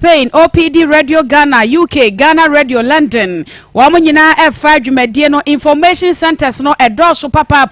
Spain, OPD Radio Ghana, UK, Ghana Radio London. Wamanyina F5 Jumedie no information centers no edoso papa.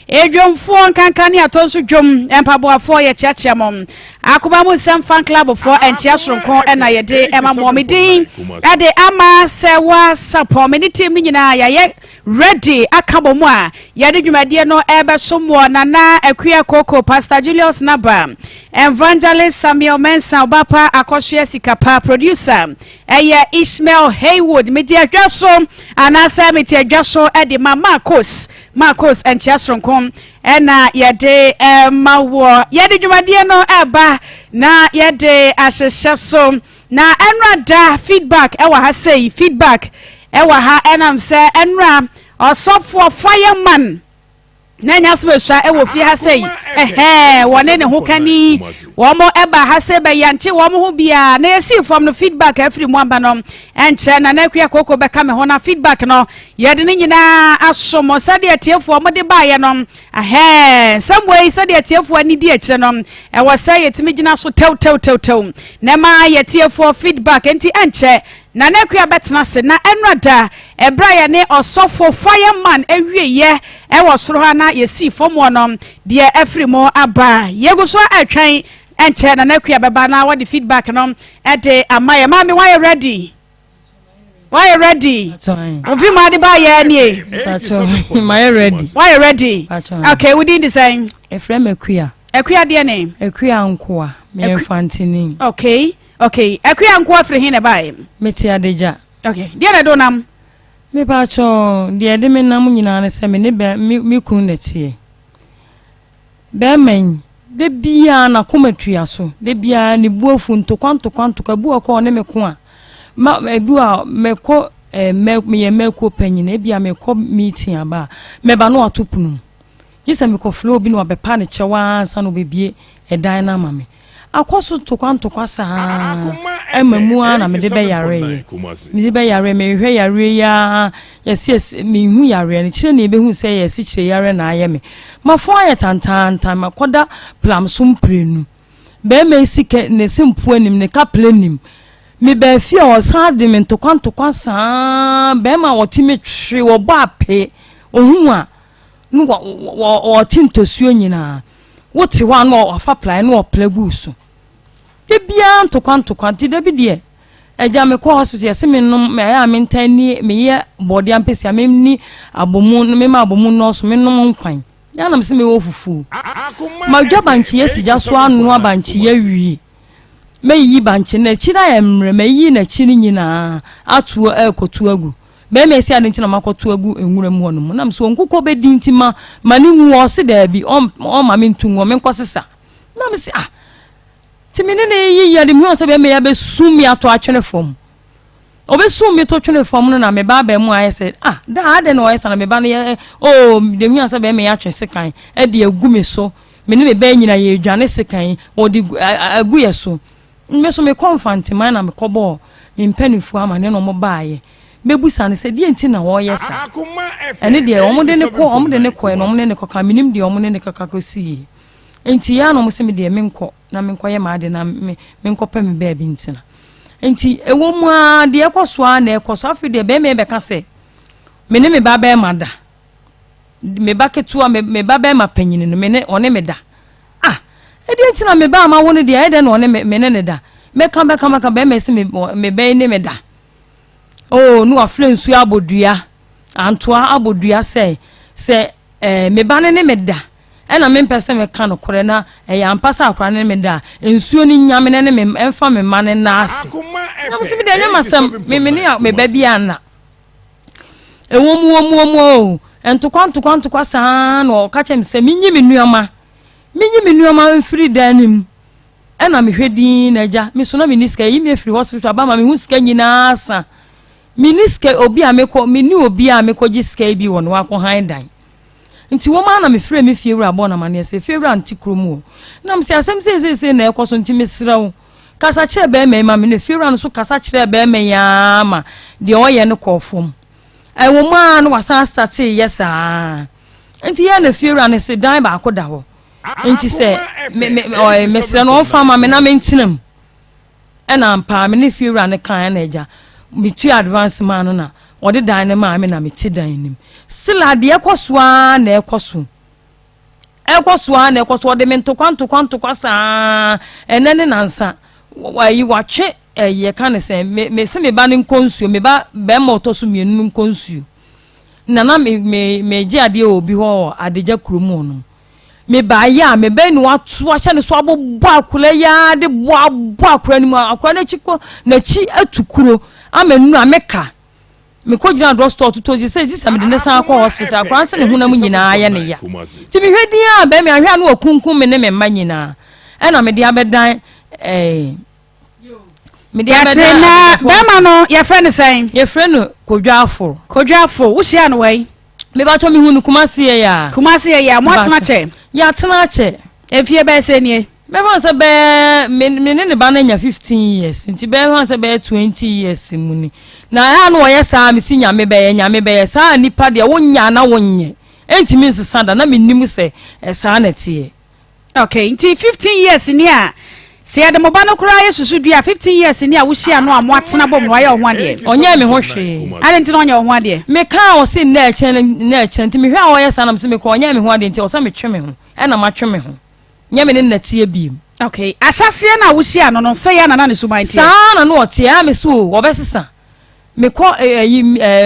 Ejom fo kankani atonso dwom empaboafo ye chiachiamom. Akoma mu Sam fan club for enchiasronko ena yede ema momedin. Ade ama Serwaa Sarpong mini team ni nyina ya ready akabomu a yade dwumadie no ebe somo nana akua koko Pastor Julius Naba. Evangelist Samuel Mensa Obapa Akoshia Sikapa producer eye Ishmael Haywood media dwaso anasa media dwaso ede Marcos and Chasronkom ena yede mawo yede dwumadie no eba na yede ahyehyso na enra da feedback ewa ha say feedback ewa ha enam say enra osofo fireman na nyasbesha ewo fi ha sei wone ne ho kani womo eba ha se be yanche womo ho bia na yesi from no feedback afri mu amba no enche na na akua koko be ka me ho na feedback no yede ne nyina asomo sade atiefo mo de ba ye no some way sade atiefo ani di akire no ewo say yetimi gina so tew na ma yetiefo feedback enti enche na nekua betena se na enrada ebra ya ne osofo fireman ewieye ewo soro ha na yesi fomo no de afrimo aba yeguso atwan enche na nekua beba na what the feedback no ede amaye mami why ready ovi ma de ba ye nie my ready why ready okay we did the same efrem akua de ne akua nkoa me fantini okay akua nko afre hin na bae meti adeja okay dia na do nam me pa cho dia de me nam nyina ne se me ne me kun na tie be men de bia na komatua so de bia ne buafu ntokwanto ka buo ko ne me ko a ma bua me ko me ko panyin e bia me ko meeting aba me ba no atopunu gisa me ko flow bi no abepa ne chewa ansa no bebie edan na mame akoso tokwanto kwasa emamu ana me de be yare me hwe yare ya yes me hu yare ne kire na ebe hu se yes kire yare na aye me mafo aye tantan makoda plam sumprenu be me sike ne simpu anim ne kaplanim me be fie o sade me tokwanto kwasa be ma wotime twe wo ba pe ohun a no wo tintosuo nyina wote wa no afa plan no plagu so bia ntokwanto ti da bi de eja me ko hospital yesi me no me ya me ntani me ye body ampesi me ni abomu me ma abomu no so me no nkwan ya na me se me wo fufu ma dwa banchi yesi ja so anu abanchi ya wi me yi banchi na chira ya mre me yi na chiri nyina atu ekotu agu be me si adin na makotu agu enwura mu hono na me so nkukọ be dintima mani nwo se da bi o ma me ntunwo me nkosesa na me se timine ne yi ya de mu se be me ya be sumi ato atwene fom obe sumi to twene fom no na me ba mu aye se da ade no oyesa na me ba ne de mu se be me ya twen sekan e de agu me so me ne be nyina ye dwane sekan o de agu ye so me so me confront man na me kobo me mpanifu ama ne no mo baaye bebusa ne se die nti na wo yesa ene de omode ne ko no omode ne ko ka minim de omode ne kaka ko si enti ya no mo se me de menko na menko ye ma de na menko pa me ba bi ntina enti ewo mu a de ekoso a na ekoso afi de be me be ka se me ne me ba ba ma da me ba ketu a me ba ba ma panyini no me ne one me da edi nti na me ba ma wo ne de ede na one me ne da me ka be me se me be ne me da no aflensu abodua antoa abodua se me ba ne me da ena me mpese me ka no kore na ya mpasa akora ne me da ensuo ni nyame ne me emfa me ma ne na ase na mo se me de nyama sam me ne me ba bia na ewomu entokwanto saa no ka chem se minyi me nuama mfiri danim ena me hwedi na ja me so na me niska yi me free hospital ba ma me hu ska nyina asa miniske obi ameko mini obi ameko giska bi won wa ko han dan nti wo ma na me frɛ me fie wura bo na mane se fie wura nti kromu na me se asem se na ekoso nti me srawo kasa kire be me ma me ne fie wura no so kasa kire be me ya ma de oye ne kofom ai wo ma no wasa start yesa nti ya na fie wura ne se dan ba akoda ho nti se me sra no fa ma me na me ntinam and I'm palm and if you run a kind eja me 2 advance man na or the dynama me na me ti dan him still had the ekoswa na ekoso ekoswa na ekoso de me to kwanto kwasa enene nansa wayi watwe ye kan say me se me ba ne nkonsuo me ba be ma otoso mienu nkonsuo na me je ade obi ho adeja kromu no me ba ya me be no atu ahye ne so abobbo akula ya de bo akura ni mu akura na chiko na chi atukuro amenu ameka me ko gina do store to say this am de nesa akọ hospital akura nse ne hunam nyina ya ne ya ti me hwedi a be me ahwa na okunkun me ne me ma nyina e na me de abedan me de abedan na be ma no ye friend say ye friend kodwafo wo hia no wai me ba to me hunu kumase ya mo atena che ya tena che efie be se nie me ba se be me ne ba na nya 15 years nti be ba se be 20 years muni na ha no ye sa me si nyame be sa nipa de wonya na wonye enti me nsesa na me nim se sa na tie okay nti 15 years ni a se ade mo ba no kura ye susu dua 15 years ni a wo hia no a mo atena bom no aye ho ade onye me ho hwe ade nti no onye ho ade me ka o se na echen nti me hwe a wo ye sa na me se me ko onye me ho ade nti o sa me twe me ho na ma twe me ho nye me ne natie biem okay ahyase na wo hia no no se ya na ne so ban tie sa na no tie a me so wo be sesa me ko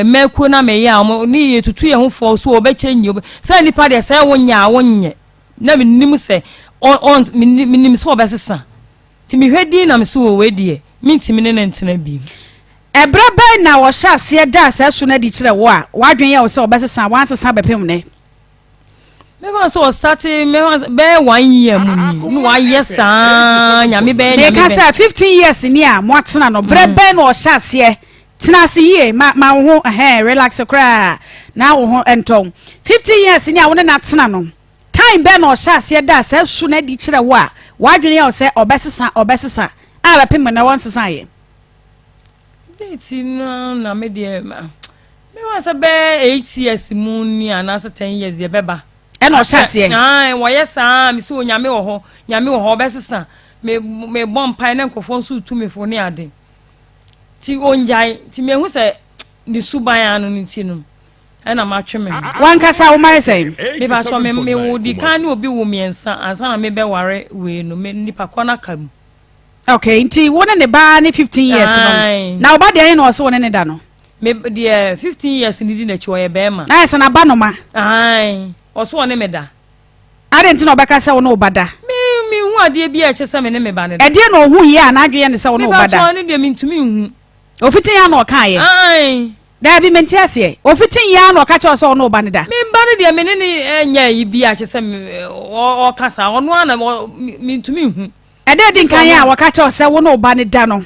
meko na me ya ni yetutu ye ho fo so wo be chenyi se nipa de se wonya wonye na me nim se on me nim so wo be sesa ti mi hwedi na me so wo wedie mi ntimi ne ntena bi ebra ba na wo hya se da sa so na di kire wo a wadwen ye wo se obesesa wansesa bepem ne me wa so start me wa be 1 year mu ni no wa yesa nya me be ne ka sa 15 years ni a mo atena no bra ba na wo hya se tena se ye ma wo relax kra na wo ho enton 15 years ni a wo na tena no time be na wo hya se da sa so na di kire wo a wadwene ye se obesesa a bepem na wansesa ye date na me de me wa se be 8 years mu ni anasa 10 years de beba e na ohase wo yesa me so nyame wo ho obesesa me bompa na nkofo nso tumi fo ne ade ti onjai ti me hu se ni suban anu ni ti no e na ma twe me wan kasa wo mai sei me ba so me wo di kan ni obi wo miensa ansa na me be ware we no me nipa kona kam okay nti wo ne ba ni 15 years no na oba de no so wo ne da no me de 15 years ni di na chi wo ye be ma ai sana ba no ma ai oso wo ne me da ade nti no obeka se wo no obada me hu ade bi a che se me ne me ba ne e de no hu ye a na adwe ne se wo no obada me ba so ne de me ntumi hu ofitin ya no ka ye ai da bi menti ase ofitin ya no ka che so wo no obada da me ba ne de me ne nya yi bi a che se me o kasa ono ana me ntumi hu e de din kan ya wo ka che se wo no obada da no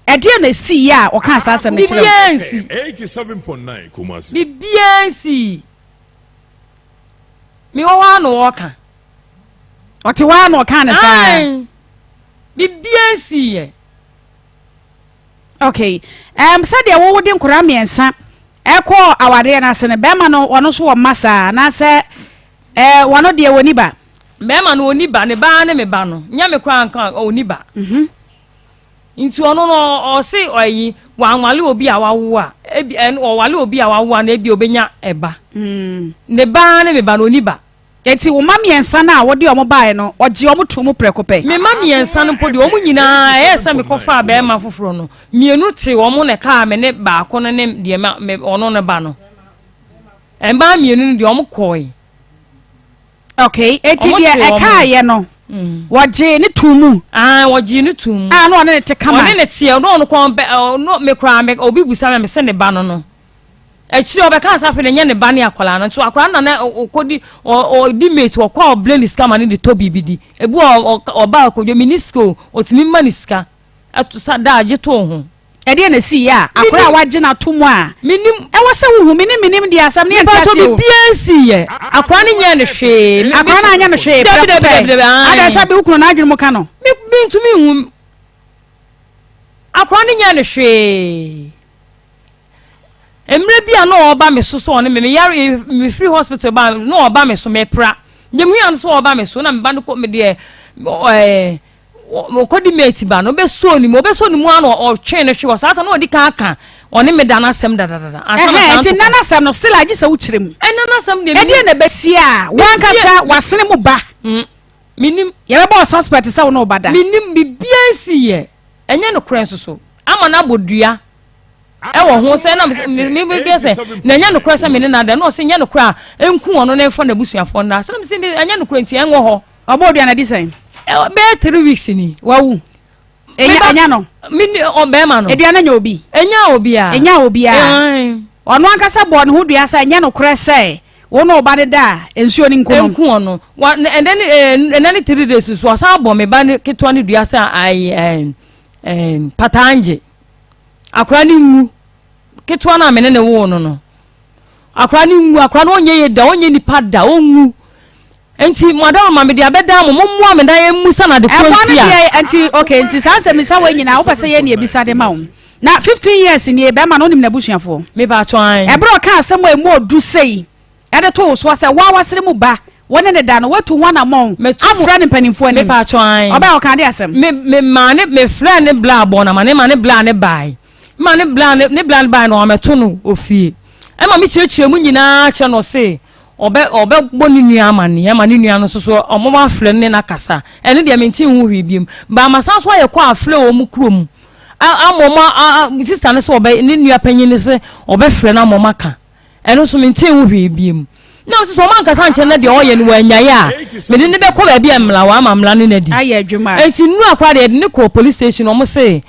e de na si ya o ka sa se me kire 87.9 Kumasi bibiansi mi wa no woka oti wa no ka na sa bibiansi ye okay said ya wo din kura miensa ekọ awade na se ne be ma no wono so wo masa na se wono de woni ba be ma no oni ba ne ba ne me ba no nya me kwa nka oni ba nti ono no o se oyi wanwale obi awawo a ebi o wale obi awawo na ebi obenya eba ne ba ne me ba no oni ba eti wo mamiensa na wo de omo bae no oje omo tumu prekope me mamiensa no podi omo nyina esa me kofa ba ma foforo no mienu te omo ne ka me ne ba ko no ne de me ono ne ba no emba mienu de omo koi okay eti de eka ye no woje ne tumu woje ne tumu no ne te kama one ne tie no ko no me kra me obi busa me se ne ba no no echi obeka asafe ne nye ne ba ne akwala no so akwala na okodi o di mate o kwa blend scam ne de tobi bidi ebu oba akodwo minisco otimi maniska atusa da age to ho e de na si ya akwala waje na tumu a minim e wose hu minim de asam ne ntase o biansi ye akwala ne nye ne hwe akwala na anya ne hwe ada sabe ukunu na adwene mo ka no mi ntumi hu akwala ne nye ne hwe emre bia no oba me so so ne me yare me free hospital ba no oba me so me pra nyemu an so oba me so na me ba no ko me de okodi mate ba no be so ni mo ano o twen no hwe wasa no odi ka aka oni me dana sem dadada enti nana sem no still agi se wo kirem nana sem de e de na besia wan kasa wasene mu ba minim ye be suspect se wo no bada minim bibia si ye enye no kren so ama na bodua e wo ho se na me be se na enye no kren se me na da no se enye no kra enku ono na efo na busuafo na se me se enye no kren ti enwo ho obodua na design be 3 weeks ni wawu enya no mini obema no edua na nya obi enya obi a ono ankasa bo ne ho dua sa enya no kra se wo no ba de da ensuo ni nku ono and then 3 days so asa bo me ba ne ketwa ne dua sa ai patanje akra ni nwu ketwa na me ne wo no akra ni nwu akra no onye ye da onye ni pada onwu enti madam ma me dia beda mo mo me da ye musa na de frontier enti okay enti sanse mi sa we nyina wo pese ye ne ebisa de ma wo na 15 years ni e be ma no nim na busuafo me ba twan e bro ka asem e mo odu sei e de to so se wa wasere mu ba wona ne da no watu wana mon afra ne panimfo ani me ba twan oba o ka de asem me ma ne me fra ne bla bo na ma ne bla ne bai ma ne bla ne bai no ma to no ofie e ma me chiechie mu nyina che no se obe boni nua amane ma ne nua no so omoma afre ne na kasa ene de menti hu hwi biem ba masa so ye kwa afre o mu krom amoma sister ne so obe ne nua panyin ne se obe fre na amoma ka ene so menti hu hwi biem na so man kasa nche na de oye ne wanyaye a me de ne be ko ba bia mla wa amamla ne na di aye adwuma enti nu akwa de ne ko police station o mo se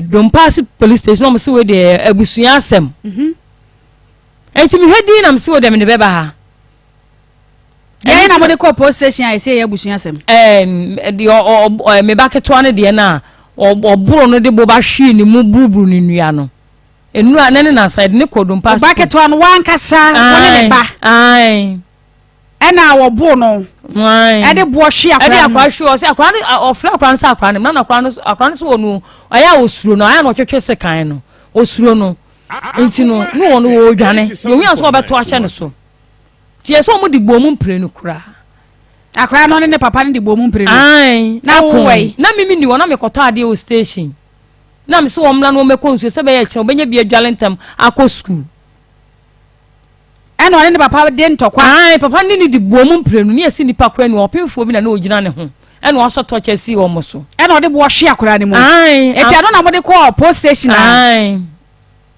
Dompasi police station o mo se we de abusua asem enti mi hedi na mse wo de me ne be ba ha ye na mo de ko police station I say ya busua asem de me ba keto ane de na oburo no de bo ba hwe ni mu buburu ni nua no enu anene na side ne ko Dompasi ba keto ane wan kasa woni ne ba ai ena wo bo no ai e de bo hwe akwa e de akwa hwe o se akwa ne ofra akwa ne sa akwa ne na akwa ne so wonu aya osuro no aya no twetwe se kan no osuro no enti no no wo dwane no wi aso obeto ahye ne so tie so mo digbo mu mpre no kura akra no ne papa ne digbo mu mpre no ai na kuwai na mimi ni wona me koto ade o station na me so omla no me konsu se be ye che obenya bia dwalentam akọ school eno ne papa de ntokwa ai papa ni digbo mu mpre no ne esi nipa kura ni opemfo bi na ogina ne ho eno aso to che si wo mo so eno de bo hwe akra ne mo ai eti ano na mo de call post station ai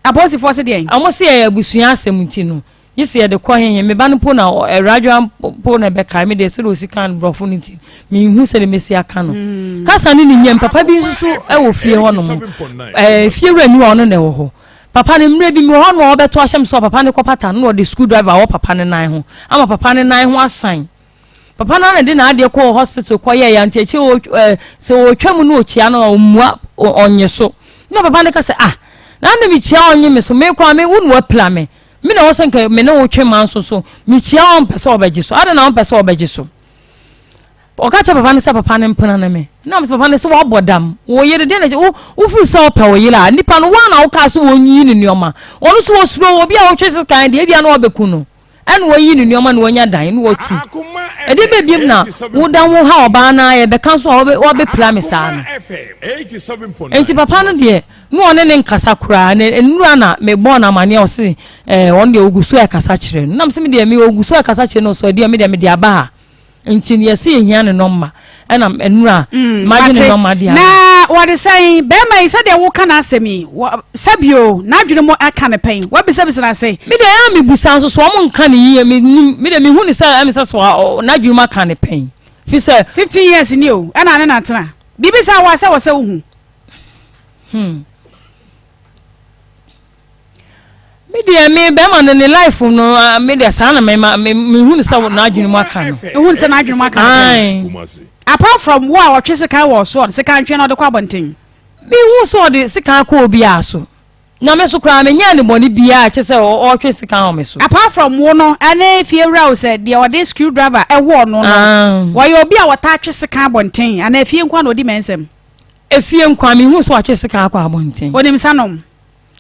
abosi force de en amo se ya abusua asem nti no yesi ya de ko hen me ba no po na radio po na be kai me de se ro sika brofo nti me hu se le mesi aka no kasa ni nyem papa bi nsusu e wo fie ho no fie wura ni ono na wo ho papa ne mre bi mi ho no obeto ahyem so papa ne kopata no de school driver wo papa ne nan ho ama papa ne nan ho asan papa na de na ade ko hospital ko ye ya nti echi se wo twam no ochia no omua onye so no papa ne ka se na mi chia onye me so me kwa me wonu apla me na wo senka me na wo twema so mi chia on pese obeji so ada na on pese obeji so o ka cha papa ne se papa ne mpana na me na me papa ne se wo bodam wo yere de na wo fu se opa wo yela nipa no wa na wo ka so wo nyi ni nioma onu so wo suro wo bia wo twese kan de bia na obeku no en wo yi ni nioma na wonya dan no wo tu e de be biem na wo dan wo ha oba na ye be kan so wo be pla me sa no enti papa no de no one ne nkasa kura ne nura na me born na mane o se on de oguso e kasa kire na me se me de me oguso e kasa kire no so de me de aba ha enti ne se ehia ne nomma ena nura imagine nomma de na what is saying be mai se de wo kana asemi sabio na adwene mo aka ne pen wa be se na say me de ya me busa so mo nka ne yie me de me hu ni sa me se so na adwene mo aka ne pen fi se 15 years ni o ena ne na tena bibi sa wa se wo hu media me be ma ne life no media sana me hu ni sa na adwene mu aka no hu ni sa na adwene mu aka apart from what wa twese kan wo so se kan twe na de kwa bonten me hu so de se kan ko obi aso na me so kra me nya ne boni bia che se o twese kan o me so apart from wo no ane fie wura o se de o de screwdriver e wo no no wa yo obi a wata twese kan bonten ane fie nkwa na odi mensem efie nkwa me hu so wa twese kan akwa bonten onim sanom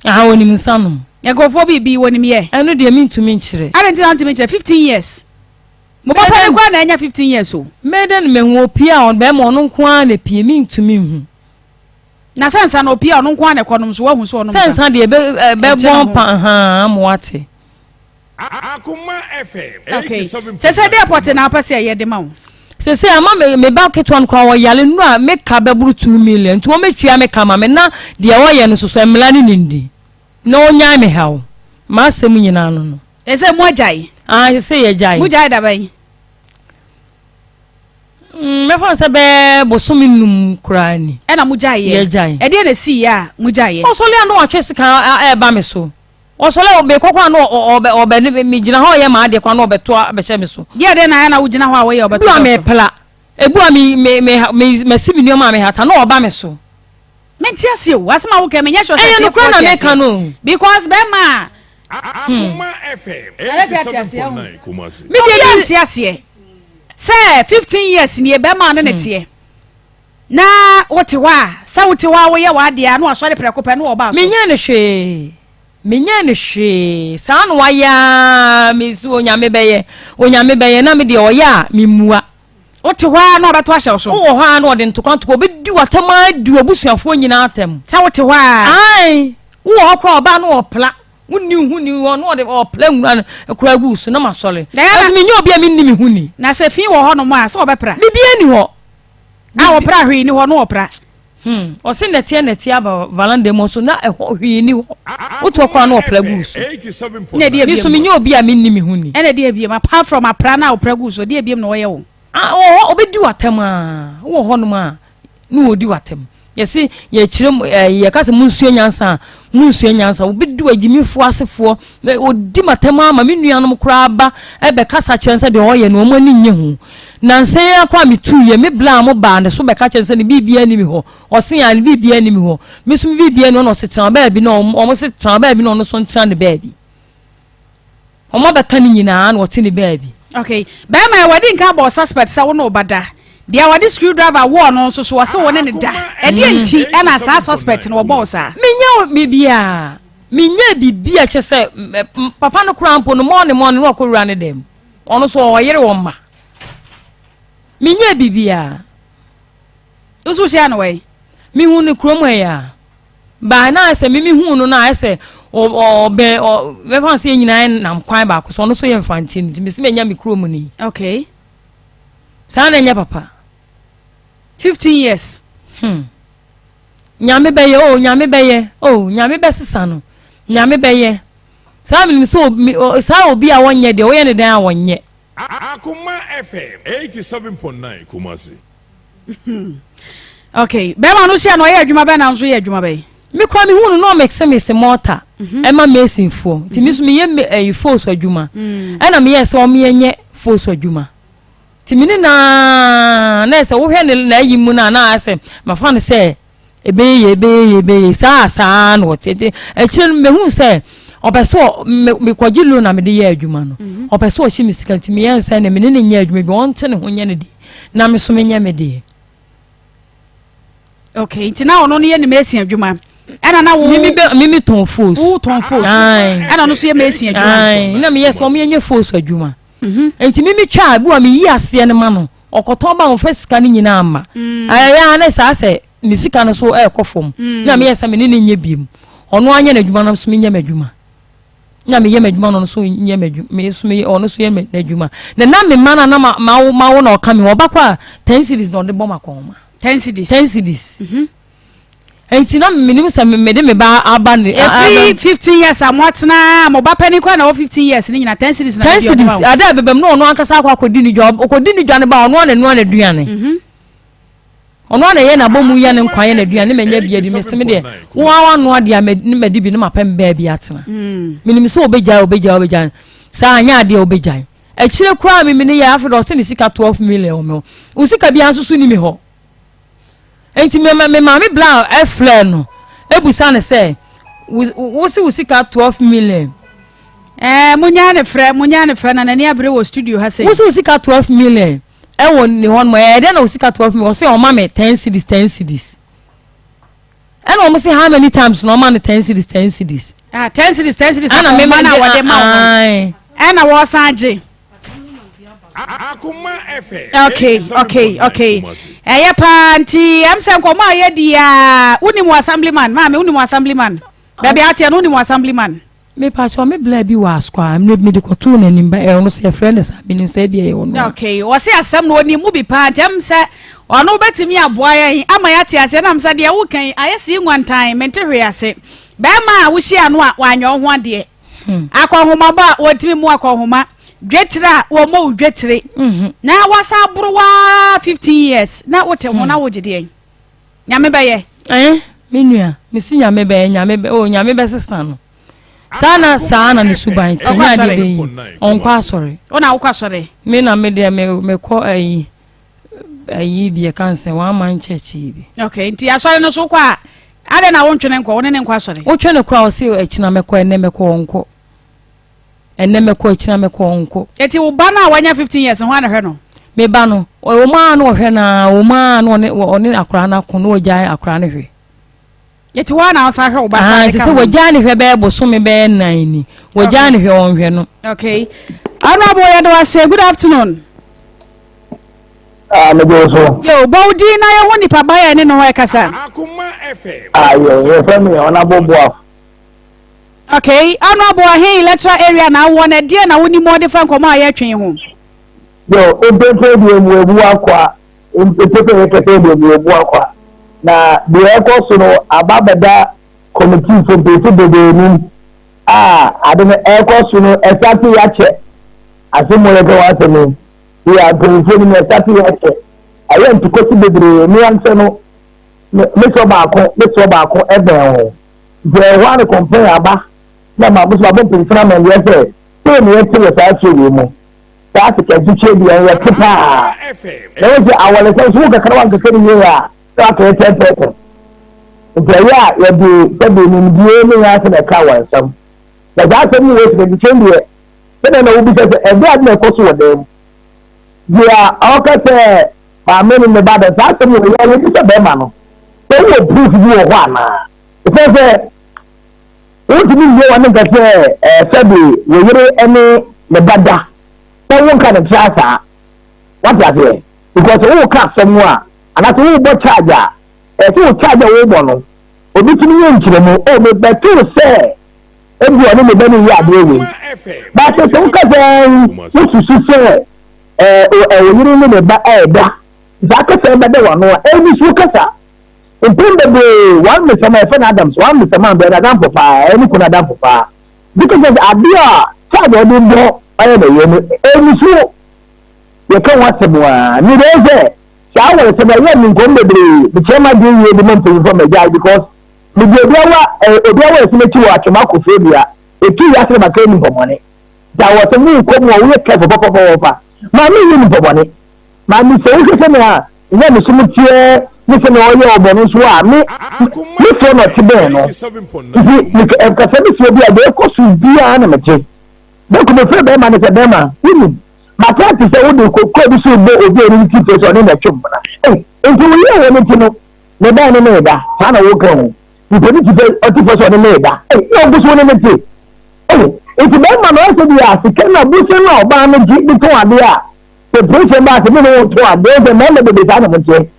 onim sanom ya go for bi wonim ye eno de me ntumi nkyire ade nti ntumi nkyire 15 years mo papa ne kwa na anya 15 years o meden me hu opia on be mo no kwa na pie mi ntumi hu na sensa na opia on kwa na konom so wahu so on sensa de be bon pa ha mo ate Akoma FM. Okay. Sese de airport na apase ye de ma wo. Sese ama me ba ketwan kwa wo yale nu a me ka be buru 2 million. Nti wo me twia me kama me na de wo ye no so emla ni nindi. Na onya me hawo. Ma asem nyina no no. Ese mo ajai. Ah sese ye jai. Mo jai da bai. Me fa se be bosomi num kura ni. E na mo jai ye. Ye jai. E de na si ya mo jai ye. O so le anu atwe sika e ba me so. O so le be kokwa no obe ni me gina ho ye ma de kwa no obeto be hye me so. Ye de na ya na wo gina ho a wo ye obeto. Bua me pela. Ebua me sibi ni o ma me hata no oba me so. Me ti ase o asema wo ke me nya sure say no kwa na me ka no because be ma Akoma FM 87.9 Kumasi. Me dey ti ase. Say 15 years ni e be ma no ne tie. Na wote wa, sa wote wa wo ye wa de a no asore prekope no oba so. Me nya ne hwe sa no wa ya me su onyame beye na me de oya me mua wote wa no obeto ahye so wo ha na ode ntokwanto obedi watama di obusuafo nyina atem sa wote wa ai wo okwa oba no opla wonni huni wo no ode opla nwura ekura gusu na masole me nya obi a me nimi huni na se fi wo ho no ma sa obepra bibie ni ho a opra hwi ni ho no opra o se netie aba valande mo so na hwi ni ho woto kwa na opra gusu na die bi so me nya obi a me nimi huni ene die biem apart from apra na opra gusu die biem no wo ye wo obedi watem a wo ho no ma no odi watem yesi ye kirem ye kase munsuo nyansa obedi wagimifo asefo odi matem ama me nuanom kura ba ebe kasa kyense de oye no mo ani nye hu nanse akwa metu ye me bla mo ba ne so be ka kyense ne bibia ni mi ho osen ya ne bibia ni mi ho mesum bibia no setan ba bi no o mo setan ba bi no so ntan ne ba bi o mo be ka ni nyina na o ti ne ba bi. Okay, be my wedding ka bo suspect sa wo no bada. Dia wadi screwdriver wo no so so se wo ne da. E de nti e na sa suspect no bo sa. Menya bibia che se papa no krampo no mo ne no akowura ne dem. Ono so o yere wo ma. Menya bibia. Usu sia no we. Mi hu ne krom ya. Ba na se mi hu no na se be we fancy nyina nam kwan ba ko so no so ye mfanti ni mi se menya mi krom ni. Okay. Sa na nya papa 15 years. Nyame beye besesa no. Nyame beye. Sa mi so sa obi a wonye de wo ye ne dan a wonye. Akoma FM 87.9 Kumasi. Okay, be ma no sia no ye adwuma be na so ye adwuma be. Me kwa mi hunu no make se mortar. E ma mesin fo. Ti mi so mi ye force adwuma. E na me ye se o me yenye force adwuma. Timini na se wo hwe ne na yimu na ase mafa ne se ebe sa no tete ekire me hu se obeso me kwagilo na me de ye adwuma no obeso o shimi sika ntimi ye nsa na me ne nya adwuma bi won te ne ho nya ne di na me so me nya me de. Okay, tina ono ne ye ne mesin adwuma ana na wo mimi ton force wo ton force ana no so ye mesin adwuma na me ye so me nya force adwuma enti mimi twa abu mi yi ase ne ma no okoton ba mo fasika ni nyina ama aya na sa se ni sika no so ekofom na me yesa me ne nye biem ono anya na adwuma no so me nya madwuma na me ye madwuma no so nya madwuma me so me ono so ye madwuma na me mana na ma wo na oka me obakwa 10 cities no de boma koma 10 cities enti na minim se me de me ba aba ne 15 years amwatna mo ba pani kwa na 15 years ni nyina 10 cities na 10 cities ada bebem no ono akasa akwa akodi ni job okodi ni dwane ba ono na duane ono na ye na bomu ya ne nkwan ye na duane menya bia di mesem de wa no ade me di bi ne mapem ba bi atena minim se obeja sa anya ade obeja e kire kwa me ne ya afi do se ni sika 12 million me o sika bia nsusu ni mi ho enti me mami bla flare no ebusa ne se wo si usika 12 million munya ne frɛ na nani abre wo studio ha se wo si usika 12 million e won ni hon mo e de na usika 12 million so o ma me 10 cities and o mo say how many times no ma ne 10 cities 10 cities ana me ma na wo de ma wo ana wo sanje Akoma FM. Okay. Eya panti am say nkoma ye dia unimu assemblyman mama unimu assemblyman. Baby atia no unimu assemblyman. Me pacho me bla bi was kwa me de kotu na nimba e no se friend sa bi ni say bia e wono. Okay, wo say asem no ni mu bi panti am say ono betimi aboa yan ama ya tia se na am say de wo kan ayesi ngwantan mente hwe ase. Ba ma wo hia no a wanyo ho ade. Akohoma ba wotimi mu akohoma. Dwetira wo mo dwetire na wasa abrowa 15 years na wote ho na wogide yen nyame be ye menua me si nyame be nyame be sesa no sana ne suban nya de be onko asore ona wo kwasore me na me de me ko ayi bi kanse wa man chechi bi okay nti asore no so kwa ade na wontwene nko wone ne nko asore wotwene kwa o se akina me ko ene me ko onko ene ko akina me ko onko eti wo ba na wanya 15 years ho na hwe no me ba no o ma no hwe na o ma no one akura na ko no oja akura na hwe eti wa na asa hwe wo ba sa se woja ne hwe be boso me be nan ni woja ne hwe on hwe no okay honorable Yado say good afternoon me go so yo bodi na ye ho nipa ba ya ne no ho ekasa Akoma FM. Yo family honorable boy. Okay, honorable here electoral area na won e die na woni mo de fa nkomo aye twen ho. Yo, empete de ebu akwa, empete ekete de ebu akwa. Na de ekoso no ababeda committee for de ni. Ade no ekoso no esati ya che. Asimo le go asemi. Ya gonfo ni esati ya che. Aye ntukosi bebre ni anse no. Me so ba ko ebe ho. Je wa no complain aba. Na ma buso abo pinfina me ye se. Te ni ete we sa chiri mu. Ta ke jiche bi en ye tipa. E wo je awale se so ka karwa ka keri ye ya. Ta ke tete. Nti ya ye di se bi ni die ni ya se na ka wansam. Da ga se ni we se bi chendi e. Se na wo bi se e bi ad na ko so dem. Ya aka se ma me ni me ba da sa se ni ya ni se be ma no. Se wo proof bi wo ho ana. Se what do you mean? One that February, we hear any Nevada. So one kind of charger. What does it? Because all cars somewhere, and that's all but charger. If you charge a woman, or between you and them, oh, but two say, everyone in the Benny Yard doing. But it's all because what you say, we didn't know about that. Say, but they were no, every sucker. In the one Mr. My friend Adams, one Mr. Man, but Adam Papa, any could Adam Papa. Because of Abia, child or no, I am a so you can't watch them one. You know, say, I was a young the chairman doing the month from a guy because the Obiawa is making you watch a macrophobia, a 2 years of training for money. That was a new come on, we care for Papa. Mammy, for money. Mammy, so you can say, when the cemetery. Listen, all your bonus were me. Listen, not today. No, if a service will be a day, cost will be an amateur. Don't come afraid, man, is a dema. My cat is a wood could so be in teachers on in a chump. Hey, into you, anything, no banner made. Hannah walk home. You put it to the on the maid. Hey, no, this one in the tea. Hey, if you make my noise to the ass, you cannot do so now, but I'm a jeep to idea. The preacher back to me to a day, the member of the animal.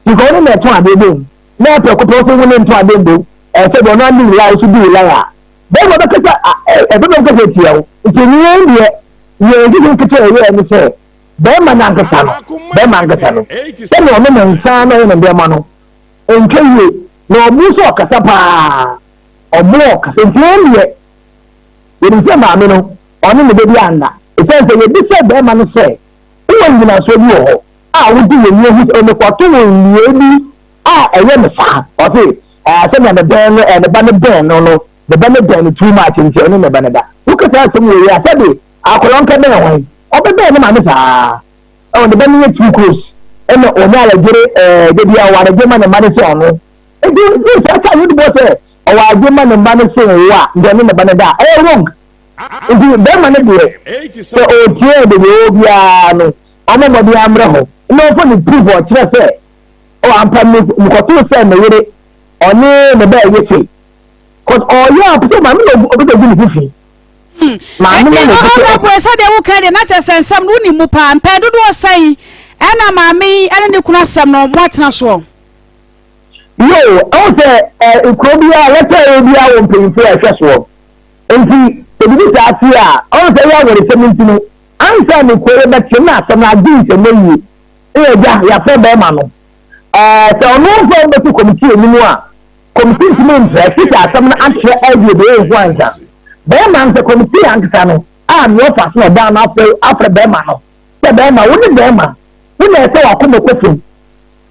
You go in there to a baby. Now, the proposal went into a baby and said, "We're not allowed to be a liar." Then, what the I don't get it here. It's in the end, you're giving to tell you and say, Beman Ankasano, then your woman, son, and their mano. And tell you, no Muso Casapa or Block, and tell you, it is a mamino, on in the baby Anna. It says that you said, Beman say, who are you not so you? I would do you on the quarter, maybe. I am a fan. Okay, some of the band and the banner band, no, the banner band too much in the banner. Look at that, some way I said it. I could not come away. Oh, the banner, mamma. Oh, the banner too close. And the Onala did the hour, the German and Madison. And that's how you do it. Oh, I German and Madison, what? Then in the banner. Oh, wrong. If you banner, so, oh, dear, the old I'm a body amro. No funny proof what you say. Oh, I'm planning to send the way on the bed, you see. Because all you have to say, I'm not going to be. Eti honorable said they will carry not just send some runi mupa and pedo do say ena mami ena ne kuna sam no mwatena so. Yo, I say Krobia letter Obia won pay for a so. Enti ebi sa afia, I say ya wori 17. Answer me kwere be chena some na din se meyi. Ya fe be ma no. So no for be committee enimu a. Committee me interest some na answer idea be ho answer. Bema nse committee ankasa no me offer so down after bema no se bema woni bema woni ese Akoma kofin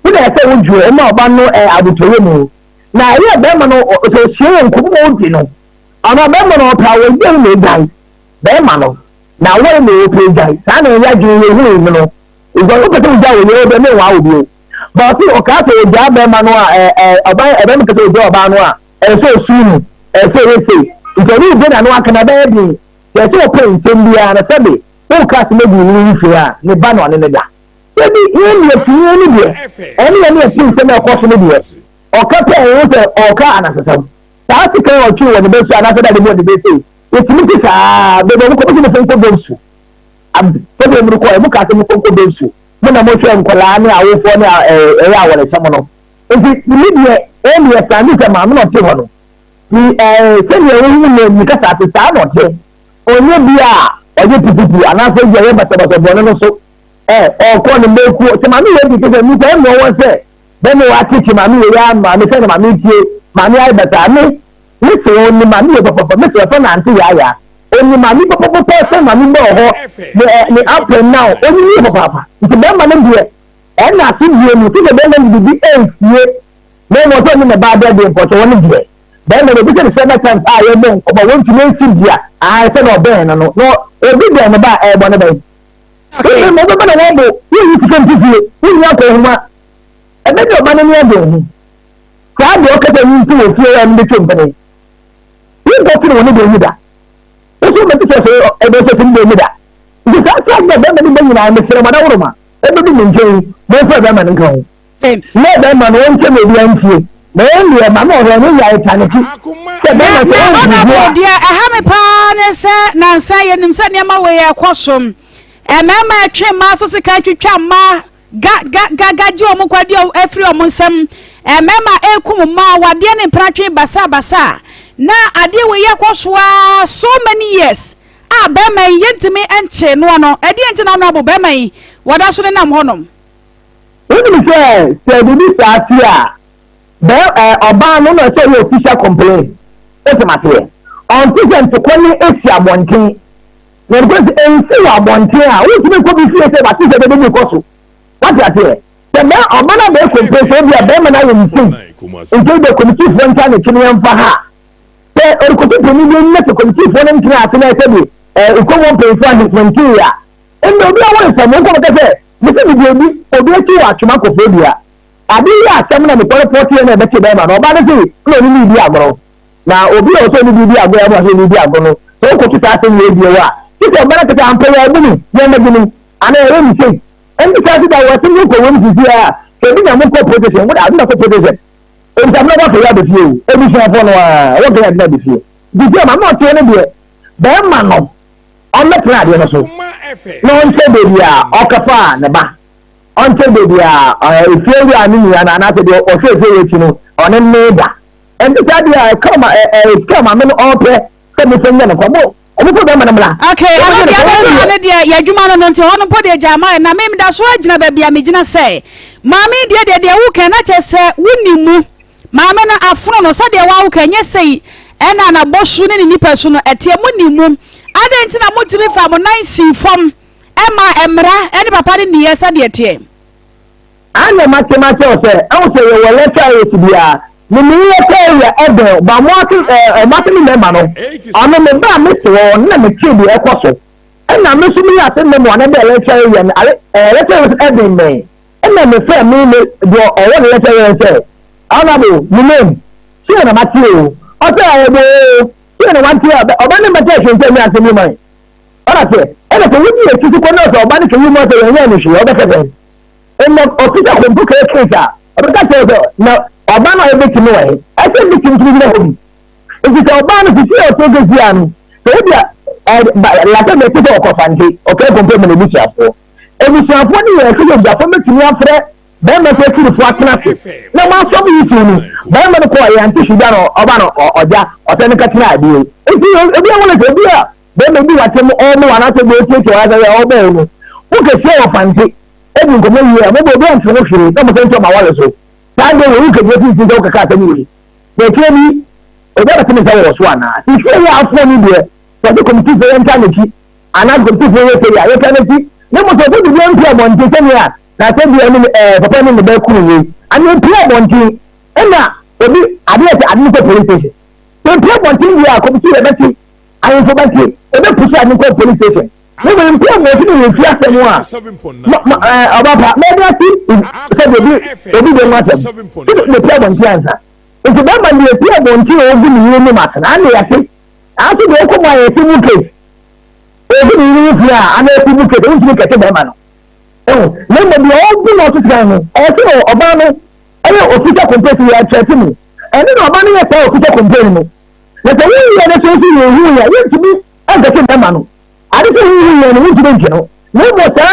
woni ese woju e ma oba no abutoye mu na ye bema no so hie nkomo wodi no ana bema no pa we dey me dai bema no na we me o dai sa na ya ju ye hu mi no izo ko to ja we ye be me wa obi o but o ka to ja bema no oba bema ko to ja oba no so sunu so we say ìjọba ìgbéra ní wọn kàn bẹ́ẹ̀ bí yẹtí wọ́n pè ntẹ́ mbí ya ẹ̀ sẹ́bi wọ́n kà sí méjì ní ìfẹ́ à ní bá náà ní dà sẹ́bi yẹn ní ẹ̀fí yẹn ní bìẹ́ ẹni yẹn ní ẹ̀fí nsẹ́mi ẹ̀kọ́ sí ní bìẹ́ ọ̀ká pẹ̀ ẹ̀yìn sẹ́ ọ̀ká ànàsẹ̀sẹ̀ sáà sì kẹ́ ọ̀tún wọ̀ ní bẹ́ẹ̀ sọ ànàsẹ̀ dàdé mọ́ ní bẹ́ẹ̀ sẹ́ ètùmí ti sáà bẹ́ẹ̀ bẹ́ẹ̀ kọ́ bí mo fẹ́ nkọ́ bẹ́ẹ̀ sù sẹ́bi èmi kọ́ ẹ̀mú kà sí mo fẹ́ nkọ́ bẹ́ẹ̀ sù mo nà mo fẹ́ nkọ́lá ní àwòfọ́ ní ẹ̀yà àwọ̀rẹ̀ sẹ́mu nọ nti ní bìẹ́ ẹ̀mí ẹ̀sán ní sẹ́ màmú náà ti wọ̀ nọ sẹ́ni ẹ̀rọ yìí lè ní kásá àti sáà náà tẹ́ onye bi a ọjọ́ pìpìpì anáfẹ́ ìjọ ẹ̀yẹ bàtàbàtà bọ̀ nínú so ọkọ ni mbẹ́kú ṣe màmí yẹn ti kẹsẹ̀ nípa ẹ̀ ń lọ wọ́n sẹ́ bẹ́ẹ̀ ni wàá kíkì màmí yẹn yá màmí sẹ́ni màmí tiẹ̀ màmí ayé bàtà mi mẹ́sẹ̀ wọn ni màmí yẹn pọ̀pọ̀pọ̀ mẹ́sẹ̀ ẹ̀fọ́ náà àǹtí yáyà oni màmí pọ̀pọ̀pọ̀ sẹ́ màmí bẹ́ẹ̀ họ ni apẹ̀ náà oni yẹ pọ̀pọ̀pọ̀ nti bẹ́ẹ̀ ma ní bìẹ́ ẹ̀ nà sí bìẹ́ mu tí bẹ́ẹ̀ ma ní bìbí ẹ̀ ń fìyẹ bẹ́ẹ̀ mọ̀ sọ́ni nà bá bẹ́ẹ̀ bẹ́ẹ̀ mpọ̀tọ̀ wọn ní bìẹ́ bẹ́ẹ̀ mẹ́rin ebi sẹ́ni seven times a yẹ bẹ́ẹ̀ ọ̀bọ̀ wọ́n ti ní esi bìà a ẹsẹ̀ náà ọ̀bẹ́ẹ̀ nà no ebi bẹ́ẹ̀ ní bá ẹ̀ bọ̀ ní bẹ́ẹ̀. Ṣé mo bẹ́ẹ̀ bẹ́ẹ̀ wọ́n bò yíyí yìí ti fẹ́ ti fìyè yíyí yà kọ̀ ọ̀hún wa ẹ̀bẹ́ bí ọba ní ní ẹ̀bẹ̀ ọ̀hún sáà bí ọkẹ́tẹ̀ yìí ti wò fíye ẹ̀ ní tó mpẹ́rẹ́ yìí bọ́ fún wọn ní bẹ́ẹ̀ yìí dà ó sì bẹ́ẹ̀ ti sọ ẹ̀bẹ̀ sọ fún bẹ́ẹ̀ yìí dà ìdí sáà sáà bẹ́ẹ̀ bẹ́ẹ̀ bẹ́ẹ̀ bẹ́ẹ̀ nyinaa mẹ́sẹ̀rẹ̀ mọ́dá wọ́rọ̀ ma ẹ̀bẹ̀ bí mi nkyɛn mo fẹ́ bẹ́ẹ̀ ma ní nkan ho ní ẹ̀bẹ̀ ma ní wọ́n nkyɛn ebi ẹ̀ ntie na ẹ̀ ń yẹ màmá ọ̀rọ̀ ní yà ẹ̀ta ní ti deɛ ɛha me paa ne sɛ nansa yɛnim sɛ nneɛma wei ɛkɔ so mmarima ɛtwe mmaa so sika twitwa mmaa gagye ɔmo kwade afiri ɔmo nsɛm mmarima ɛkum mmaa wadeɛ ne mpratwe basabasa na adeɛ wei ɛkɔ so a so many years a bɛrima yi yɛntumi ɛnkye noɔ no ɛdeɛ nti na ɔno abo bɛrima yi wɔda so ne nam hɔnom wọ́n sẹ́ sẹ́ bíbí sàásì à bẹ́ẹ̀ ọba no na sẹ́ yẹ official complaint ó sì máa tẹ̀ ọ̀n tí sẹ́ ntòkọ́ ní èsì àbọ̀ntín na ẹ̀dùkọ́ sí èsì wọ àbọ̀ntín à wọ́n ti bí kó bí fíye sẹ́ wà tí sẹ́ bẹ́ẹ̀ bí kọ́ so wọ́n ti àtẹ̀ sẹ́ bẹ́ẹ̀ ọba náà bẹ́ẹ̀ complaint sẹ́ bí bẹ́ẹ̀ mọ̀ náà yẹ nìkan nǹkan ibẹ̀ committee fún ẹ̀ńtà ní kíni yẹn fa ha sẹ́ ẹ̀rùkọ́tù tẹ̀mí bí ẹ̀ńtà committee fún ẹ̀ńtà àti náà ẹ̀sẹ̀ bí ẹ̀kọ́ wọn pè fún àdìsmẹ̀ntì yà ẹ̀ńtà obi àwọn ìsàmù ńkọ́ kẹsẹ̀ mese bi bi obi eti wa atwuma kofo bia ade ya asem na me kore poti na be te be ma na oba de se na oni ni bi agoro na obi o so ni bi agoro ya bo so ni bi agoro so ko tuta se ni bi wa ti se oba na kete ampe ya bu ni ya na bi ni ana ere mi se en bi ka ti da wa ti ko won ti si ya se bi na mo ko protection wo da na ko protection en ta na ba ko ya be fi o e bi se afo no a wo ga na be fi bi je ma mo te ne bi be ma no on the plan de no so no on say baby a okafa ne ba on say baby a ifewi ani ni na na say o say echi no on ne da and the day come me no ope say me fenya no kwabo o mo be ma na mla okay ade de ya dwuma no nte hono po de jama na me da so agina ba bia me gina say mama de wo kan na che say wunimu mama na afro no say de wa wo kan nye sei ena na bosu ne nipa su no etie munimu adenti na mutimi fa mo nan si fam ema emra eni papa ni niye sa de tie ana matemacho se awu se ye wole cha ye bia ni ye ka ya ebe ba mo ati matemi me ma no ana me ba me se wo na me tie bi ekoso ena me sumi ya se me mo na be le cha ye na le cha ye ebe me ena me fe me do owo le cha ye se ana bo ni name se na matio o se aye bo ni wan ti oba ni mate se nse mi ase mi mai ora se ene ko wudi e titi ko na so oba ni ke yimo se yan ni shi oba se ben ene o ti ja ko bu ke kesa oba ka se na oba na e be ti mi wai e se bi ti ti ni hobi e ti se oba ni ti o to ge ji anu so dia lata me tete okofante okay compare me busiafo ebusiafo ni ye se busiafo metumi afre be me se kiri fo atena se na ma so bi tunu be me ko ya anti shuga no oba no oja otene katina ade enti ebi wole se bi a be me bi watem o no wana se be tete wa ya oba enu o ke se ofante ebi ngomo yi a me bo be antene hwere na mo se nto ma wale so tande wo ke je ti do ka ka tani de kemi o da tini se wo so ana ti se ya afo ni de so committee for internet ana committee for ya ya kanati ne mo so bi bi ntia bonti semia na se bi ani papa ni me ba kuru ni ani ntia bonti ena obi ade ate ade ko police station so ntia bonti ni ya committee ya beti ayi fo beti e be push ani ko police station ne mo ntia mo ti ni fi asemu a obapa me bi ati se bi de ma se ne ntia bonti ansa nti ba ma ni ntia bonti o bi ni ni ma na ani ya se aso de ko mo aye ti mu case obi ni ni fi a ana ti mu case o ti kete be ma no le mo bi o bi no to try no o ti oba no aye official complaint ya chat mu eni no oba no ye say official complaint no le se wi ye na so si ye hu ya ye ti bi e kete be ma no ade se hu ye no wu ti be no le mo ta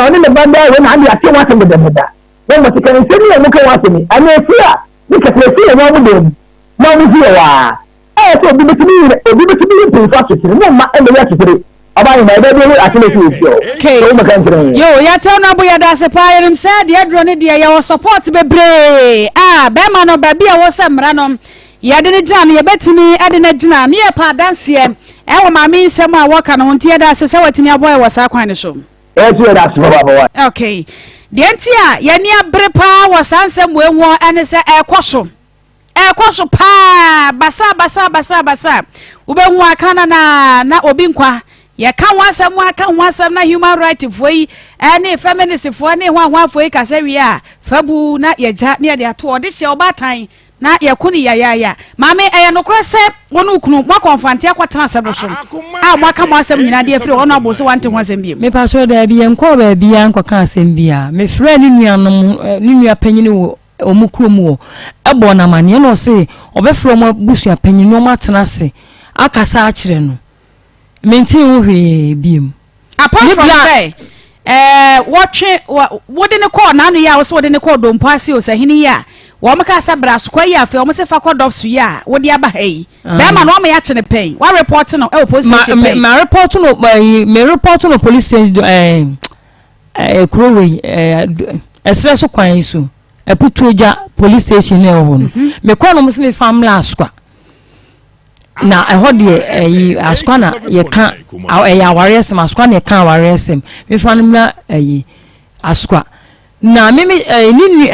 oni me banda we na andi ati wa se me de da le mo ti kan se ni mo kan wa se mi ana fi a ni kete fi ye no mo de no mo fi wa so obi bitimi pinfa sotire no ma eme ya sotire abayi na ebe bi atile fi ofio so ma kan tire yo ya tell na bo ya da se pa yerim se de adro ne de ya support bebre be ma no ba bia wo se mra no ya de ne gina no ye betimi ade na gina ne ye pa danse e wo ma mi nsem a wo ka no ntie da se watimi aboy wo sa kwan ne so ti da se baba wa okay de ntia ye ne abre pa wo sansem we ho ene se ekoso ekoso pa basa ube hu akana na obi nkwa ya kan wasam na human right foi ene feminist foi ne ho foi ka se wi a fabu na ya ja ne de ato ode hye obatan na ya kuni ya mame eya no krose wonu kunu mo konfante akwatena asem so a mo aka mo asem nyina de afiri ono aboso wante ho asem biem me pa so da bi enko ba bia enko ka asem bia me frɛ ni nuanom ni nua panyini wo omukromu wo ebo na mane no se obefro mo busua panyini no matena se akasa akire no menti wo hwe biem apart from say wode ne call na no ya wo se wode ne call do mpasi o se hini ya wo maka sa braso kwa ya fe wo se fa call of su ya wode aba hey be ma no ma ya kye ne pen wa report no e police station pen ma report no me report no police station kurowe esre so kwan so eputuja police station ne ho no me kwa no mo se me family askwa na ehode askwa na ye kan ya waresem askwa na ye kan waresem me fa no na askwa na me ni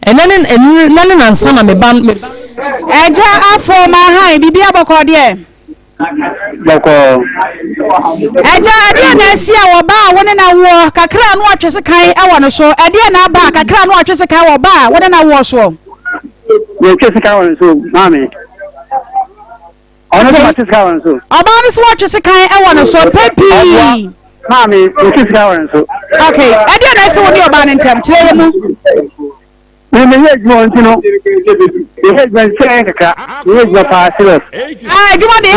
enane nansa na me ban eja afọ ma han bibia boko de boko eja ade na sia wo ba wona na wo kakra no atwese kan ewo no so ade na ba kakra no atwese kan wo ba wona na wo so ye twese kan wo so mami ono ma twese kan wo so oba no so atwese kan ewo no so papi mami ye twese kan wo so okay ade na se wo ni oba ne ntem kire mu me ye gbo ntino ye gbo se ka ye gbo pa serious adwuma de ye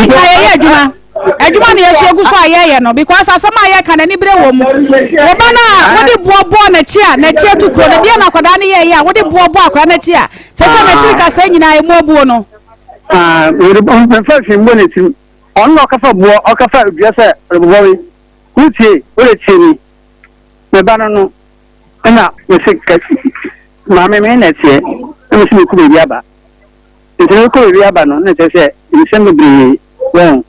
adwuma adwuma ne ye hegu so ayeye no because asama aye kan ani bre wo mu oba na wodi bobo na chi a na chi atukro na de na kwada ne ye ya wodi bobo akwa na chi a sese na chi ka se nyina ye mobuo no we bon fa fi mbo ne tim on no ka fa bo o ka fa bia se rebowi kutie o le chi ni me ba no na we se ka mama me na tie e se ku be aba e ku be aba no na te se ni se me bri won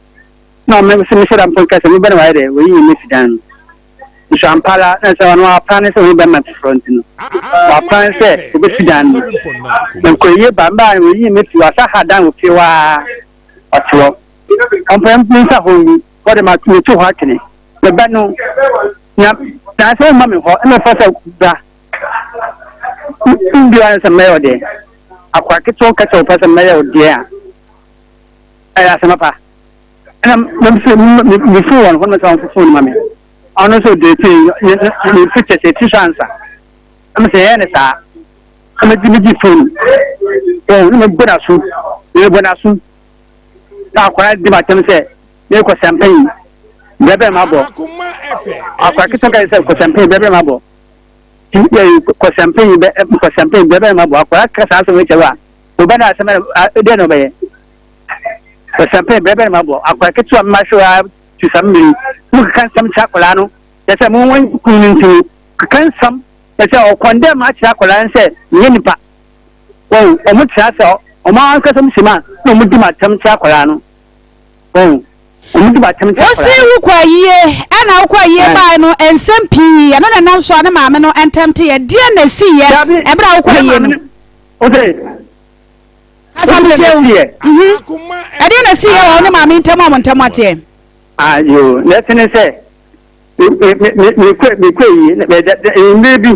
no me se me se ram podcast me ba na wa de we yi me sidan champala na se wano apa ne se we ba ma front no apa se we sidan no ko ye ba ba we yi me fi asa hadan o fi wa atwo ampam me sa ho ni ko de ma tu tu ha kene me ba no na se ma me ho e me fa se da India some mayo de. A quacket so catch up as a mayo dear. I asked him up. And I'm before one was on the phone, mammy. Honestly, they say you fix a two answer. I'm saying, I'm a Jimmy phone. Oh, I'm a good as soon. You're good as soon. Now, quiet, the matter say, ne ko champagne bebe mabo akwa kita ka se ko champagne bebe mabo ko champagne bebe mabo akwa ka sa so weche wa oba na asema de no be ko champagne bebe mabo akwa kitu masho a tusammi mu kan sam chakola no ya se mu won kuninti kan sam ya se o konde ma chakola nse nipa o mu chasa o ma an ka sam sima no mu di ma tam chakola no Osi ukwa yie ana ukwa yie ba no ensem pii ana na nam so ana maame no entemte ye die na si ye ebra ukwa yie no okay asa mteu ade na si ye wo ne maame ntem amontem ate ayo let's say me kwe yi maybe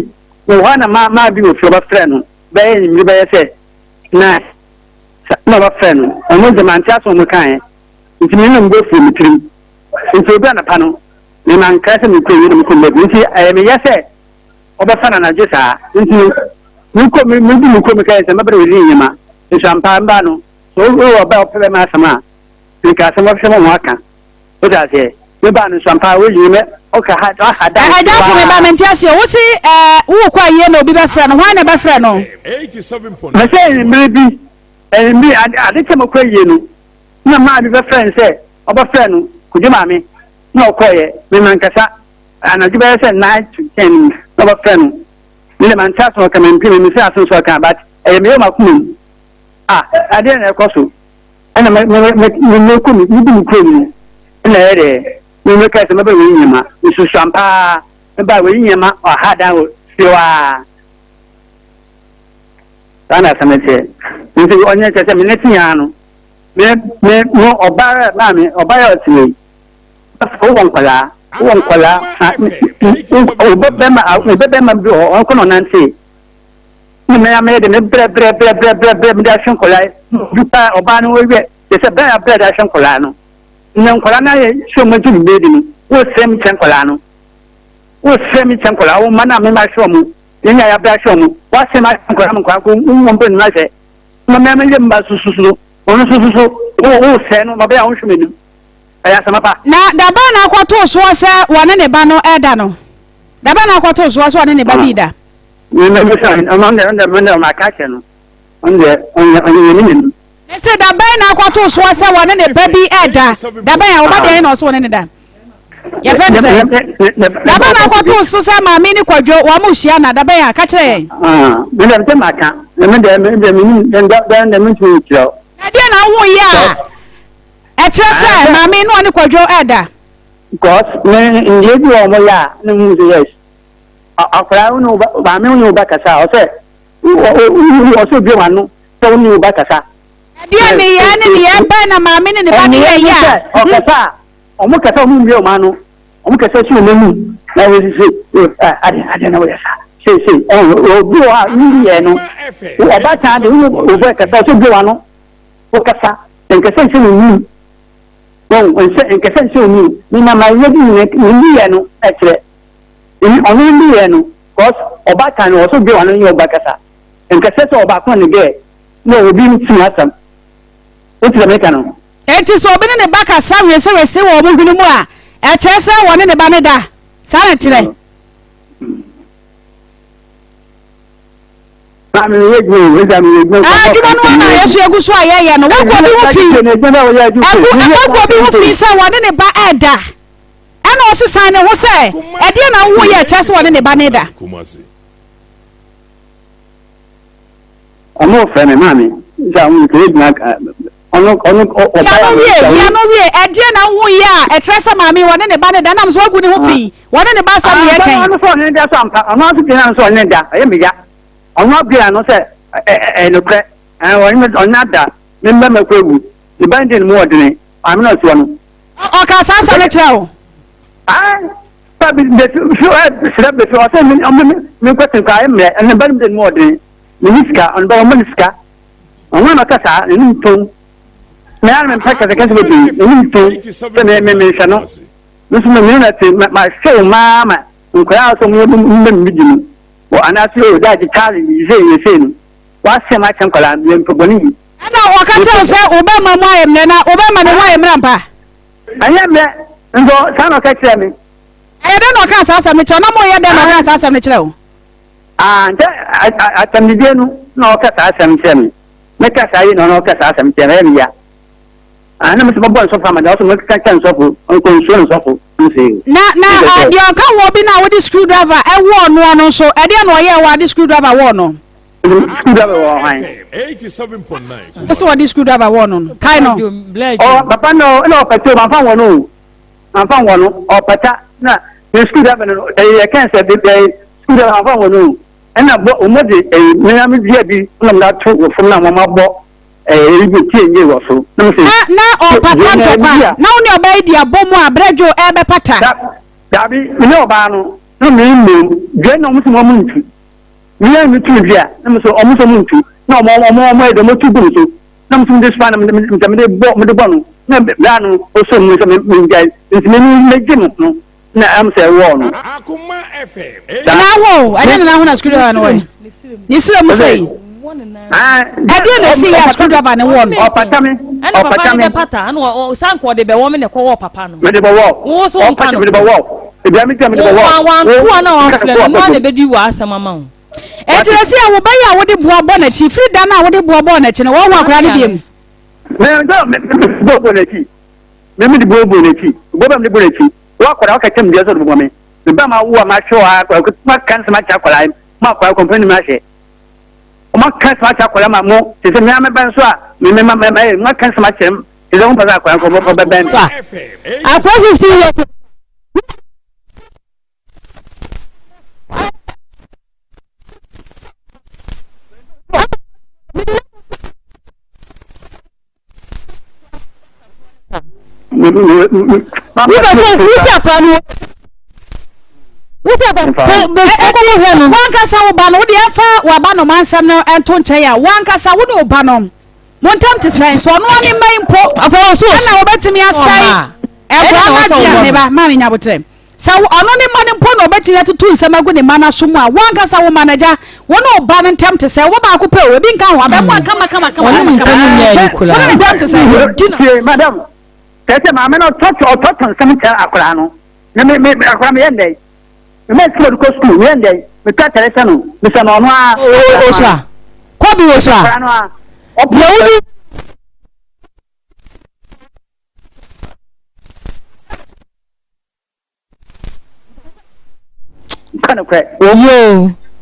no wana ma bi o ba friend no be ni be say na ba friend no omo de man tia so mo kan nti me no go fu mi tirim nti obi na pa no me man ka se me kwe yi no ko me nti me yese oba na jesa nti mi ko me ka se mabere wi nyima nshampa mba no so o ba o pe ma sama mi ka se mo se mo aka o da se me ba no nshampa wo yi me o ka ha da aja fu me ba menti ase wo si wo kwa ye na obi be fra no hwan na be fra no 87.9 me say maybe mi ade che mo kwa ye no na ma bi be friend say oba friend no kuju ma me na okoye me man kasa ana ju be say 9 to 10 oba friend no le man ta so ka me mpi me say aso so ka but me ma kum ade na ekoso ana me ko mi bi ko ni na ere me ka se me ba wi nyima isu shampa me ba wi nyima o hada o siwa ana samete nti onye che me netia no me no obara na me obara otini o won kwala o bebe ma bi o ko no nanti me ya me de me bre me da shin kwala dupa oba no we de se bre da shin kwala no nyan kwala na ye so mo ju be di ni o sem chen kwala no o sem chen kwala o mana me ma sho mu nya ya bra sho mu wa sem ma kwala mo kwa ko mo mbe na se me le mba sususu onu sususu o se no ma be a on hweme ni aya sama pa na daba na akwato so se wone ne ba no eda no daba na akwato so se wone ne ba bi da me sa on ma ka che no on ni ese daba na akwato so se wone ne ba bi eda daba ya oba de na so wone ne da ya fe se daba na akwato so se ma mi ni kwadwo wa mu hia na daba ya ka che me de ma ka me de me tu kiro ade na wo ya e che se ma mi no ni kwadwo eda because me ndiye bi o mo ya ni mu yes akra unu ba me unu ba kasa o se o so bi wanu so unu ba kasa ade ni ya ni ya ba na ma mi ni ba ni ya o kasa o mo kasa mu mi o manu o mo kasa si o mu na we si ade na we sa si o bi wa ni ye no o ba ta de o ba kasa so bi wanu o kasa en kasa si ni en kasa si ni na ma ye ni ye no etre onu ndi ye no cause oba kan no so bi wanu ni oba kasa en kasa so oba kon ni ge no obi nti asam o ti me kan no enti so obi ne ba kasa we se wo mu hunu mu a e che se wone ne ba ne da sa na tire Mami ye gbe we jam ye gbe ki no na ye so egu so aye no wo ko bi wo fi wo bi wo fi se wone ne ba eda ana o se san ne wo se e de na wo ye che se wone ne ba ne da Omo fe me mami ja mu ke na ono ya no wie e de na wo ye a e tre se mami wone ne ba ne da na so agu ne ho fi wone ne ba sa ye kan ono so ne da so ampa ono so bi na so ne da aye me ya ono bi na no se no kre woni onna da me mba makwagu the bandin mu odene am na so no o ka sa sa ne treo sabi de so be so se me kwatin ka aye me na bandin mu odene minister on ba minister on na ka sa ni ton me an me paka de ka se be ni ton me shano nusu me na te ma show mama ko ya so mu me bidinu o anasio da di tali ze no wa se ma kan kola me mpogoni ana o ka tell se oba ma mo ayem na oba ma ne mo ayem rampa anya me ndo sana ka kire me ayede no ka asasa me che na mo yede no ka asasa me kire o nte atamidie no na ka asasa me kire me ka sai no ka asasa me kire me ya ana me se babo so fama da so me ka kan so ko nso so ko na de ka wo bi na wo di screwdriver e wo no so e de no ye wa di screwdriver wo no screwdriver wo han 87.9 so wa di screwdriver wo no kai no papa no pete ma fa wo no o pata na screwdriver no e kan se de screwdriver ma fa wo no na bo o mo de me na me dia bi na na to wo fun na ma bo ibi tie nye wo so na o pata to kwa na oni oba di abomu abrejo e be pata dabi me oba no no me gbe na mo so mo ntu me mi tu bia na mo so o mo so mo ntu na o e do mo tu bu so na mo so de spa na me de bo no na bla no o so mo so me guys me jim no na am say wo no Akoma FM na wo ade na ho na screwdriver no we ni sira mo say ade na see ya screwdriver ne wo no o pata me pata no sanko de be wo me ne ko wo papa no me de bo wo wo so nka no me de bo wo e bia me me de bo wo wan to na wo fle no na be di wa asama ma wo etire see ya wo ba ya wo de boa bo na chi free da na wo de boa bo na chi no wo ho akra ne biem me bo na chi me de bo na chi bo ba me bo na chi wa kwara ka tem dia so do me ba ma wo ma show ha ma kan sama cha kwara ma kwara company ma she o ma kan sama cha kwara ma mo se me am ban so a me ma kan sama cha se zo pa za kwara ko bo ba ben after 15 years wankasa wo ba no wo de afa wa ba no mansam no ento nche ya wankasa wo ne oba no montam te sai so no ani mai mpo apo so na wo betimi asai e bra ma dia ne ba ma nya botre sa wo ono ne ma ne mpo no betimi atutu nsama gu ne ma na so mu a wankasa wo manager wo ne oba no ntam te sai wo ba ko pe wo bi nka ho abemo kama woni ntam nya yikula wo ne ntam te sai madam tete ma me no toto nsam cha akora no me akora me yende me school ko school yende me ka teresa no me sa no no a o sa ko bi o sa akora no a ya wudi kana kwe yo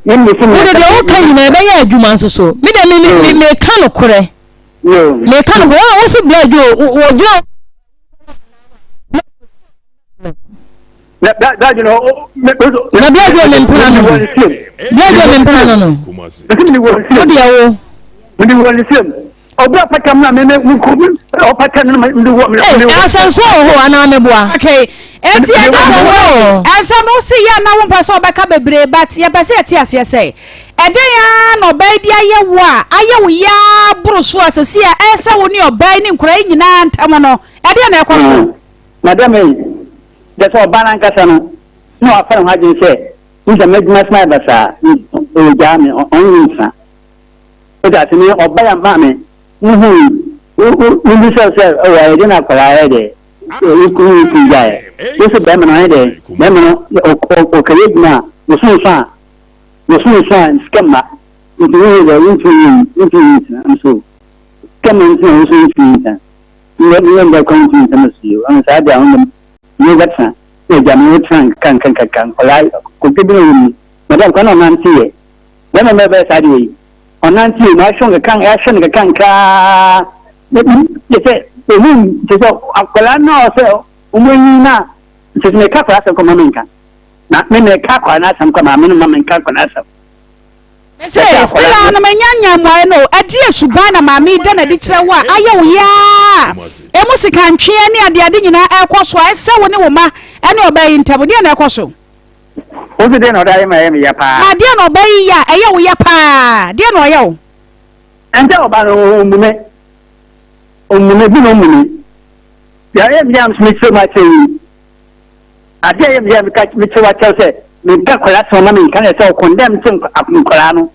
me se me de o kan nyina be ya adwuma nso so me de me ka no kore yo me ka no wo si bla wo jo da you know na bla jo me mpana no bla jo me mpana no o dia wo ndi wo ni sim obua patam na me o patam na ndi wo me asanso ho ana meboa okay enti e wo asa no si ya na wo mpaso obeka bebre but ye pese eti ase say eden ya no ba di aye wo a aye wo ya brusu asese ya esa wo ni oba ni nkura nyina ntam no eden na ekoso madam e de so bana nkasa no no afara ha jin se nja medina smile basa o jami on nsa o da tini oba ya ma me ni se o ya de na kwala ya de ku ya yo se ba me no ya de me no o kare na no so skema ni de into so skema ni so into ni da konti na so an sa da on ni gatsa e jamu tran kan kwala ko tibi ni madam kana nanti e me be sa di onanti na shon kan ya shon kan ka ye se ni je so akwala na o se umuni na je me ka kwa sa ko maminka na me ka kwa na sam ko maminka kwa na sam se stella na manyanya mo no adi esuban na mami da na di kire wa aye wo ya emu sika ntwe ne ade nyina ekoso ese wo ne wo ma ene obayi ntabo de na ekoso o se de no da ma ya pa ade na obayi ya eye wo ya pa de na oye wo ente oba no omune bi no mune ya am smith so ma chei ade ya ka mi chewa chelse me ka kwala so ma me kan se o condemn tin akwala no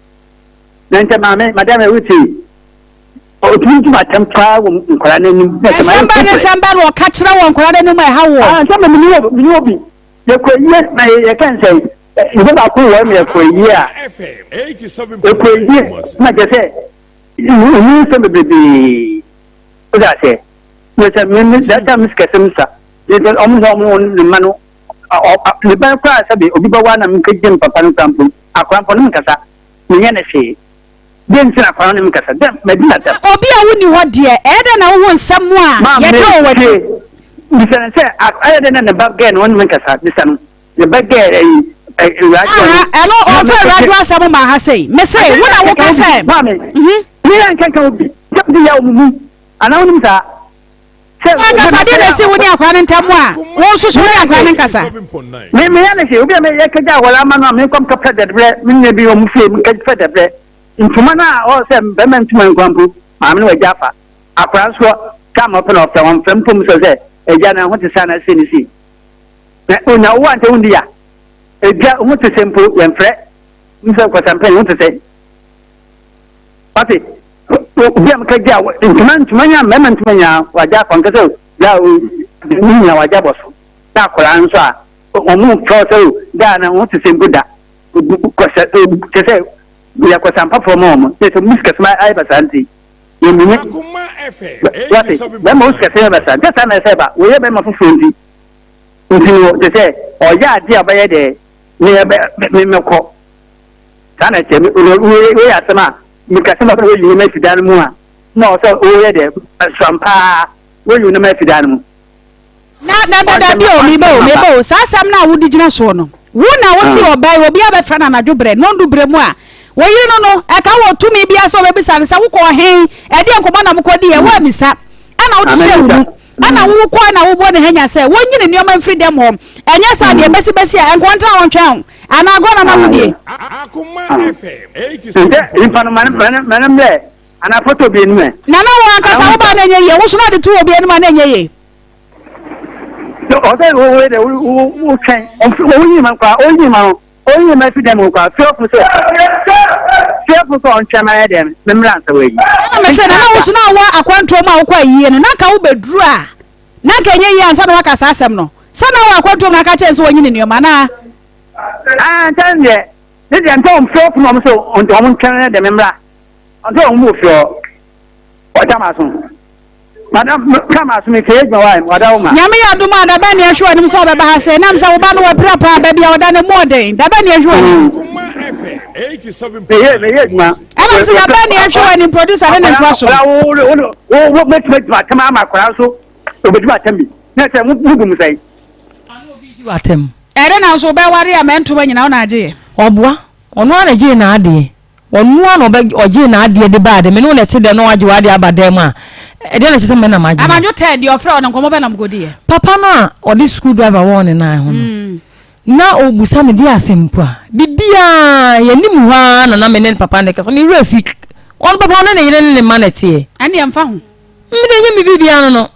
nante ma me madam e wuti o tuntu matampa wo nkora na nim December wo ka kira wo nkora na nim e ha wo sama mi obi ye ko ye na ye kan say ye ba ko wo me ko ye a FM 87. ko ye na je say ni so bebe o da say ye say me da miskasem sa ye do omo ni manu le ba kwa sabe obi ba wa na me kagem papa no tampo akrampo no nkasa nye na hwe den sina kwa no nkasa dem medina da obi a woni ho de e na wo nsam a ye ka wo wati bisan se ayede na ba ge no no nkasa bisan ne ba ge radio eno o fa radio asam ma ha sei me sei wo na wo ka sei ni an kan ka obi di ya mu ana woni sa se nkasa de na se wo ni akwa ntamu a wo nsusu ni akwa nkasa me ya na se obi me ye ka ja wala ma no me kom ka predabre min ne bi o mu fe me ka predabre ntuma na o se be men ntuma nkwampu ma me no jafa akwa so kama pena of one from so say eja na ho te sana se ni si na wo ante wundi ya eja ho te sempo yen fre nse ko sampe ho te say pati obi am ka ja ntuma nya me ntuma nya wa ja kon ka so ja ni nya wa ja boso ta kola nso a o mu ko so da na ho te sempo da ko se say ya ko sampa for mom te muska sma ai basanti Akoma FM 87. Ba mo ska se ba sa just na se ba we be ma fufu ndi nti te se o ya dia ba ye de me ko sana che we ya sama mi ka sama we yi me fidan mu a no so o ye de sampa we yi me fidan mu na bi o mi ba sa sam na wo di gina so no wo na wo si obai obi abefra na nadwobre no ndubre mu a woyi no e ka wo tumi bia so be bisa se wo ko hen e de nkomo na mkodi e wa misa ana wo de shewu ana wo ko na wo bo ne hanya se wo nyine nioma mfiri dem ho enya sa de besi a enkontra won twan ana agona na wo die Akoma FM 87. infano man mle ana photo bi enme na wo anka sa wo ba na nye ye wo so na de tu obi enma na nye ye o de wo de wo twen o yi man kwa o yi man onye ma fi dem kwa fiofu so on chama dem memran so we na me se na wo so na wa akwanto ma wo kwa yie no na ka wo beduru a na ka nye yi ansa na waka sa asem no sa na wa akwanto na ka che so onyi ne nioma na tanje ne dem to fiofu no so on chama dem memra on to mo fio o chama so madam kama so me fe gba wa wada ma nyame ya duma da ba ne ahwe anim so be ba ha se nam sa wo ba no wa prapa ba bia wada ne modern da ba ne ahwe anim Akoma FM 87. ye ma ama se da ba ne ahwe anim producer ne ntwa so wo met ma kama ma kwara so obedu atambi na se mu gum sai atem ere na so be ware ya mento nyina wo na age oboa ono na je na ade onu ano be oje na ade de ba de me no le te de no age wa de abadem a e de na se me na maji amanyo te de ofra ono nkomo be na mgodi e papa no a odi school driver won na ho no na obusa me di asempo a bibia ye nim ha na me ne papa ne kasa ni refik on papa no ne yire ne manete ani amfa ho me de nye bibia no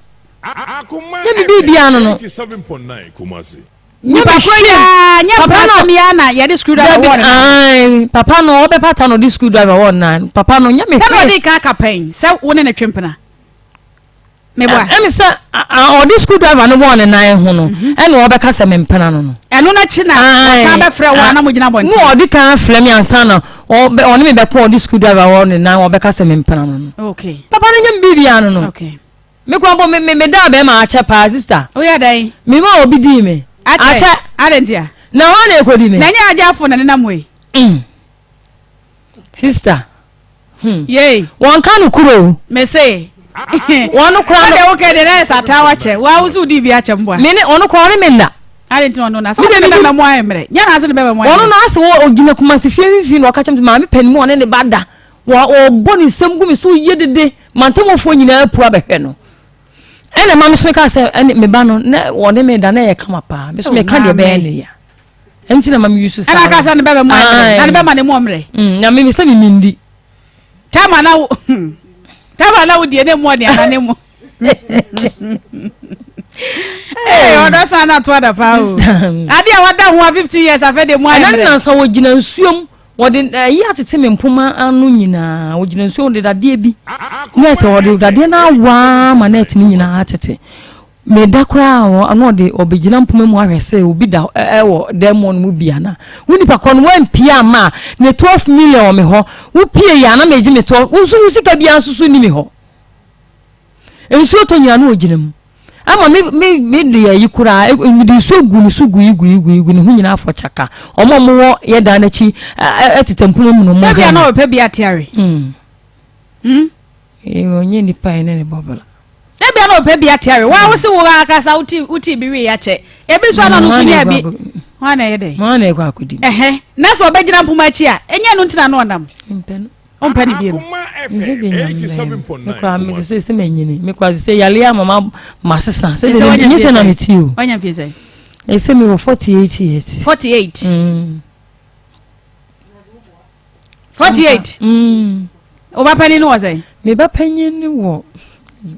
Akoma Ye bibia no 87.9 Kumasi. ni ba ya nya prasa mi ana ye de screw driver won ai papa no obe pata no di school driver won na papa no nya me se no di ka kapen se wo ne twempena me bua emi se odi school driver no won na ho no ene obe ka se me mpena no eno na chi na sa be frɛ wa na mo gina bonti no odi kan frɛ mi ansa na obe oni me be ko odi school driver won na obe ka se me mpena no okay papa no nya bibia no okay me kwa bo me da be ma ache pa sister o ya dai me ma obi di me ache adentia na ho na ekodi me na nya ajafo na na moe sister ye won kan kuro me say won kura no de wo ke de na sata wa che wa usu di bi ache mboa me ne on kura ne me nda adentia no na sa se be mo ayemre nya na se be mo won na ase wo ogina kuma se fie no ka chem ma me pani mo ne ne bada wa oboni sem gumi so yedede mantemofo nyina apua behwe no ene ma me so ka se ene me ba no na won me da na ye kama pa me so me ka de be ne ya enti na ma me yusu sa ana ka sa ne be mo ayemre na ne be ma ne mo mre na me se me mindi tama na wo die ne mo de ana ne mo odo sana to da pa o ade a wada ho 50 years afede mo ayemre na sa wo gina nsuom What did you have to tell me, Puma and Nunina, which you so did a dear be? Net or do that dinner, one, and net in a me da kra ano de obegina mpoma mu ahwe se obi da ewo demon mu biana woni pa kon wan pia ma ne 12 million me ho wo pie ya na meji me 12 wo so sika bia nsusu ni me ho ensu to nya na ogina mu ama me de ya yikura me de so gu ni so gu igu ni hu nyina afọ chaka omo mo ye da na chi etitempoma mu no mo se bia na ope bia tiare onye ni pa ene ne bobala ebia no pe bia tiare wa wo se wo akasa uti bi we ya che ebi so na no so nya bi wa na ye de ma na ekwa akudi na so obegina mpoma chi a enye no ntina no onam mpeno ompani bi no kwa me se menyini me kwa se yale ya mama masesa se de nyi se na metiu onya pese e se me 48 years 48 48 oba pani no was me ba panyin ni wo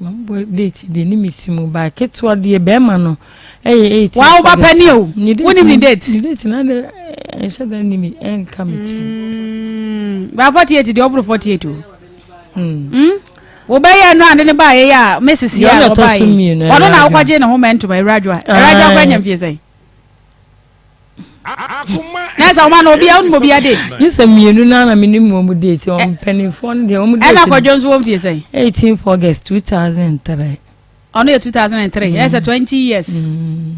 mambo date de ni mitimu ba ketwa de be ma no 8 wa oba pani o woni ni date na de ense da ni mi enka miti ba 48 de obro 48 o wo ba ya no ande ne ba ye ya Mrs. ya oba ye ono na akwaje ne ho mento ba radwa kwa nya mfie sei na za uma no bia on mo bia date yesa mienu na minimum mo date on penny phone de mo date ana kwa jonzo wo mfie sei 18 August 2003 ono ye 2003 yes 20 years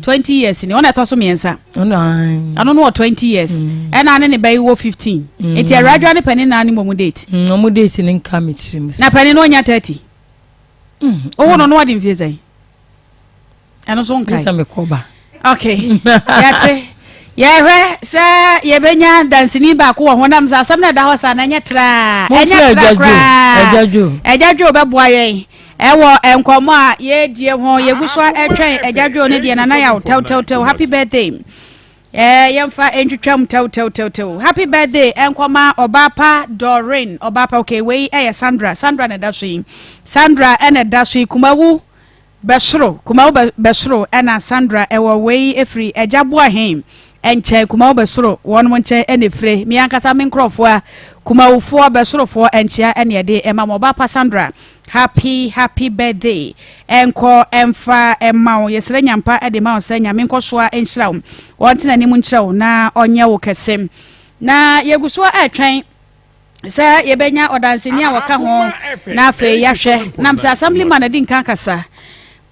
20 years ni ona to so miensa ono no 20 years ena ane ne bai wo 15 enti radwa ne penny na ani mo date mo date ni nka mitrim na penny no nya 30 owo no wadi mfie sei ano so nkai yesa me koba okay yate yewe se yebenya dansini ba ko honam sa asam na da ho sa na nya tra enya tra ejadwo beboa yen ewo enkomo a ye die ho yeguso etwen ejadwo ne die na ya tew happy birthday yemfa entwetwam tew happy birthday enkoma obapa Doreen obapa okay we Sandra na da so yi Sandra ena da so yi kumawu besro ena Sandra ewo we efri ejabo ahem enche kuma obesoro won mo nche enefre mi ankasa me nkrofo a kuma ufo obesorofo enchia ene de ema mo ba Sandra happy birthday enko emfa ema yesre nyampa ede ma osanya me nkoso a enhyira won tena ni mu nkyira na onye wo kesem na yeguso atwen se yebenya odanseni a waka ho na afa yahwe nam sa assemblyman adi nkan kasa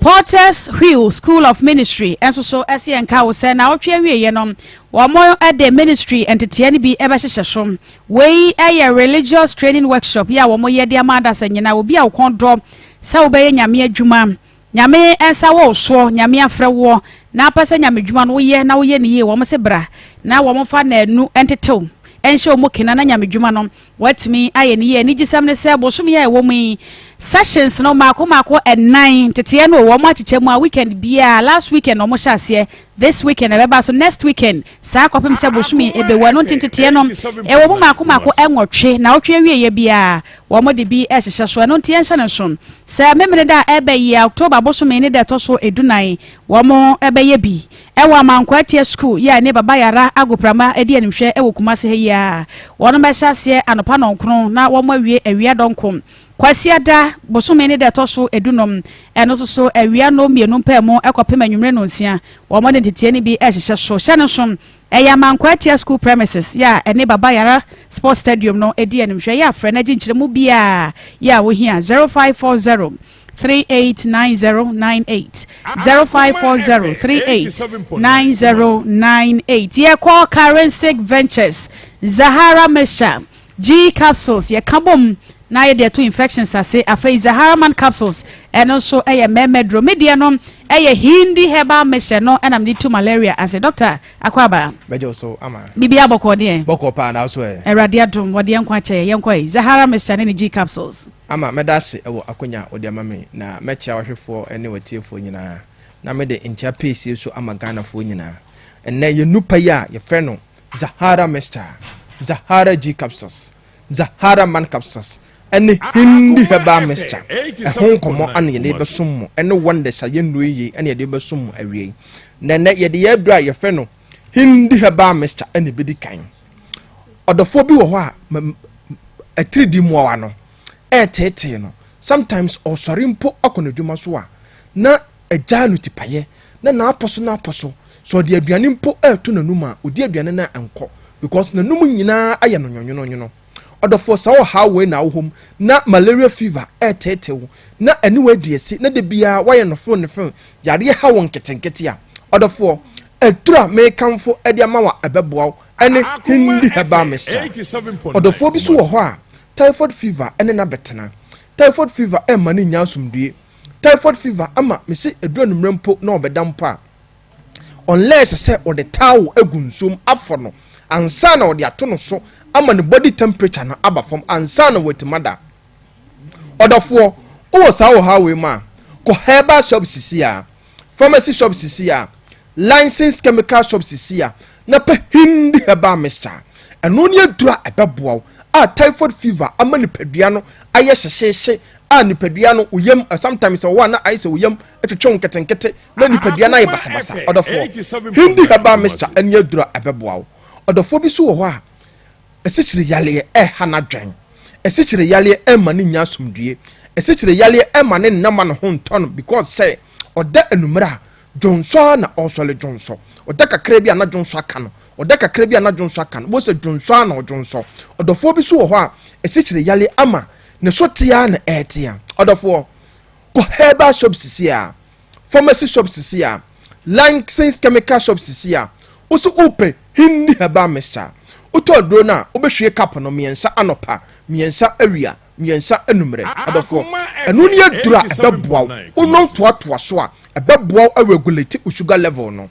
Porters Hill School of Ministry so enka wo se na otwe awie nom wo mo ade ministry entitiane bi ebe hyehyesom we religious training workshop ya wo mo ye de amada sanyina obi a wo kondo sa wo be nyame adwuma nyame ensa wo so nyame afre wo na apasa nyame adwuma no ye na wo ye ne ye wo mo se bra na wo mo fa na anu entetew enhye mo kina na nyame adwuma no watumi aye ne ye ni gisam ne se bosom ye wo mu sessions no mako and 9 tete no wo mo achichemu a weekend bia last weekend no mo hyase this weekend ebe so next weekend sa akopem se boshumi ebe wano tete no e wo mo mako enwotwe na otwe awie ye bia wo mo de bi ehyehyɛ so no tie nhye ne so sa memene da ebe ye October boshumi ne da to so edunan wo mo ebe ye bi e wo amankwa tie school ya ne baba yara agoprama edi animhwe e wo kumase he ya wono be hyase anopa no nkron na wo mo awie awia donkom kwasiada bosume ne de toso edunom eno so awia no mienu mpemo ekopem anwumre no nsia wo mo de titie ne bi ehyehyɛ so hye ne so eya mankwatia school premises ya ene baba yara sports stadium no edi animhwe ya frɛ na ginkyeremu bia ya wo hia 0540 389098 0540 389098 ye call Currency Ventures Zahara Mesha G capsules ye kabom na ye de two infections ase afei Zahara man capsules eno so eye memedro media no eye hindi herbal mesha no enam di to malaria as a doctor akwaba bejo so ama bibia boko de boko pa na so erade adom wode yankwa che yankwa Zahara mesha ne G capsules ama medase ewo akonya ode amame na mechia wahwefo ene watiefo nyina na mede ncha pesi so ama ganafo nyina enne ye nupa ya ye frɛ no Zahara mesha Zahara G capsules Zahara man capsules ene hindi heba mescha ehon komo ane ye be sommo ene wonde sa ye noyi ene ye be sommo awie na ye de ye dra ye fe no hindi heba mescha ene bedi kan ɔdɔfoɔ bi wɔ hɔ a 3D mu wa no tete no sometimes ɔsɔre mpo akɔ n'adwuma so a na agya no tipaeɛ na n'apɔ so so ɔde aduane mpo ɛto n'anum a ɔdi aduane na ɛnkɔ because n'anum nyinaa ayɛ no nwonwono ɔdɔfoɔ sa wɔ highway na awom na malaria fever tete wo na anyway die si na de bia wayɛ no fo ne fo yare ha won ketenkete a ɔdɔfoɔ adura mekamfo ɛde ama wa ɛbɛboa ɛne hindi heba mixture ɔdɔfoɔ bi so wɔ hɔ a typhoid fever ɛne na betena typhoid fever ɛma ne nya asomdue typhoid fever ama me se adura no mrempo na ɔbɛda mpo a unless sɛ ɔde tawo egu nsom afɔ no ansa na ɔde ato no so ama ne body temperature na aba fam ansa na wetimada ɔdɔfoɔ wo sa wo hawe ma ko herbal shop sisi a pharmacy shop sisi a licensed chemical shop sisi a na pa hindi herbal mixture ɛno ne adura ɛbɛboa a typhoid fever ama ne padua no ayɛ hyehyehye a ne padua no uyam sometimes wo na ayɛ sɛ uyam etwetwe nketenkete na ne padua na ayɛ basabasa ɔdɔfoɔ hindi herbal mixture ɛne adura ɛbɛboa ɔdɔfoɔ bi so wɔ hɔ a ɛsikyire yaleɛ ɛha na dwen ɛsikyire yaleɛ ɛma ne nya asomdue ɛsikyire yaleɛ ɛma ne nnama no ho ntɔ no because sɛ ɔda enumera dwonso na ɔsɔle dwonso ɔda kakra bi ana dwonso aka no ɔda kakra bi ana dwonso aka no bo sɛ dwonso na ɔdwonso ɔdɔfoɔ bi so wɔ hɔ a ɛsikyire yaleɛ ama ne so tia na ɛɛtia ɔdɔfoɔ kɔ herbal shop sisi a pharmacy shop sisi a licensed chemical shop sisi a woso open hindi herbal mixture utɔ duro na obɛhwie cup no miɛnsa anopa miɛnsa awia miɛnsa anumere adɔfoɔ ɛno ne adura ɛbɛboa wonom toatoa so a ɛbɛboa regulate sugar level no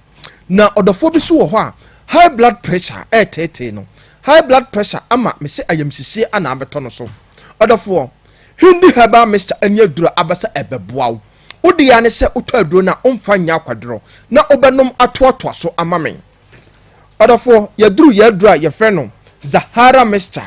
na ɔdɔfoɔ bi so wɔ hɔ a high blood pressure ɛtete no high blood pressure ama me se ayamsisie ana abɛtɔ no so ɔdɔfoɔ hindi herbal mixture anya adura abasa ɛbɛboa wode ya ne sɛ utɔ duro na omfa nya akwadoro na obɛnom atoatoa so ama me ɔdɔfoɔ yɛdura yɛfrɛ no Zahara mixture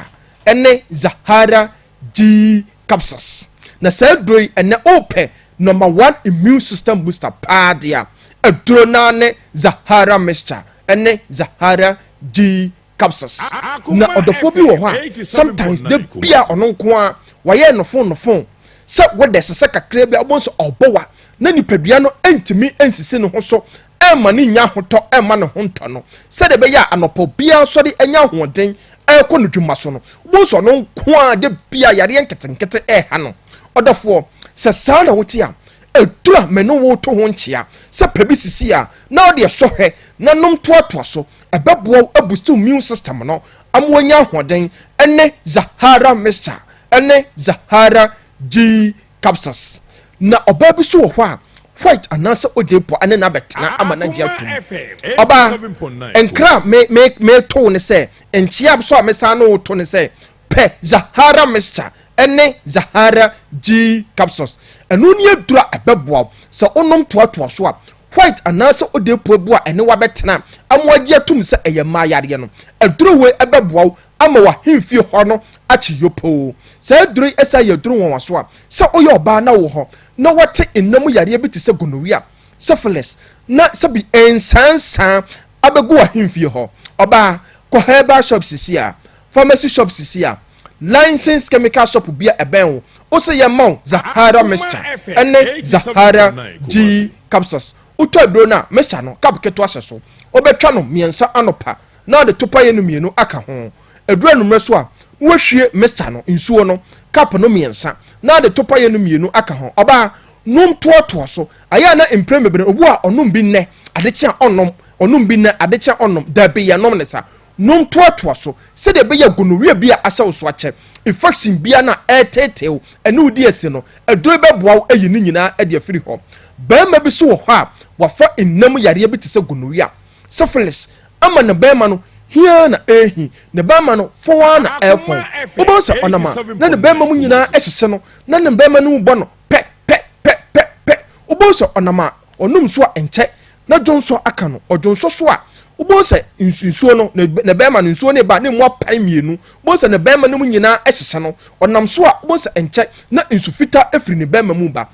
ɛne Zahara G capsules na sɛ duro yi ɛnɛ opɛ number 1 immune system booster paadia aduro na ne Zahara mixture ɛne Zahara G capsules na ɔdɔfoɔ bi wɔ hɔ a sometimes de bia ɔno nko a wɔyɛ no phone sɛ wɔde sɛ kakra bi abɔ so ɔbɔwa na nipadua no entimi ensisi ne ho so ɛma ne nya hotɔ ɛma ne ho ntɔ no sɛ de bɛyɛ anɔpɔ bia sɔre anya hoɔden ɛkɔ no dwuma so no wo so no nko a de bia yare nketenkete ɛha no ɔdɔfoɔ sɛ saa na wote a ɛdura me no wo to ho nkyea sɛ pɛ bi sisi a na ɔde ɛsɔhwɛ na nom toatoa so ɛbɛboa aboost immune system no amwanya hoɔden ɛne Zahara mixture ɛne Zahara G capsules na ɔbaa bi so wɔ hɔ a white anasa odepo ane na betena ama na gia tum oba enkra me to ne se enchia so amesa no to ne se pe Zahara mixture ene Zahara G capsules enu ne adura ebeboa se onom toatoa so a white anasa odepo bu a ene wa betena amwa gia tum se eyema yare no aduro we ebeboa ama wa hemfie ho no achi yopo se aduro esa yaduro won waso a se oye oba na wo ho na wate enam yare bi te se gonorrhea syphilis na sabi ensansan abegu ahemfie ho oba ko herbal shop sisi a pharmacy shop sisi a licensed chemical shop bia eben wo o se ye maw Zahara mixture ene Zahara G capsules utadro na mixture no kapketo ahyeso obetwa no miensa anopa na de topa ye no mienu aka ho adura no mreso a wo hwie mixture no nsuo no kap no miensa na de topa ye no mienu aka ho oba num toato so aya na impremebere obu a onum bi ne adechia onum bi ne adechia onom da be ye nom ne sa num toato so se de be ye gonorrhea bi a asaw so ache infection bia na etetew ene udi esi no edo be boaw ayi ni nyina ade afiri ho ba ma bi so wo ho a wafa enam yare bi te se gonorrhea syphilis ama na ba ma no hia na ehi ne ba ma no fowa na efon obo se onama na ne ba ma mu nyina ehyehye no na ne ba ma no bo no obo so onama onum so enche na jonso aka no ojonso so a obo se nsuo no ne ba ma no nsuo ne ba ne mo apan mienu obo se ne ba ma no nyina ehyehye no onam so a obo se enche na nsufita efiri ne ba ma mu ba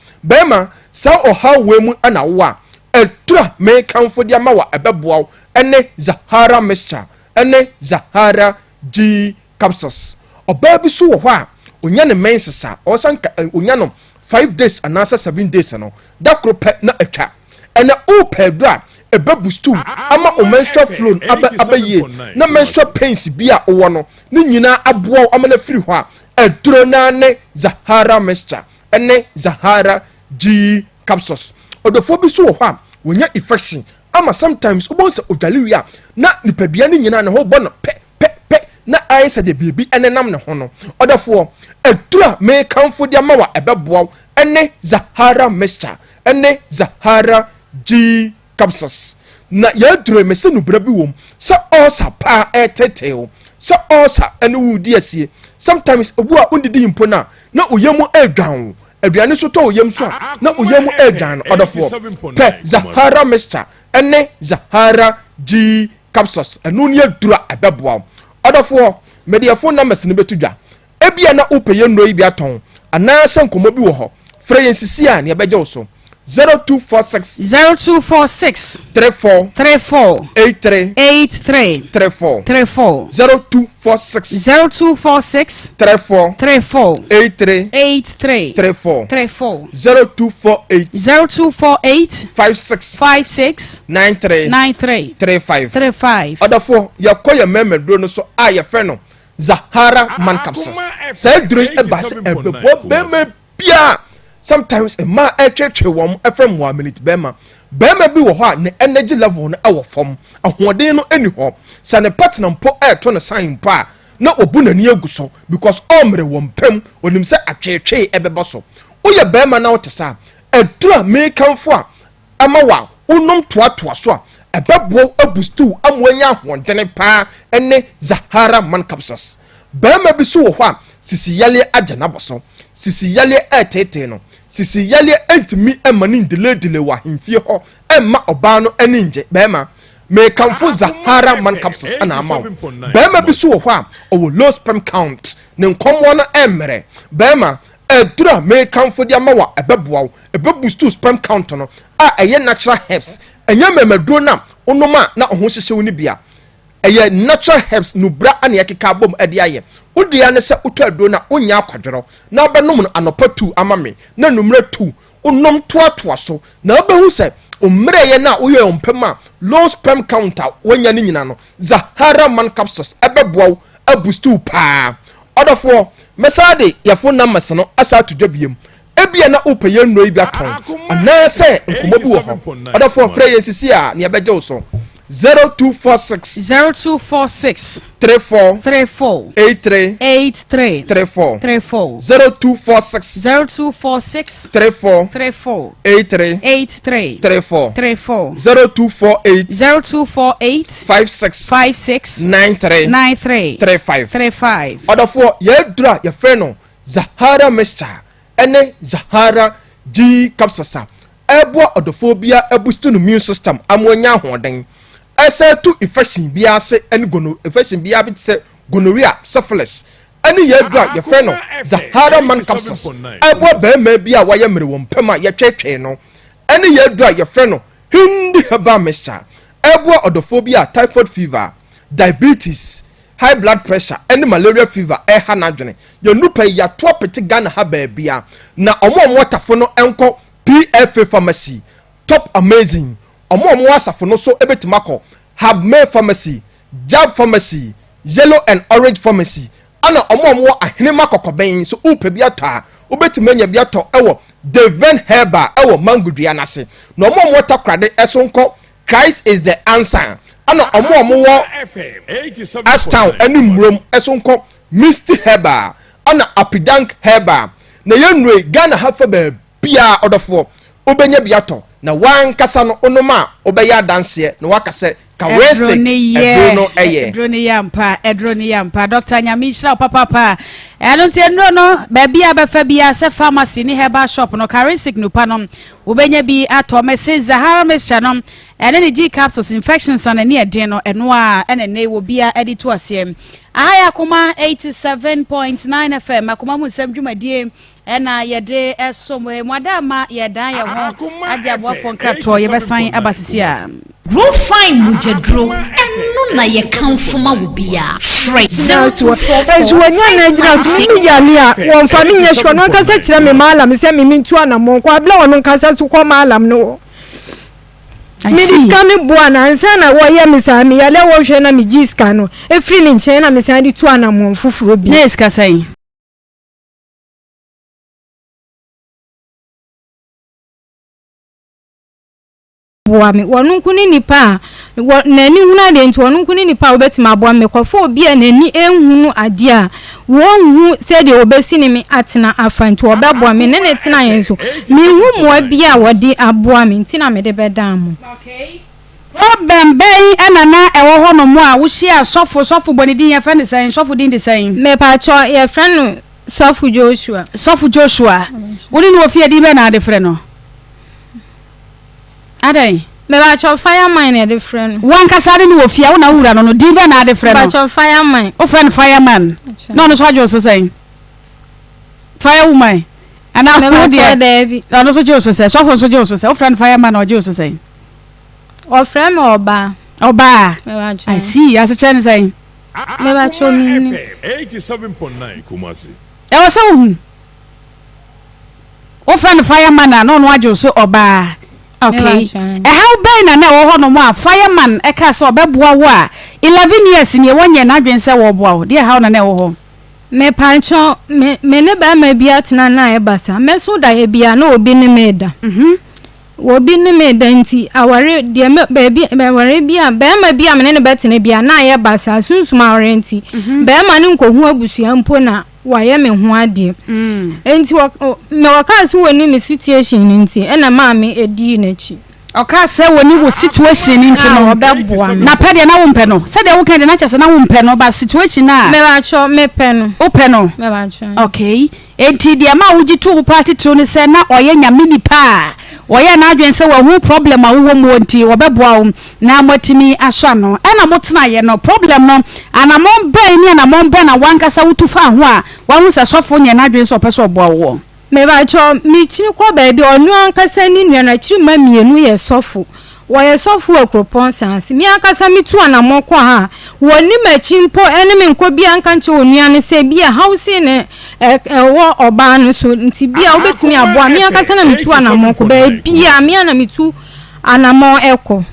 ma sa oha we mu ana wo a etura me kanfo dia ma wa ebeboa ene Zahara mixture ene Zahara G capsules oba bi so wo ho a onya ne mensesa o sanka onya no 5 days and answer 7 days no da kro pe na atwa ena o pedra ebe boostu ama o menstrual flow abaye na menstrual pains bia wo no ni nyina aboa ama na firi ho a eduro na ne Zahara mixture ene Zahara G capsules odofo bi so wo ho a wonya infection ama sometimes ubonsa odwaleria na nipadua ni nyina ne ho bɔ no pe na ayesa de bibi enenam ne ho no odofo edura me kanfo de ama wa ebeboa ene Zahara mixture ene Zahara G capsules na yadure me se no bra bi wom se osa pa eteteo se osa ene wudi asie sometimes obu a undidi impo na oyemu edwan aduane so to oyem so na oyemu edwan odofo pe Zahara mixture ene Zahara G capsules enu ne adura ebeboa odofo media phone numbers ne betudwa ebia na opeye no yi bi aton ana sankomo bi wo ho frɛ yensisi a ne ebegye so 0246 34 83 34 0246 34 83 34 0248 56 93 35 odafo yakoya memedro no so a ye frɛ no Zahara man capsules say dure ebase ebebo bema bia sometimes a ma etwetwe wom efrem wa minute bema bi wo ho a ne energy level no e wo fom ahoden no eni ho sa ne partner mpo to no sign pa na obu nani aguso because omre wom pem onim se atwetwe ebebo so uye bema na otesa edura me kanfo a ama wa unom toatoa so a ebebo abustu amwanya ahoden pa ene Zahara man capsules bema bi so wo ho a sisi yale agena boso sisi yale etete no sisi yale entimi emani dele wa himfie ho emma oba no aninje bema me kanfo Zahara man capsules ana amaw bema bi so wo ho a o low sperm count ne nkomwo no emre bema edura me kanfo dia mawa ebeboa ebebustu sperm count no a eye natural herbs enya memeduro na onoma na oho hyehye woni bia eye natural herbs no bra ana yakeka bom ade aye udia ne se utaduro na onya akwadoro na obenom no anopa 2 amame na numre 2 onom toatoa so na obehu se omre ye na oye ompema low sperm count wonya ni nyina no Zahara man capsules ebeboa abustu pa odofo mesade ya phone numbers no asa to dwabiem ebia na opeye nnoi bia ton ana se nkomo bi wo ho odofo frɛ yensisi a ne abegye wo so 0246 34 83 34 0246 34 83 34 0248 56 93 35 odofo ye dura ye frɛ no Zahara mixture ene Zahara G capsules ebo odofo bia abustu no immune system amwanya hoden ese to infection bia se ene gono infection bia bi se gonorrhea syphilis ene ye dura ye frɛ no Zahara man capsules ebo ba ma bia wa ye mere won pema ye twetwe no ene ye dura ye frɛ no hindi herbal mixture ebo odofo bia typhoid fever diabetes high blood pressure ene malaria fever ha na dwene ye nupa ya to pete Ghana ha ba bia na omo watafo no enko PFA pharmacy top amazing omo asafo no so ebetimako have May pharmacy Jab pharmacy yellow and orange pharmacy ana omo ahene makokoben so upe bia ta obetimanya bia to ewo Devben Herba ewo mangudua nase na omo takrade esonko Christ is the answer ana omo Ashtown animrom esonko Misty Herba ana Apidank Herba na yenwe Ghana hafa ba bia odofo obenya biato na wan kasa no onoma obeya danse na wakase kaweste edrono eye edroni yampa Dr. Nyamishra papa eno ntie no ba bia ba fa bia se pharmacy ni herbal shop no karisik no pa no obenya bi ato message Zahara mixture no ene ni G capsules infections and ne eden no eno a ene ne wo bia edito asem ahaya Akoma 87.9 FM Akoma mu nsem dwumadie ena yede esomwe mwadama yedan ye ho agya boafo nkrato ye besan abasisi a Grow fine mujadro ɛno na yɛ kamfo ma wo bia frɛ ezu wanya na jira so mi ya ni a won fa mi nye shiko no kasa kire me malam se mi ntu anamon kwa bla won kasa so kwa malam no mi diska mi bua na nsa na wo ye mi sa mi ya le wo hwe na mi jiska no e free ni nche na mi sa di tu anamon fufuro bi yes kasai bua mi wonu nkuni nipa nani huna de nti wonu nkuni nipa obetima bua me kwafo obi a nani enhunu ade a wonhu se de obesi ni mi atena afa nti obebua me ne tena yenso mi hu mo bia wodi aboa me nti na me de bedam mo okay problem bay enana ewo ho no mo a wo hia sofo bonidi ye fa ne sen sofo din de sen me pa cho ye friend no sofo Joshua woni no ofia di be na de frɛ no adai me ba cho fireman e de friend wan kasade ni ofia wo na wura no di be na de frɛ no ba cho fireman o friend fireman no so ajo so sen firewoman ana me ba cho David no so jo so sen so jo so sen o friend fireman o jo so sen o friend me oba me ba cho I see as a chance sen me ba cho mi 87.9 Kumasi e wo so o friend fireman na no ajo so oba okay how ben na wo ho no mo a fireman e ka se obeboa wo a 11 years ni wonye na adwen se wo boa wo de how na wo ho me pancho me ne ba ma bia tena na e basa me so da e bia na obi ne me da obi ne me da nti aware de me ba bia aware bia ba ma bia me ne betene bia na e basa sunsum aware nti ba ma ne nkohu abusua mpo na waye me ho ade enti me waka so woni me situation nti na maame edi na chi oka se woni wo situation nti no obeboa na pede na wo mpɛ no se de wo kan de na kyese na wo mpɛ no ba situation na me ba cho me pɛ no o pɛ no me ba cho okay enti de ma wo gitu wo party tro ne se na oye nyame nipa oye na adwen se wo hu problem a wo mo nti obeboa wo na motimi aso no na motena ye no problem no anamon bai ni anamon ba na wankasa wutufa ho a wahu se sofo nye na adwen se opeso oboa wo me ba cho mi chini kwa baby onu ankasa ni nua na chiri ma mienu ye sofo wo ye sofo akropon sanse mi ankasa mi tu anamon kwa ha woni machimpo ene me nko bia anka nche onua ne se bia house ne wo oba no so nti bia obetimi aboa mi ankasa na mi tu anamon ko ba bia mi ana mi tu anamon eko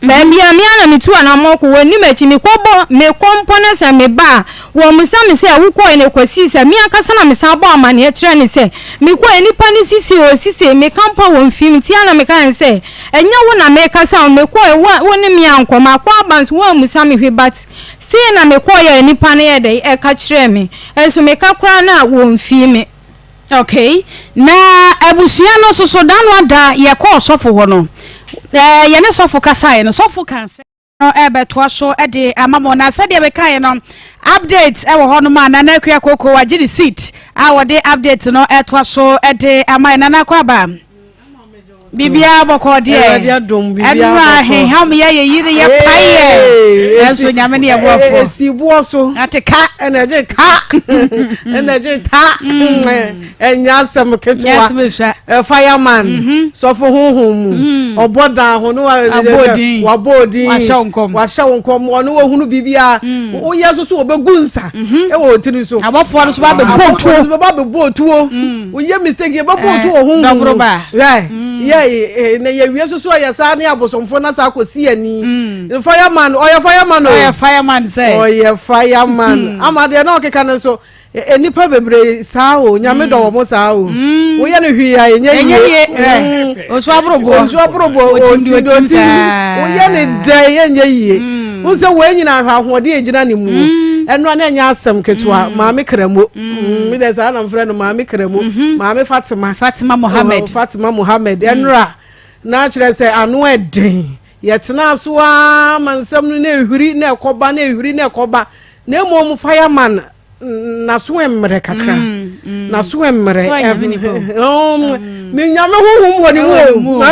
baby amia na mitu anamoko woni machi mi kobo me kompone se me ba wo musa me se awuko ene kwasi se mi akasa na me sa bo amane e kire ne se mi ko enipa ni sisi me kampa wo mfim ti ana me kan se enya wo na me kasa me ko woni mi ankoma kwa banso wo musa me hwe bat si na me ko ya enipa ne ye de e ka kire me enso me ka kra na wo mfim okay na abusua no so dan wada ye ko sofo ho no ye ne sofo kasa no sofo kan se no ebeto so de amamo na se de be kan no update e wo ho no ma na na akua koko wa gidi seat a wo de update no eto so de amai na na kwa ba bibia boko de enwa he ha me ye yire ye paye enso nyame ne ye boafo esibuo so ateka energy ka energy ta enya sam ketwa fireman so for honhom oboda ho no wabodi washawonkom ono wo hunu bibia wo yeso so obegu nsa e wo tiri so abofo no so ba be botuo wo ye mistake ye ba botuo honhom dobroba na ye wieso so ya sa ne abosomfo na sa kosi ani fireman fireman say fireman amade na okeka ne so enipa bebre saa o nyame do wo mo saa o wo ye ne hwi ya enye oso abrobo otindi wo ye ne dai enye yie wo se wo enyina ahwahode egina ne mu eno na enya asem ketwa maame kramo mi de sa na mfre no maame kramo maame Fatima Mohammed enra na kire se anu eden yetena so a mansam no na ehuri na ekoba na emom fireman na so emre kakra na so emre mi nyame huhum woni mu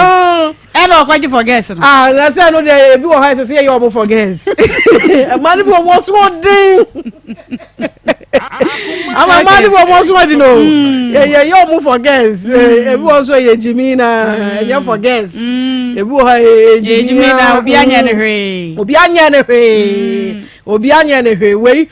eno kwaji for guess no na say no dey bi wo ha say you mo for guess man bi wo so din ama mani bo mo so di no ye yo mu for girls e bi also ye Jimina ye for girls e bi ha ye Jimina obi anya ne hwe obi anya ne hwe we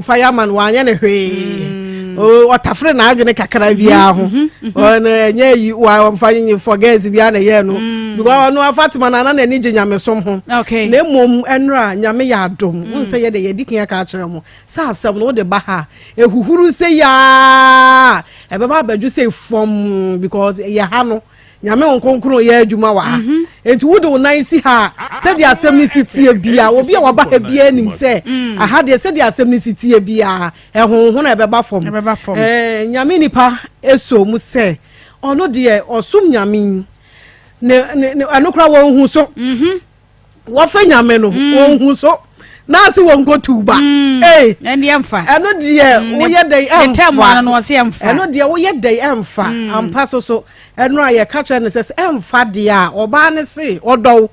fireman wa anya ne hwe o tafre na adwene kakra bia ho on enya yi wa mfanyi for girls bia na ye no because no Fatima na na ni nyame som ho na mom enra nyame ya adom unse ye de ye dikin ka akere mo sa asem no de ba ha ehuhuru se ya e be ba baju se from because ye ha no nyame onkonkron ye adwuma wa enti wo de wo nan si ha se de asem ni sitie bia obi a wa ba ha bia nim se aha de se de asem ni sitie bia ehonho na e be ba fom nyame nipa eso mu se ono de osum nyame ne anokra wo hu so wo fa nyame no wo hu so na se wo ngo tuba eni emfa eno de wo ye dai emfa no se emfa eno de wo ye dai emfa ampa so eno aye ka che ne se emfa de a oba ne se odow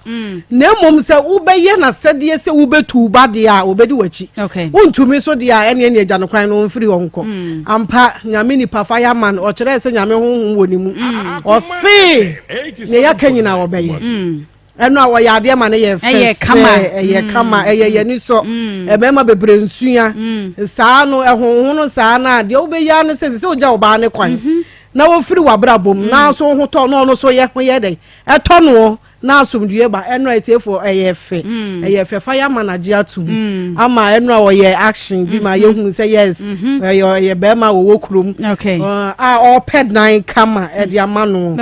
na mom se wo be ye na sede se wo be tuba de a obedi wachi untumi so de a ene ene agya no kwan no mfiri wonko ampa nyame ni pa fireman o kire se nyame honhom woni mu o se ne ya kanyina wo be ye eno awo ya de ma ne ye fe kama ye ni so e be ma bebre nsua saa no ehonhon no saa na de wo be ya no se o ja oba ne kwan na wo firi wabrabom na so ho to no so ye ho ye de eto no na asomdue ba eno etefo ye fe fireman age atum ama eno awo ye action bi ma ye hu se yes ye be ma wo krom o ped nine kama e de ama no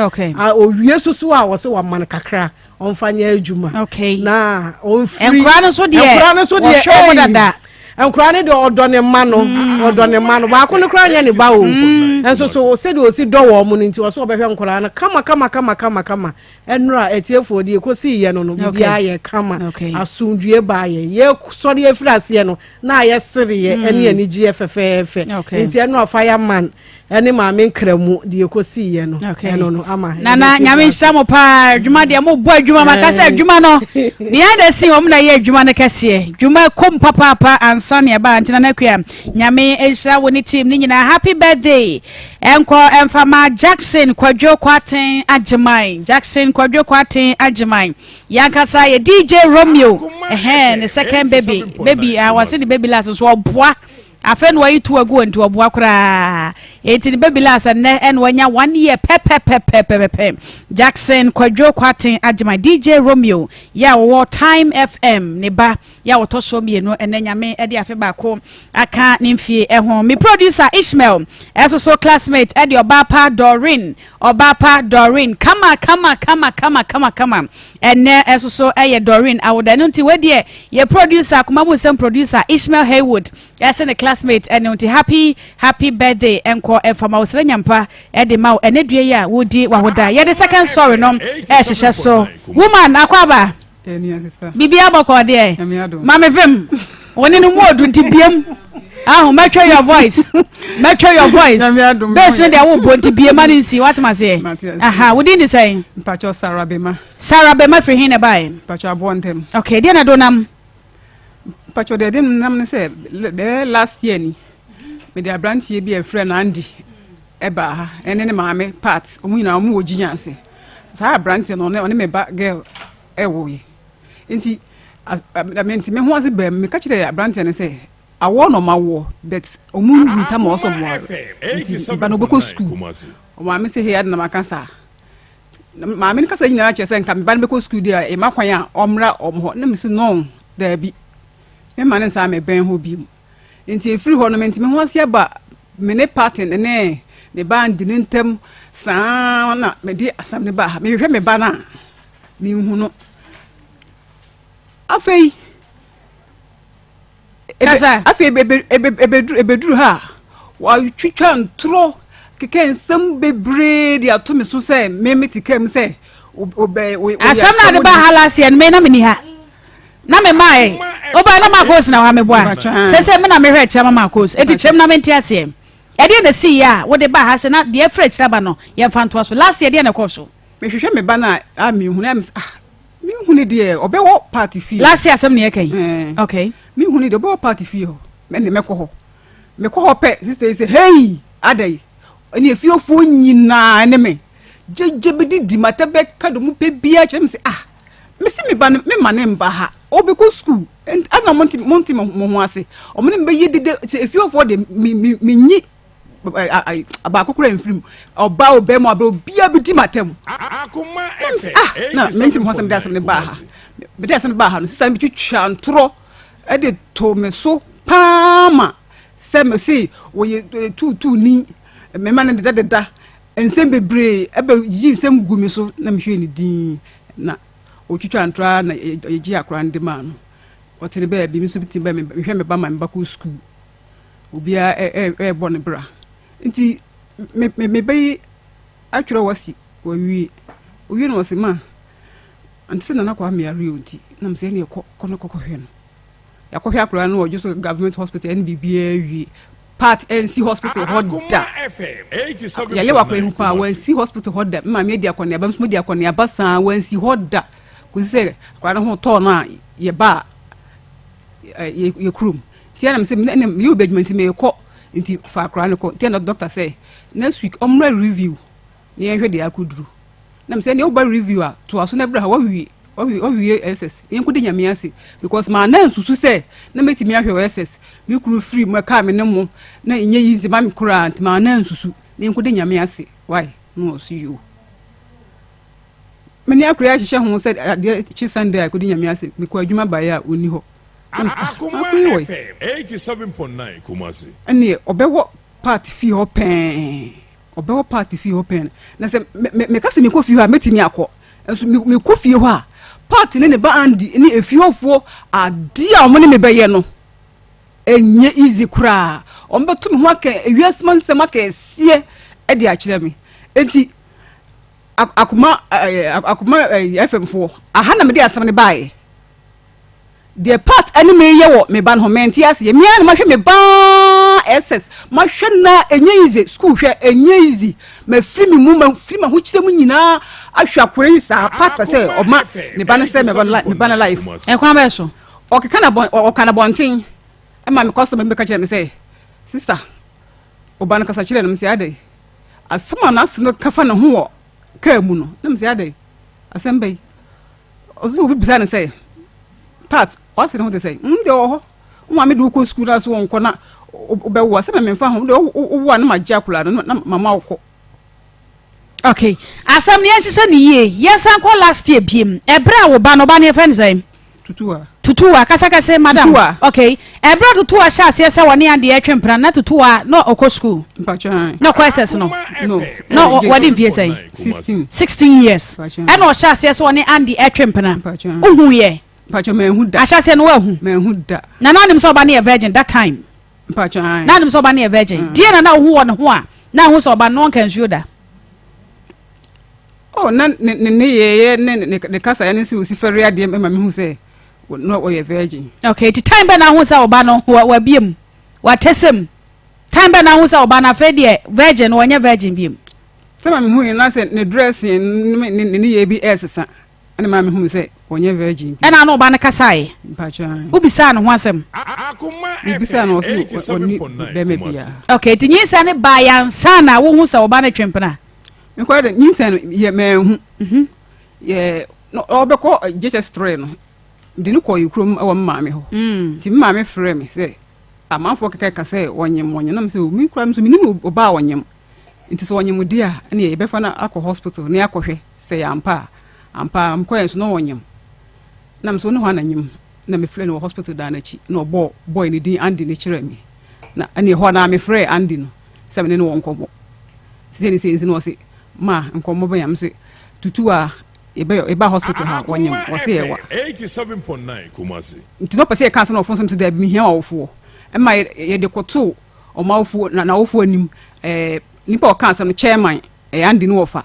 o wie susu a wo se wa man kakra onfanya adwuma na onfiri enkura no so de show dada enkura ne de odone ma no ba ko ne kura nya ne ba o enso so se de o si do wo mu nti o so obehwe enkura na kama enura etiefo de ko si ye no bia ye kama asundue ba ye so de afirase no na ye sere ye ene ani gie fefefe nti enura fireman ene ma me nkramu de ko si ye no eno no ama na nyame nsamo pa adwuma de mo bo adwuma makasa adwuma no ni ada si wo na ye adwuma no kase adwuma kom papa ansa ne ba antina na kwa nyame ehira wo ni team ni nyina happy birthday enko emfama Jackson Kwadwo Kwaten Ajiman Jackson Kwadwo Kwaten Ajiman yankasa ye DJ Romeo ne second baby was the baby last so oboa afen wa yitu agu nti oboa kura enti baby last and wanya 1 year pe Jackson Kwadwo Kwaten Ajiman DJ Romeo ya wo Time FM ne ba ya wo to so mienu enanyame e de afe ba ko aka ne mfie ho me producer Ishmael so classmate e de obapa Doreen kama ene so ye Doreen awoda no nti we de ye producer kuma mu sem producer Ishmael Haywood ne classmate ene nti happy birthday enko efama osre nyampa e de ma ene due ya wodi wahoda ye de second story no hyehyɛ so woman akwaba bibia boko de mama vim woni no modu nti biem match your voice best ne de wo bo nti biem ani nsi what ma say within the say mpacho Sarah Bema free hin e bai mpacho abontem okay dia na do nam mpacho de dem nam ne say the last year ni me de abrantie bi e friend Andy eba ha ene ne maame part omu nyina omu woginya ase sa abrantie no ne me ba girl ewo yi nti amenti me ho ase ba me ka kire abrantie ne say awo no mawo but omu nta ma oso mo nti ba no beko school o maame say he na makasa maame kasa nyina che say nka me ba no beko school dia e makwan a omra omho na me say no da bi me ma ne nsa me ben ho bi nti efiri ho no menti me ho ase ba me ne party ne band ni ntem saa na me di asam ne ba me hwehwe me ba na me hu no afei kasa afei ebeduru ha wa twitwa ntro keke nsam bebre di ato me so say me metikam say asam na de ba halase me na me ni ha na me mai oba na makos na wa me boa se me na me hwe chama makos eti chem na me ntiase e de na see ya wo de ba ha se na de fresh raba no ye fanto so last year de na koso me hwehwe me ba na me hu na me hu ne de obewo party fee last year asam ne ye kan okay me hu ne de obewo party fee ho me ne mekọ ho me ko hope sister say hey adai ani efiofo nyina ne me jeje bedi di matabe kado mu pe bia kire me say me si me ba me ma ne mba ha obi ko school ana monti mo ho ase o me be yedide efiofo de me nyi aba kokura mfrim oba obe mo aba bia bedi matam Akoma na menti mo sam da sam ne ba ha be da sam ba ha no sister me twitwa ntro e de to me so pama se me si wo ye tu ni me ma ne da ensem bebre ebe yi nsem gu mi so na me hwe ni din na otwitwa ntra na yeji akra ndi ma no otene be bi mi so bitim be me hwe me ba ma me ba ko school obia bo ne bra nti me be atworo wasi owie no wasi ma anti na kwa me ari onti na me se ne kono hwe no yakɔhwe akra no ojo so government hospital NBBA wi part NC hospital hoda yale wakra hu pa NC hospital hoda ma me dia kɔne aba mso dia kɔne aba san NC hoda ko se akra no ho to na ye ba ye krum tia na me se me you bedment me kɔ nti fa akra no kɔ tia na doctor say next week omra review ne hwe dia akuduru na me se ne oba review a to aso na bra wa wi SS yenku de nyame ase because ma na nsusu se na metimi ahwe SS me kuru free mo ka me ne mo na enye easy ma me kura ant ma na nsusu yenku de nyame ase why no see you me ne akura hihye ho se chi Sunday akudi nyame ase me ko adwuma ba ya oni ho Akoma FM 87.9 Kumasi ene obewo part fee ho pen obewo part fee ho pen na se me ka se me ko fee ho a metimi akọ enso me ko fee ho a party ne ba andi ni efiofo ade a omo ne me beye no enye easy kura ombe to me ho aka ewiasema nsema ka esie e de a kire me enti akoma FM4 aha na me de asem ne bae the part any me ye wo me ban ho menti ase ye me na ma hwe me ba SS ma hwe na enye easy school hwe enye easy ma free me mu ma free ma ho kire mu nyina ahwa kore sa part per se o ma ne ban se me ban life e kwa ba so o kana bontin e ma me customer me ka kire me say sister o ban ka sa kire na me say adai asema na aso no kafa na ho wo ka mu no na me say adai asembai ozu obi bisa na say part what you know they say de ho mo me do ko school na so wonko na obewo se me mfa ho de wo na magia kula na mama wo. Okay asam ne hihye ne ye yesan ko last year biem ebra wo ba no ba ne friend say tutua kasa say madam tutua. Okay ebra tutua sha se se woni ade e twempra na tutua no oko school mpacha no questions no what did you say 16 years e no sha se woni ande e twempra ohu ye mpacha me hu da asha se no wahu me hu da na nanim so ba ne virgin that time mpacha nanim so ba ne virgin die na hu won ho a na hu so ba no kan da oh na ne ye ne kasa ya ne si fere ade ma me hu se no o ye virgin. Okay ti time be na hu sa oba no wa biem wa tesem time be na hu sa oba na fe de virgin wo nya virgin biem sama me hu na se ne dress ne ye bi esesa ana ma me hu se wo nya virgin ana no oba na kasae mpacha ubisa no ho asem Akoma ubisa no so oni be me bia. Okay ti nyinsa ne ba ya nsa na wo hu sa oba na twempena me kwa de nyinsa ye me hu ye no obeko Jesus 3 no de no koy krom e wo maame ho ti maame frɛ me sɛ amanfo keka ka sɛ wonyem na me sɛ mi kura me so minim oba wonyem nti so wonyem di a na ye befa na akɔ hospital na akɔhwɛ sɛ ya ampa am koy so no wonyem na me so no ho ananyem na me frɛ no hospital da na chi na obo boy ni din Andy ne kyerɛ me na ani ho na me frɛ Andy no sɛ me ne no wonkomo sɛ ni sɛ no se ma nkomo ba yam se tutu a eba hospital ha wonyem wo se ye wa 87.9 Kumasi nti no pese ka se no fonso to da bi hia wofo e ma ye de koto o ma wofo na wofo anim nipa o kan se no chairman Andy no wofa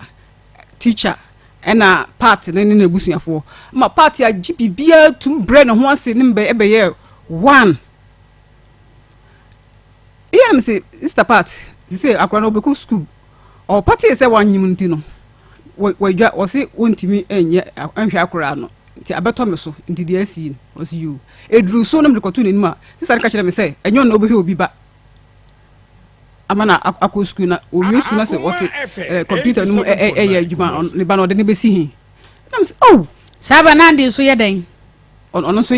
teacher ena part ne busuafo ma part ya gbibia tum bre ne ho ase ne mbe ebe ye 1 iya me se sister part se akwa no beku school o party se wanyim ntino wajwa wose wontimi enye anhwe akora no nti abeto me so nti de asi wose you eduru so no me koto n'anim a sister ka kire me se enyo no obehwe obi ba amana akọ school na owie school na say what computer no adwuma ne ba no de ne besi hin na say oh saba na ndi so ye den ono so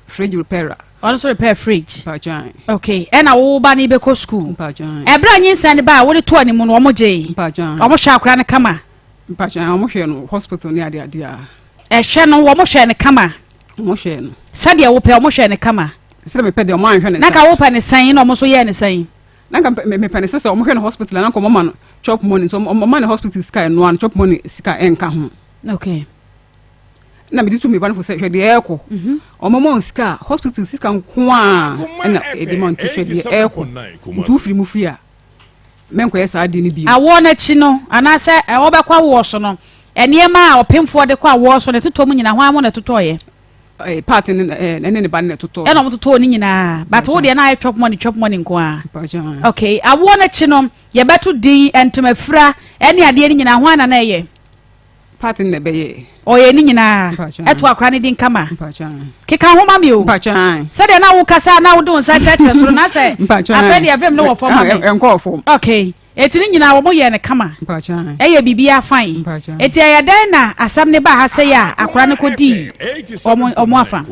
fridge repairer ono so repair fridge mpajan okay e na wo ba ni be ko school mpajan e bra nyi san ba wo de to ani mu no omo je mpajan omo hwa akra ne kama mpajan omo hwe no hospital ni ade a e hwe no wo mo hwe ne kama omo hwe no sadia wo pe omo hwe ne kama sɛ me pɛ de omo anhwe ne na ka wo pa ne san na omo so ye ne san na ka me pɛ ne sɛ omo hwe no hospital na ko mama no chop money so omo man hospital sky no an chop money sika enka ho okay na me ditu me ban fo sɛ hwɛ de ɛkɔ omo mon sika hospital sika nko a na edi mon te hwɛ de ɛkɔ tu firi mu fi a menko yɛ saa de ne bi awo na chi no ana sɛ wo be kwa wo so no eniema a opemfo de kwa wo so ne toto mu nyina ho amo na toto ye part ne ban ne toto e no toto ni nyina but wo de na I chop money nko a okay awo na chi no ye beto din entomafra ene ade ni nyina ho ana na ye part ne be ye oye ni nyina eto akra ne din kama keka ho ma mi o se de na wo kasa na wo don sa chache so na se afedi afem no wo fo ma enko fo okay etini nyina wo mo ye ne kama eye bibia fine eti ya dan na asam ne ba ha se ya akra ne kodi omo afa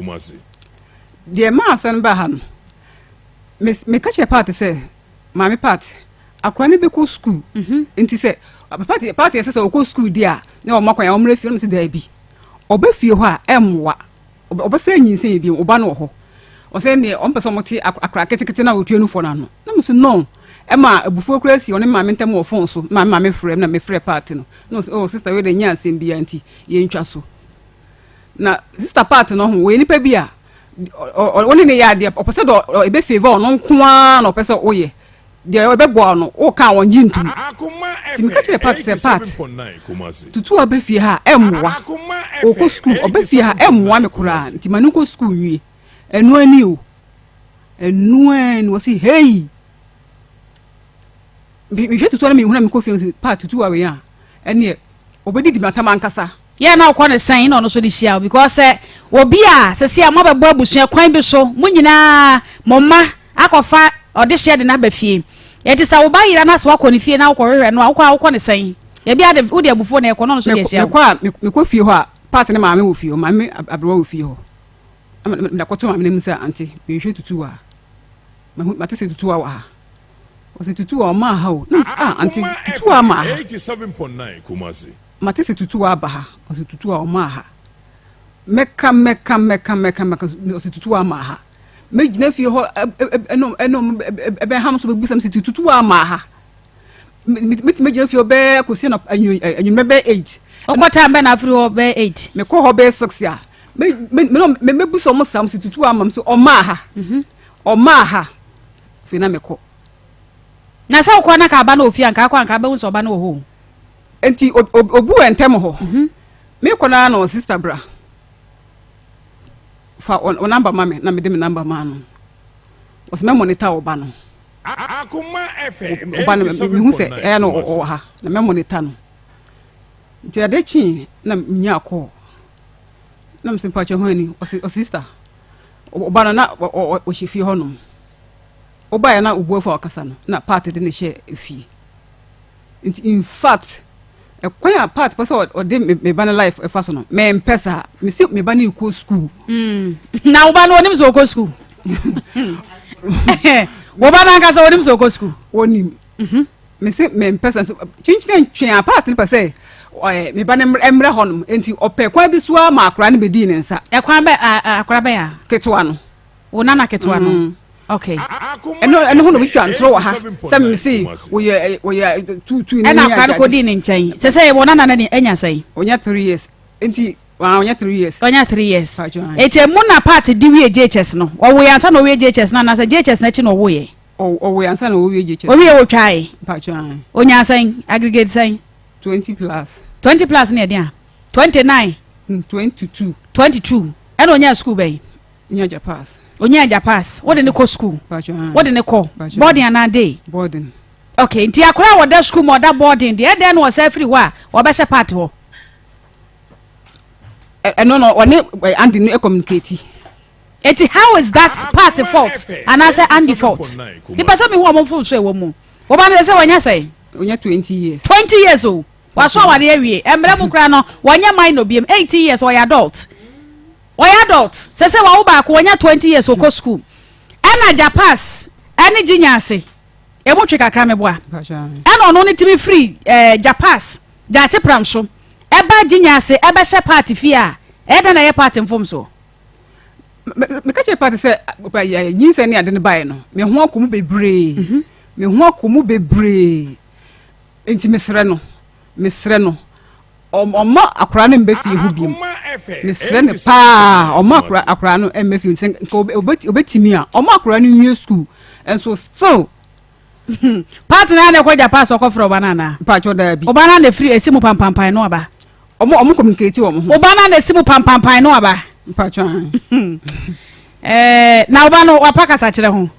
de ma asam ba ha no me ka che part se mami part akra ne be ko school enti se part se o ko school dia na o makwan ya o mre fie no se da bi obefie ho a emwa obese nyinsen bi oba no ho o se ne o mpese mo ti akra ketekete na otuenu fo na no na me se no ema abufuo krasi one maame ntem wo fon so maame frem na me frɛ part no oh sister we de nya asem bi anti ye ntwa so na sister part no ho we nipa bi a one ne ya de opese do ebe favor no nko a na opese oye de ebe bo no o ka won ji ntum ti me ka kire part se part tutu obefie ha emwa o ko school obefie ha emwa me kura nti manu ko school nwie enu ani o enu en wo si hey mi je tutu na mi huna mi kofi part tutu awe ya ene obedi di matama ankasa ya na okọ ne san na ono so di hia because obi a sese am abebo abusua kwan bi so mu nyina momma akofa ode hia de na ba fie yeti sa wo ba yira na so akọ ne fie na akọ hwehwe no akọ ne san ya bi ade wo de abufo na ekọ no so di hia me ko fie ho a part ne maame wo fie ho maame abro wo fie ho na ko to maame nem sa anti me hwe tutu a mate se tutu a wa ha o se tutu a ma ha o anti tutu a ma 87.9 Kumasi mate se tutu a ba ha o se tutu a ma ha meka o se tutu a ma ha me gina fie ho eno ebe ham so be busam se tutu a ma ha me gina fie be ko se na anyu be 8 o kwata be na free ho be 8 me ko ho be 6 ya me busam mo sam se tutu a ma so o ma ha o ma ha fi na me ko na sa ukwa na ka ba na ofia nka akwa nka ba unso ba na oho enti obu entem ho me ko na no sister bra fa on number mame na me de me number ma no o se me monitor oba no Akoma FM oba no me hu se e no o ha na me monitor no nti adechi na nya akọ na me simpa che ho ani o sister oba na o hyefi ho no oba ya na ubuefo akasa no na part de ne hye efi in fact ekwan a part person o de me ban life e fa so no me mpesa me si me ban equal school na oba no onim so ko school oba na akasa onim so ko school onim me si me mpesa so chinchine twen a part ne pese me ban emre ho no enti ope kwan bi so ma akra ne be di ne nsa ekwan be akra be ya ketwa no ona na ketwa no okay eno hono bi twa ntro wa ha se me si wo ye tu ni ena akra ko di ne nchen se se wona na ne enya sai onya 3 years enti onya 3 years onya 3 years eti mu na part di wie JHS no wo we ansa no we JHS na se JHS na chi no wo ye o we ansa no we JHS o we wo twai pa twan onya sai aggregate sai 20 plus ne dia 29 22 ena onya school bay nya japas onya japas what in the co school what in the co boarding and day boarding okay nti akora wo da school mo da boarding dey then was every wa wo be she part ho no one and no communicate Eti how is that part fault? And I say Andy fault. Because some who are full say woman. Oba say wanya say? Onya 20 years. 20 years old. Was so what area? Emre mu kra no wanya mind no biem 80 years or adult. Or adult. Say wa wo ba ko wanya 20 years o ko school. Ena japas, eni jinyase. E mo twe kakra me boa. Ena ono ne timi free japas. Jache pram so. Eba jinyase, eba she party fia. Eda na ye party mfom so. Me ka che party say yin se ne ade ne bae no. Me ho akomu bebre. Me ho akomu bebre. Enti mesre no. Oma akra no mbe fie hu biem. Mesre ne pa, oma akra no mbe fie sen obetimi a. Oma akra no nwie school. And so still partner na ko japa so ko fro banana. Pa cho da bi. Obana na free esimu pampampan no aba. Omo communicate wo mo. Obana na esimu pampampan no aba. Pa cho. Na obano wapaka sa kire ho.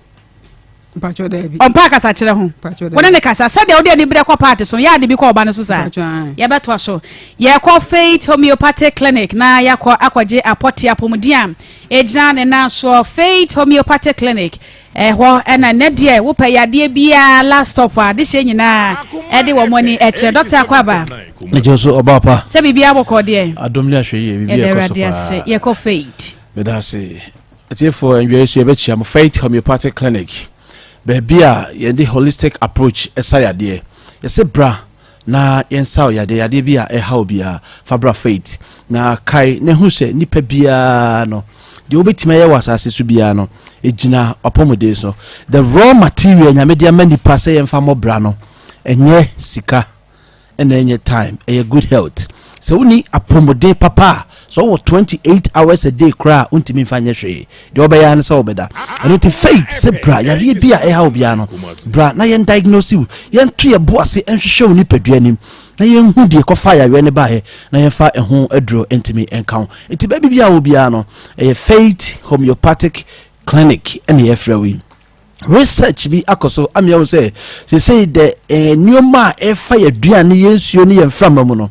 Pa cho da bi. Onpaka sa kire ho. Wona ne kasa sa de odi ni bre ko party so ya de bi ko obano so sa. Ya beto so. Ya ko Faith Homeopathic Clinic na ya ko akwaje apoti apomdiam. Ejina ne na so Faith Homeopathic Clinic. Ho ena ne de wo pa yade bia last stop a de she nyina e de wo moni e che doctor kwaba ne joso obapa se bibia boko de adomli ahwe ye bibia koso ye ko Faith bedase etiefo enwe so ye be chia mo Faith Homeopathic Clinic bebia ye de holistic approach esayade ye se bra na yensa yade bia e ha obia fabra Faith na kai ne hu se nipa bia no de obetima ye wasase so bia no ejina opomode so the raw material nyamede amani pass yemfa mobra no enye sika ena enye time a good health so uni apomode papa so 28 hours a day kra untimi mfanye hwe de obeya ne so obeda eno ti Faith se bra yare bia e ha obia no bra na yen diagnose yen to ye boase enhwehwe oni paduanim na yen hu de ko fire we ne ba he na yen fa eho adro entimi enkan enti ba bibia obia no e Faith Homeopathic Clinic and the Efrawi research be akoso amia say the nyoma e fire duane yensuo ne yemframa mu no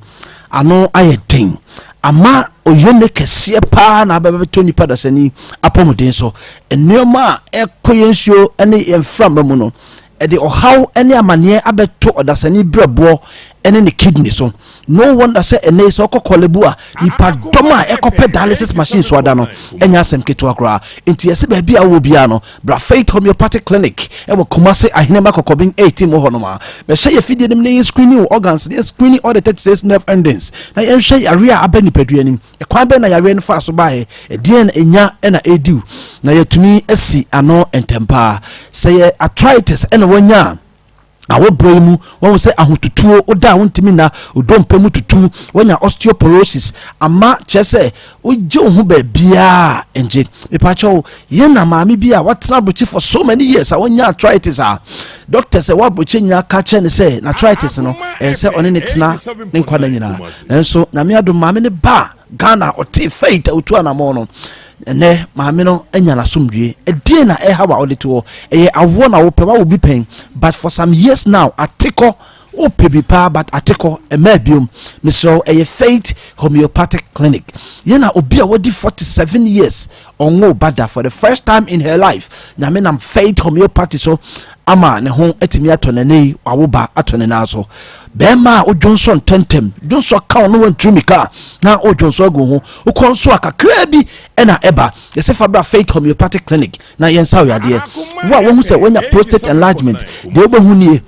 ano ayeden ama oyene kese pa na abebeto nipa dasani apomuden so nyoma e koyensuo ne yemframa mu no e de ohaw ene amane abeto odasani brebo ene ne kidney so no wonder say ene so kokolebu a nipa doma ekope dialysis machine so ada no enya asem keto akra enti yesi ba bia wo bia no bra Faith Homeopathic Clinic e wo komase ahinema kokobin 18 mo hono ma be say fidie dem ne screening organs ne screening all the 36 nerve endings na yen hwe area abani paduanim e kwa be na yare no fa so ba e dien enya na ediu na yatumi asi ano entempa say arthritis ena wonya awo bremu won say ahotutuo oda wontimi na odompemu tutu wonya osteoporosis ama chese oje ho ba bia enje mepacho ye na maami bia watena bochi for so many years wonya arthritis doctor say wa bochi nya ka che ne say na arthritis no say one ne tena ne nkwana nyina enso na me ado maami ne ba Ghana oti Faith otu anamo no ne maame no anya na somdue edie na e ha wa odito e awo na wo pe wa wo bi pen but for some years now atiko o pe bi pa but atiko e ma biom misro e Faith Homeopathic Clinic ye na obi a wodi 47 years onwo bada for the first time in her life na me nam Faith Homeopathy so ama ne ho etimi atonane awoba atonane aso bema o Johnson tentem Johnson ka no wantumika na o Johnson agu ho o konso akakra bi ena eba yese fabra Faith Homeopathic Clinic na yensa yade wo a wo hu se wonya prostate enlargement de obehu nie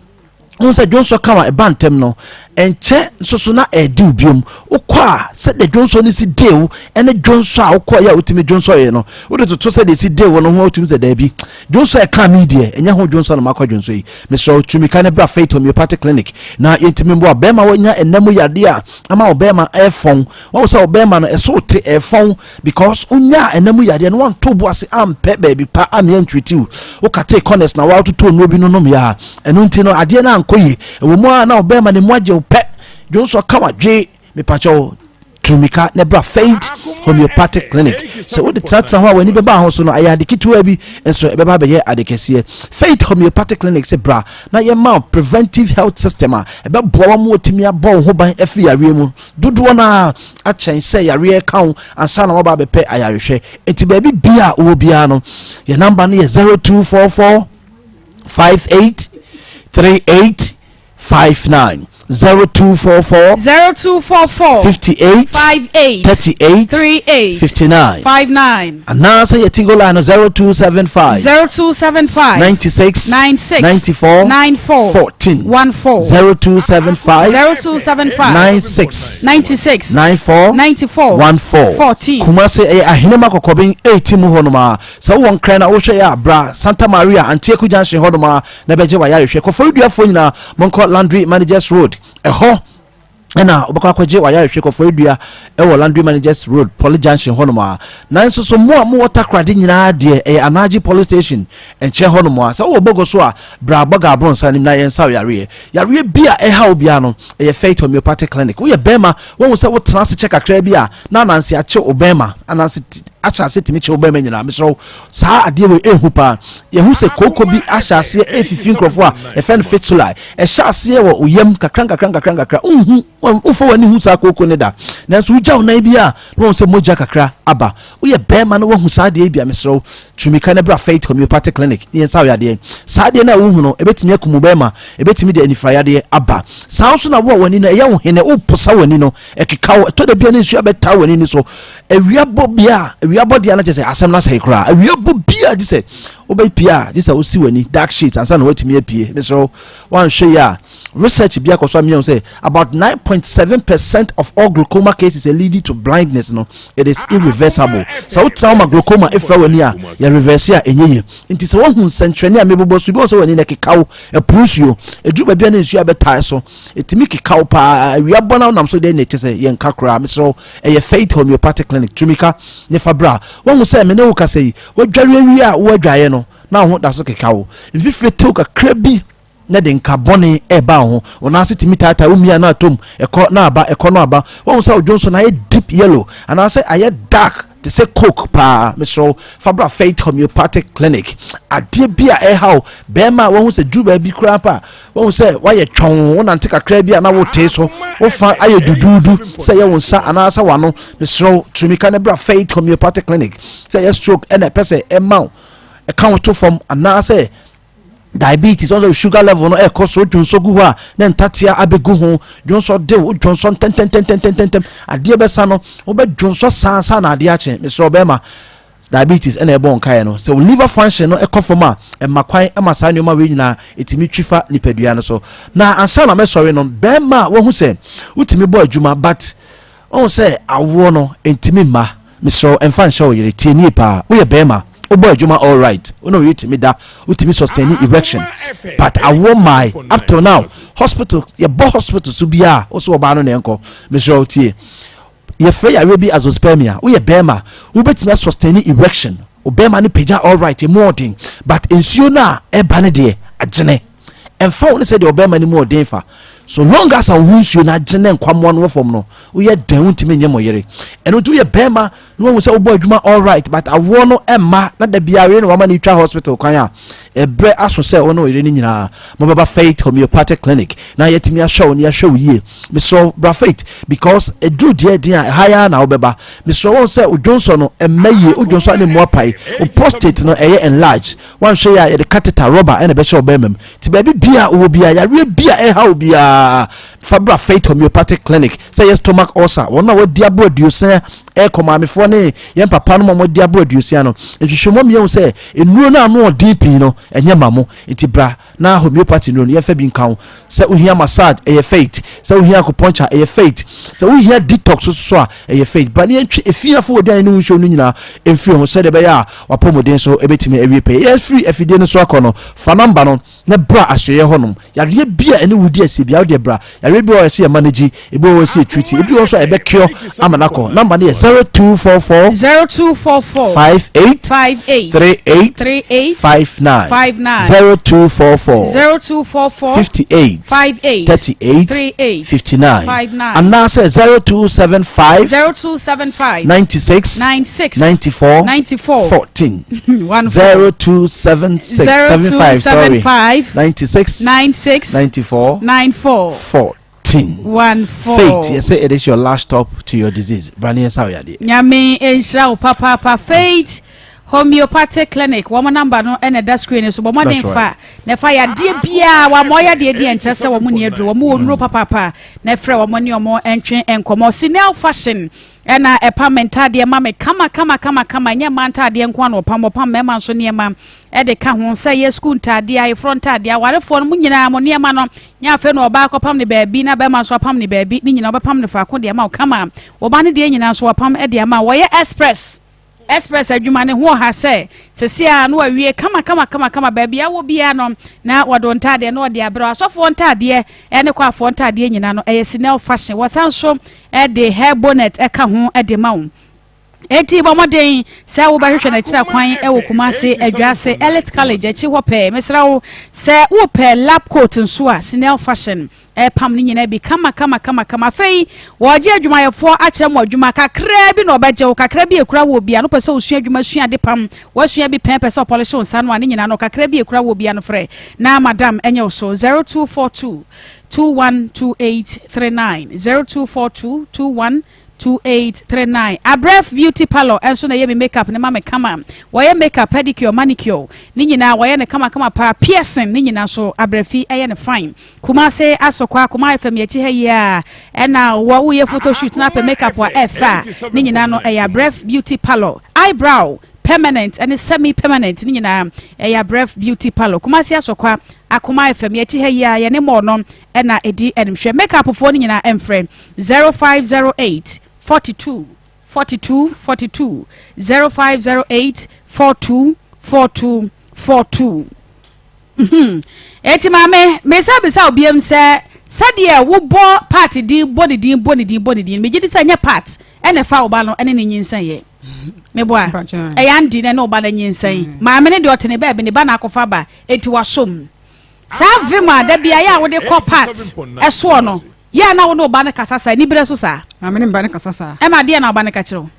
unsa Johnson kama ebantem no enche soso na edi ubiom ukwa se de Johnson si dew ene Johnson a ukwa ya utimi Johnson ye no wo to se de si dew no ho utimi se da bi Johnson e ka media enya ho Johnson na makwa Johnson yi Mr. Tumika ne bra Faith Homeopathic Clinic na yentimi mbo abema wonya enamu yade a ama obema efon wo se obema no eso te efon because unya enamu yade no wan to bo ase ampe baby pa amia ntwetiw wo kate corners na wa to no bi no nom ya enu nti no ade na ankoye wo mu na obema ne mu agye pe Johnson kama dwe me pacho Tumika ne bra Faith homeopathic clinic. So what the tatra ho wani beba ho so no aya de kitu abi enso e beba be ye adekese. Faith homeopathic clinic se bra na ye ma preventive health system a e be boa mo otimi abon ho ban afi yare mu. Dodo na a chen say yare kan ansa na wo ba be pe ayarehwe. Enti ba bi bia wo bia no your number no 0244 58 38 59 0244 58 38 59 and now say your tingo line 0275 96 94 14 0275 96 94 14 kuma say ahinema kokobin 18 mu honoma so won kran na wo hwe ya bra Santa Maria Antieku Junction honoma na beje wa yare hwe kofo duafo nyina monko Landry Managers Road eho na obakwa kwaje wa yare hwe kofo dua ewo Landry Managers Road Police Junction honoma na nso so mo water crowd nyina de Anaji Police Station enche honoma so wo bogo so a bra boga abronsa nim na yensa yare bia eha obia no Faith Homeopathic Clinic wo ye bema wo se wo trans check akra bia na nansi ache obema anansi acha se timi che obema nyina mesro saa ade we ehu pa ye hu se koko bi acha se efifi nkrofo a efen fitulai sha se wo oyem kakran ufo wani hu saa koko ne da nanso uja una bia no se moja kakra aba wo ye bema no wo hu saa de bia mesro tumika na bra Faith Homeopathic Clinic ye saa yade saa de na wo hu no ebetimi akumu bema ebetimi de anifrayade aba saa so na wo wani no ye wo hene uposa wani no ekekaw to da bia ne nsu abeta wani ni so ewiabo bia ewiabo dia na chese asem na sai kra ewiabo bia dise obey pia dise osi wani dark sheet ansa na watimi apie mesro wan hwe ya research bia koso am say about 9.7% of all glaucoma cases are leading to blindness no it is irreversible so trauma glaucoma efra wani a ya reverse a enyenye nti se won sentrene a mebobo so bi so wani na kekaw eprusuo eduba bia na nsu abeta so etimi kekaw pa wiabo na nam so de na chese yen kakra mesro Faith Homeopathic Clinic tumika ne fabra won se me ne wo kasai wadware wi a wo adwaye no na ho da so kekaw mfifire tew kakra bi na de nkabone eba ho ona se timi tata umia na atom eko na aba eko no aba won se odwonso na deep yellow and I say aye dark to say coke pa Mr. Fabra Faith Homeopathic Clinic ade bia how bema won se juba bi kura pa won se waye twon won ante kakra bia na wo te so wo fa aye dududu say ye won sa ana sa wano Mr. Tumika na bra Faith Homeopathic Clinic say ye stroke and a person emma account to from ana say diabetes also sugar level no ekoso dwonso gu ho a na ntatia abegu ho dwonso de dwonso ten ade be sa no obe dwonso sansa na ade a che Mr. Obema diabetes and ebon kai no so liver function no ekofoma emakwan emasa nyoma we nyina etimi twifa nipadua no so na ansa na me sorry no bema wo hu se utimi bo adwuma but on say awo no entimi ma Mr. Enfan show yire tieni pa wo ye bema obo adwuma all right no yitimi da utimi sustain erection but awo my up till now hospital ye bo hospital so bia o so oba no ne enko Mr. Otie ye free ya be azoospermia wo ye bema wo betimi sustain erection obema ne pagya all right e more thing but ensuo na e ba ne de agene emfa wo ne say de obema ne more thing fa so long as a wunsuo na agene nkwamo no fom no wo ye dan untimi nye moyere eno do ye bema no wo say obo adwuma all right but awo no emma na da bia we no wama ne twa hospital kwan a ebre aso say ono ire ni nyina mo baba Faith Homeopathic Clinic na yetimi ahwe oni ahwe yie Mr. Bra Faith because edu de dia higher na obeba Mr. won say odwonso no emaye odwonso ani mo pai o prostate no eye enlarge wan hwe ya ye de catheter rubber ene be hwe obemam ti ba bia wo bia ya re bia e ha obia Fabra Faith Homeopathic Clinic say your stomach ulcer wona wo diabo aduosan Akoma me fo ne yen papa no mo diabo aduosan no ehwehwemo me yen say enuo na no DP no enye mamo etibra na homeopathy no ye fa bi nkan say ohia massage Faith say ohia acupuncture Faith say ohia detox so a Faith ba ne entwe efiafo odan ne wunhwo no nyina emfiri ho say de be ya wapomoden so ebetimi ewie pay yes free efide no so akono fa number no na bra ashoye honom yare bia ene wudi asebia wo de bra yare bia wo se manage ebi wo se treaty ebi wo so ebe kio amanako number ne 0244 58 38 59 0244 0244 58 38 59 and now say 0275 96 94 14 0276 75 sorry 96 94 14 Faith, you say it is your last stop to your disease. Brania Sawyadi. Nyame enshra papa Faith homeopathic clinic. Woman number no and that screen so bomo den fa. Na fa ya de bia wa moya de enchese wo mu ne adru wo mu onuro papa na frɛ wo mo ne omo entwen enkomo sinel fashion ena epamenta de ma me kama nya manta de enko na opam mema so ne ma e de ka ho say ye school ntade ai front ade aware fo no nyina mo ne ma no nya fe no oba akopam ne baabi na be ma so opam ne baabi ni nyina obapam ne fa ko de ma kama oba ne de nyina so opam e de ma wo ye express adwuma ne ho ha se sesia no awie kama baabi awo bia no na wodonta de no de abro asofo ntade e ne kwa afo ntade nyina no e sinel fashion wasanso e de hair bonnet e ka ho e de ma wo eti bomoden se wo ba hwehwe na kira kwan e wo Kumase adwase elite college echi ho pe mesra wo se wo pe lab coat nso a sinel fashion pam ni nyina bi kama fei wo je adwuma yefo a kire mo adwuma kakra bi no obaje wo kakra bi ekura wo bia no pese wo sua adwuma sua de pam wo sua bi pen pese polish on sanu ani nyina no kakra bi ekura wo bia no frɛ na madam enye so 0242 212839 0242 2839 Abref Beauty Parlor enso na ye me makeup ne ma me kama wo ye makeup pedicure manicure ni nyina wo ye ne kama pa piercing ni nyina so Abrefi eye ne fine Kumase asokwa kuma FM ye chi ha yi a na wo ye photo shoot na pe makeup wa efa ni nyina no eye Abref Beauty Parlor eyebrow permanent and semi permanent ni nyina eye Abref Beauty Parlor Kumase asokwa Akoma FM ye chi ha yi a ye ne mo no na edi enhwe makeup fo ni nyina emfrɛ 0508 42 0508 42 eti mame bisa obiem se sadie wo bo part din body din me gidi sa nya part ene fa oba no ene ne nyinsan ye me boa e ya ndi ne oba na nyinsan mame ne de otene ba bi ne ba na akofa ba eti wasom sa vima da bia ya wo de ko part eso no ya na wo no ba ne kasasa ni bre so sa mame ne ba ne kasasa e ma de na oba ne ka kiro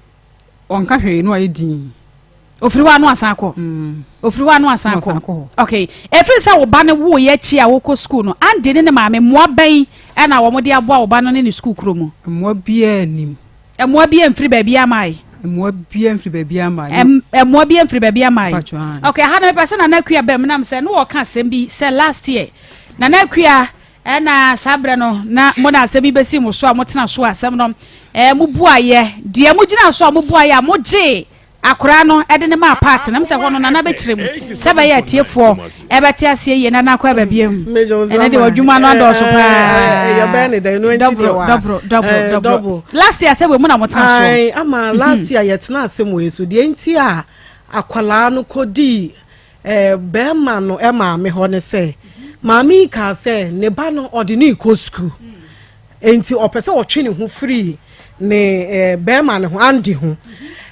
onka hwe no ayedin ofiriwa no asanko okay efiri sa wo ba ne wo ye chi a wo ko school no ande ne maame moa ban e na wo mo de aboa wo ba no ne school kromo moa bia nim moa bia mfiri ba bia mai moa bia mfiri ba bia mai moa bia mfiri ba bia mai okay ha na person na nakua bam na se no wo ka asem bi se last year na nakua na sabre no na mo na asem bi besi mo so a mo tena so asem no mo buaye de mo gina so a mo buaye mo je akora no ede ne ma part na mse hono na be kirem se ba ye tiefo e be tie ase ye na na kwa ba biem ene de wadwuma no ado so pa ya be ne da no enti de wa double last year se we mu na mo tena so ai ama last year ye tena asem we so de enti a akwala no kodi be ma no e ma me ho ne se mami ka se ne ba no ordinary ko school enti opese o twe ne ho free ne be ma ne ho andi ho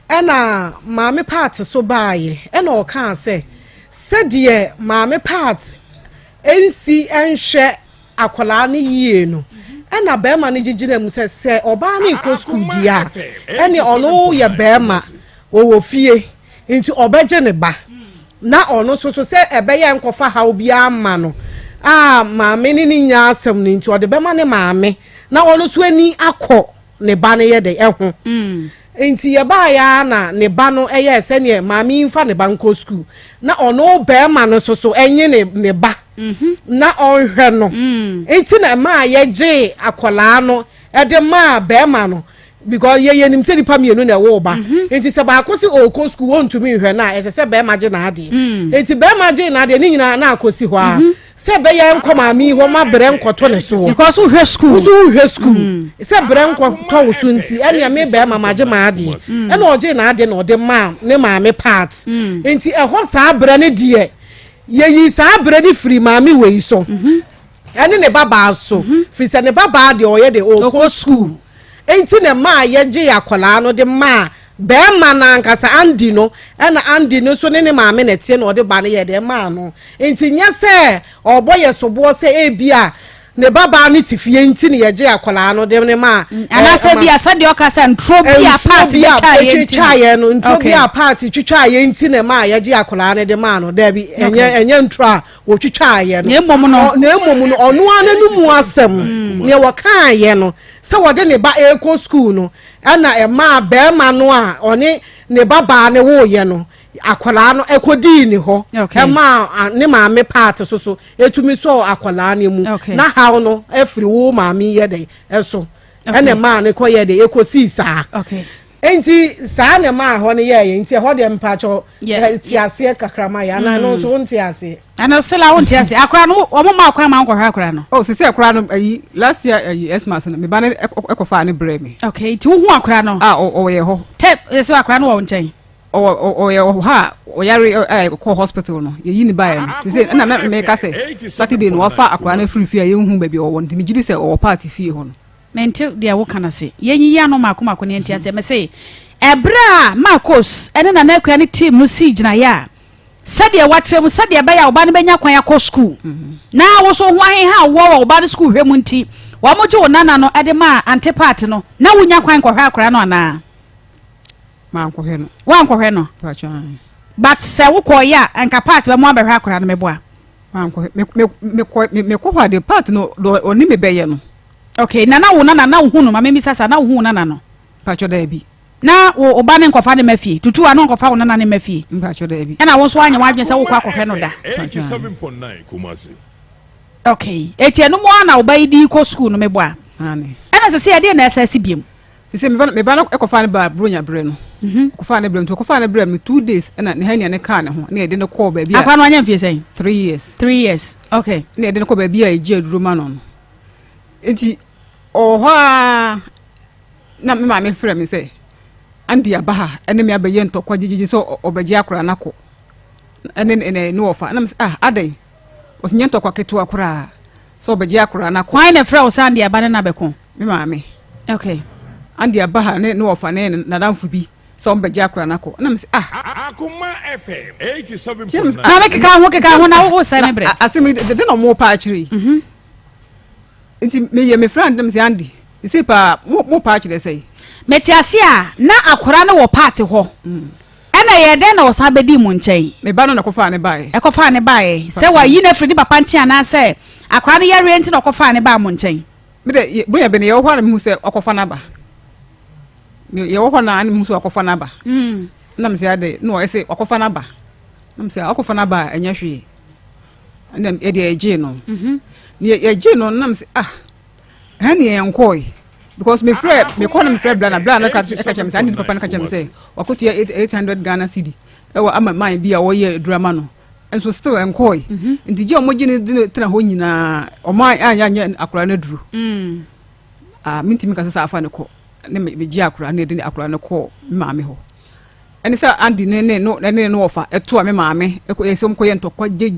ena maame part so baaye ena o kan se de maame part ensi enhwe akwala ne yie no ena be ma ne gigire mu se oba na iko school dia ene ono ye be ma wo fie nti obeje ne ba na ono so se ebe ye nkofa ha obi ama no maame ni nya asem ne nti ode be ma ne maame na ono so ani akọ ne ba ne ye de eho enti ye ba ya na ne ba no eye ese ne maami mfa ne ba nko school na ono be ma no so enye ne ba na onhwe no enti na ma ye je akola no e de ma be ma no because ye nim se nipa mienu na wo ba enti se ba akosi o school won to me hwe na ese se be ma je na ade enti be ma je na ade ni nyina na akosi ho a se be ye nko maami ho ma bre nkoto ne so because wo hwe school se bre nkoto wo so nti ene me be ma maje ma ade ene oje na ade na ode ma ne maame part enti e ho sa bre ne die ye yi sa bre ni free maami we so ene ne baba so free se ne baba de o ye de o ko school enti ne ma ye je akola no de ma bema na nkasa Andy no na Andy no so ne maame na tie no de ba ne ye de ma no enti nya se oboye sobo se ebia ne baba ne tifie enti ne yeje akola no de ne ma ana se bia se de okasa ntro bia party twaye no ntro bia party twitwaye enti ne ma yeje akola ne de ma no da bi enye ntro a wo twitwaye no na emom no ono ananu mu asem ne wo kan ye no se wo de ne ba eko school no ana ema bema no a oni ne baba ne wo ye no akwala no ekodi ni ho ema ne maame part so etumi so akwala ne mu na hawo no efri wo maame ye de eso ene ma ne ko ye de ekosi saa enti saa ne ma ho ne ye enti ho de mpacho ti ase kakrama ya na no so nti ase ana stella wonti ase akra no omo ma akwa ma nkwa akra no sisi akra no last year Xmas no me ba ne ekofa ne bre me ti wo hu akra no o ye ho tep ese akra no wo nchen o ye ho ha o yare ko hospital no ye yi ni ba ya sisi na me ka se Saturday no wafa akra na free fee ye hu ba bi o won ti me gidi se o party fee ho no nenti dia wo kana se yenyi ya no makoma ne nti ase me se ebra Marcos ene na na akra ne team no si gina ya sadia watrem sadia ba ya oba ne benya kwan akọ school na wo so ho ahen ha wo oba ne school hwemu nti wa mo je wonana no ede ma antipart no na wonya kwan kọ hwa akra no ana ma nkọ hwe no wa nkọ hwe no but se wo kọ ya anka part be mo abehwa akra no meboa ma nkọ me kọ hwa de part no oni me beye no okay na wo hu no ma me misasa na wo hu nana no pacho da bi na wo oba ne nkofa ne mafie tutu ano nkofa wo nana ne mafie mpacho da bi na wo so anya wadwen se wo kwa akọhwe no da 87.9 Kumasi okay etienu mo na oba idi ko school no meboa ane na se ade na SSC biem se me ba no ekofa ne ba bronya bre no kofa ne bre no kofa ne bre me 2 days na ne hania ne ka ne ho na ye de ne call ba bia akwa no anya mfie sen 3 years okay na ye de ne call ba bia eji aduro ma no enti oha na me ma me frɛ me sɛ andi abaha ene me abaye ntokwa jijiji so obaji akora nako ene no ofa na adai osinye ntokwa ketu akora so obaji akora nako why na frɛ o sandi abane na beko me ma me okay andi abaha ne no ofa ne na danfo bi so obaji akora nako na Akoma FM 87.9 na me keka ho na wo sai me bre asemi de no mo pa achiri nti me ye me friend dem se andi isi pa mo pa achire sei metiase a na akora ne wo party ho ena ye den na wo sa bedi mu nchen me ba no na kofa ne bae ekofa ne bae se wa yi na fridi papa nchen ana se akora ne ye rent na kofa ne ba mu nchen me de boya be ne ye wo hwa na mu se okofa na ba me ye wo hwa na ani mu se okofa na ba na me se ade no e se okofa na ba na me se okofa na ba enya hwe na e de eje no ni eje no na me se ha ni enkoi because me call me friend bla na ka chem say andi papa na ka chem say wakotu 800 Ghana cedi e wa ama man bia wo ye drama no enso still enkoi nti je omoji ne tena ho nyina oman anya akura na duru minti mi ka say afa ne ko ne me ji akura ne de akura ne ko maame ho eni say andi ne no ofa eto me maame esom ko ye ntokwa je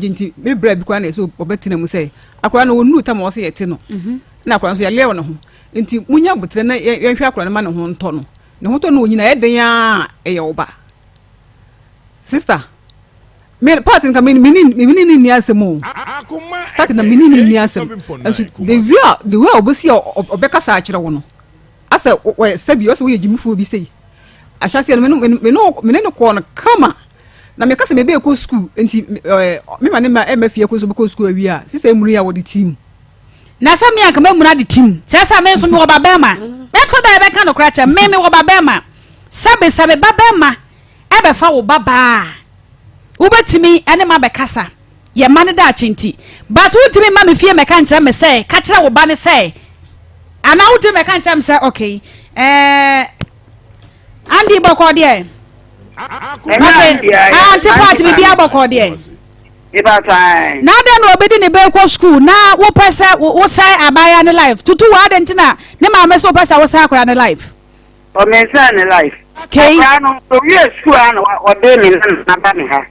nti me bra bi kwa na so obetina mu say akura no wonu ta ma wo say yete no na akwa so ya lewo no ho nti munya butre na yenhwe akwa ma ne ho nto no ne ho to no nyina eden a eye oba sister me part nka me ni asemo start na me ni asem the way obosi obeka sa akire wo no asa we sabi o so we jimufu bi sei ahyase no me no ko no kama na me kase me be ko school nti me ma ne ma emafie ko so be ko school awi a sister emuru ya wo di team na sa mi aka mamuna de tim sesa me so mi wo babema me ko da be ka no kracha me wo babema sabe babema e be fa wo baba wo betimi ene ma be kasa ye ma ne da chinti but wo timi ma me fie me ka ncha me say ka kira wo ba ne say ana wo timi me ka ncha me say okay andi boko de anti part bi bia boko de na da no obedi ne be ko school na wo pesa wo sai abaya ne life tutu wa de ntina ne ma me so pesa wo sai akora ne life o me sai ne life okay no so we school an o de me na ba me ha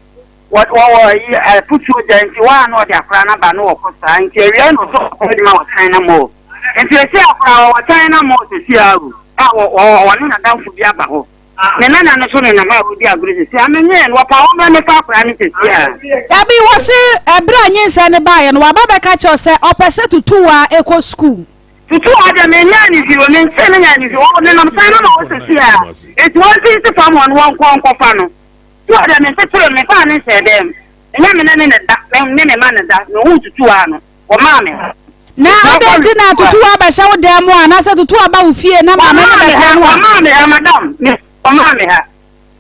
what I put you there nti wa no de akora na ba no wo ko sai nti area no so ko di ma wo sai na mo nti se akora wo sai na mo se si aru ba o ne na danfo bi aba ho ne na no so ne na ma odi agro si amenye no pa o me fa akra ne sisi a Abi wose ebra nyinsa ne ba ye no wa ba ka che se opese tutu wa eko school tutu ada me nya ni zero ne nse ne nya ni zero o ne na msa no o sisi a it was this from one fa no tu ada me se tro me fa ne se dem nya me ne da ne ma ne da no hu tutu a no o ma me na abeti na tutu aba sha wo dem a na se tutu aba wo fie na ma me da fa no ma me madam me o ma me ha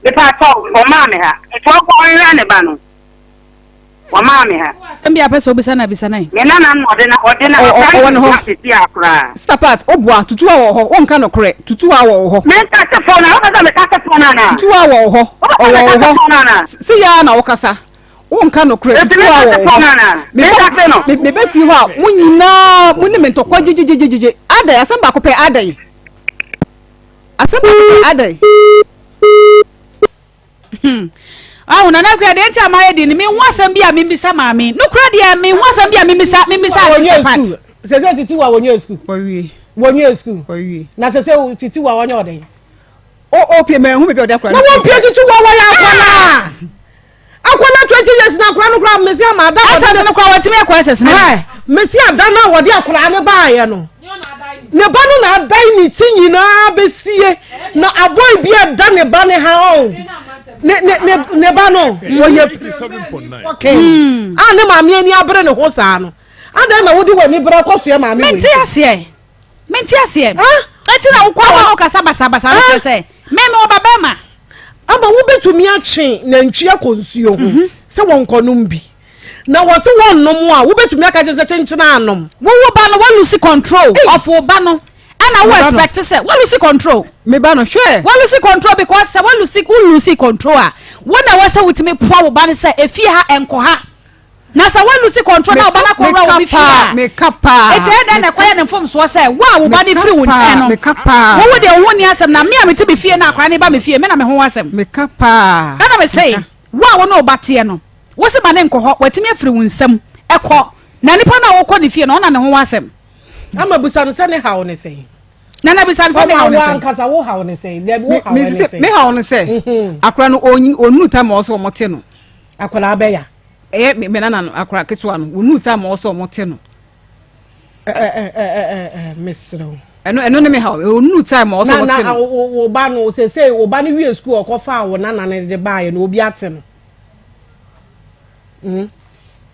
me pa talk o ma me ha it was going ran ne ba no o ma me ha mbi apese obisa na bisa nai me na no de na won ho sisi akra stapat obua tutu a wo ho wonka no kore tutu a wo ho me ta se phone na o ka me ta se phone na tutu a wo ho si ya na wo kasa wonka no kore tutu a wo ho me ta se no me be fi ho a munyina mu ne me ntokwa jijijijije adai asamba ko pe adai asamba ko pe adai Ah, una na kura de ntia ma ye di ni mi nwasam bi a mi bisa ma mi. No kura de mi nwasam bi a mi bisa part. Sese titi wa wonye school. Wonye school. Na sese titi wa wonye oden. O pie me hu me bi oda kura. Na won pie titi wa wa ya akwana. Akwana 20 years na kura no kura mesi ama da. Asase no kura watimi akwa asase na. Mesi ada na wodi akura ne ba ye no. Ne ba no na adai ni ti nyina besie na aboy bi ada ne ba ne ha o. Ne ba no woye 87.9 okay ne maami ani abre ne ho saa no ada na wodi wani bra koso e maami menti ase eti na ukwa wa okasa basa no se meme obaba ma ama wo betumi atwe na ntwia konsuo ho se wonkonom bi na wo se wonnom a wo betumi aka je se chenchena anom wo ba no wo lose control of wo ba no ana wo expect say wo lose control me ba no hwe wo lose control because say wo lose control a wo na wo say wutimi po wo ba no say efie ha enko ha na say wo lose control na wo ba na ko ra wo mi fie me kapa ete da na kwaya ne fom so say wo ba ne free wo nche no me kapa wo de wo ni asem na me a me ti be fie na akwa ne ba me fie me na me ho asem me kapa ana me say wo na obate no wo se ma ne nko ho watimi afiri wo nsam ekọ na nipa na wo kọ ne fie no na ne ho asem ama busa no se ne ha wo ne say nana bisa se me ha wo ne say ankasa wo ha wo ne say le wo ha wo ne say me ha wo ne say akra no onu ta ma oso mote no akra abeya me nana no akra ketwa no onu ta ma oso mote no misro eno ne me ha onu ta ma oso mote no wo ba no se wo ba ne wie school okofa wo nana ne de ba ye no obi ate no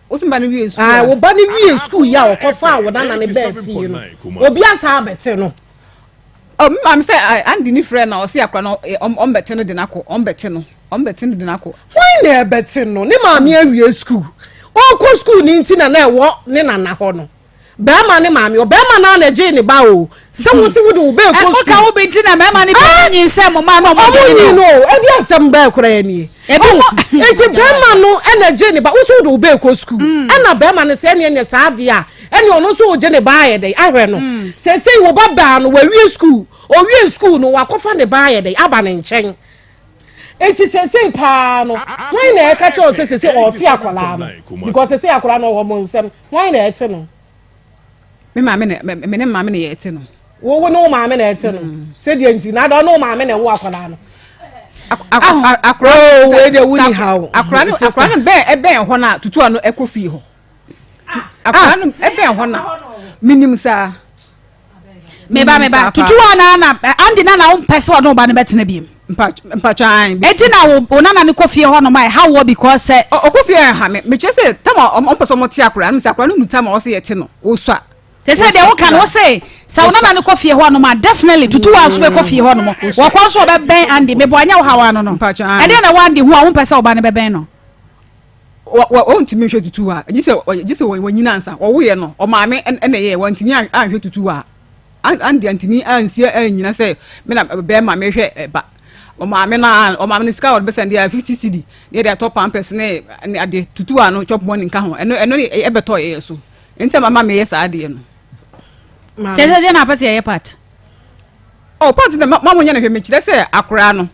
osimba ne wie school wo ba ne wie school ya okofa wo nana ne ba fie no obi asa abete no I'm say Andy ni friend na o si akra no ombete no de nako ombete no de nako why na ebete no ne maami awie school o ko school ni nti na ewo ne nana ho no be ma ne maami o be ma na je ne ba o se wo si wo de wo be ko school o ka wo be nti na me ma ne be nyin se mo ma no mo de no e bi asem ba kura ya ni e ti be ma no e na je ne ba wo so de wo be ko school e na be ma ne se ne sa de a eni ono so je ne ba ye dey ahwe no se wo baba no wa wie school o wie school no wa kofa ne ba ye dey aba ne nchen enti se pa no why na e ka cho se o ti akola no because se akola no wo mo nsem why na e ti no me ma me ne ma me ne ye ti no wo no ma me na e ti no se die enti na do no ma me na wo akola no akra we dey wuni how akra no be ho na tutu ano ekofi ho akra no ebe ho na minim sa me ba tutu na andi na wo pese wo no ba ne betena biem mpachan eti na wo nana ne kofie ho no mai how wo because say okofie ha me che say tama on pese mo ti akra no sakra no nuta ma wo se yete no wo so they say they wo kan wo say sa wo nana ne kofie ho no ma definitely tutu wa so be kofie ho no mo wo kon so be ben andi me bo anya wo hawa no mpachan e dey na wo andi ho a wo pese wo ba ne be ben no o ntimi hwe tutu a gise wo nyina ansa wo ye no o maame ene ye wo ntimi ahwe tutu a andi antimi ansia anyina say me na be ma me hwe ba o maame ne ska wo be send ya 50 cedi ne dey top pampers ne ade tutu a no chop money nka ho eno e beto ye so enta mama me ye sa ade no tese na pese ye part o part na mama nya na hwe me kire say akora no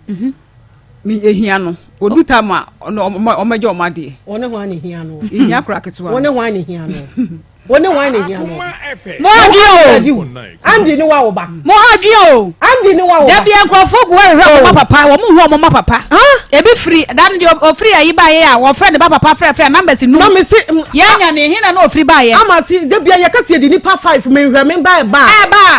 mi ehia no oduta ma o meje o made one ho ani hia no ehia akora ketwa one ho ani hia no woni wan ne hia no mo adio andi ni wa wo ba mo adio andi ni wa wo da bia nkrofo gu hwe mo papa wo mu hwe mo papa ebi free dan de ofree ayi ba ye a wo friend ba papa frɛ numbers nu no me si yanya ne hina na ofree ba ye ama si da bia ye ka se de nipa 5 me hwe me ba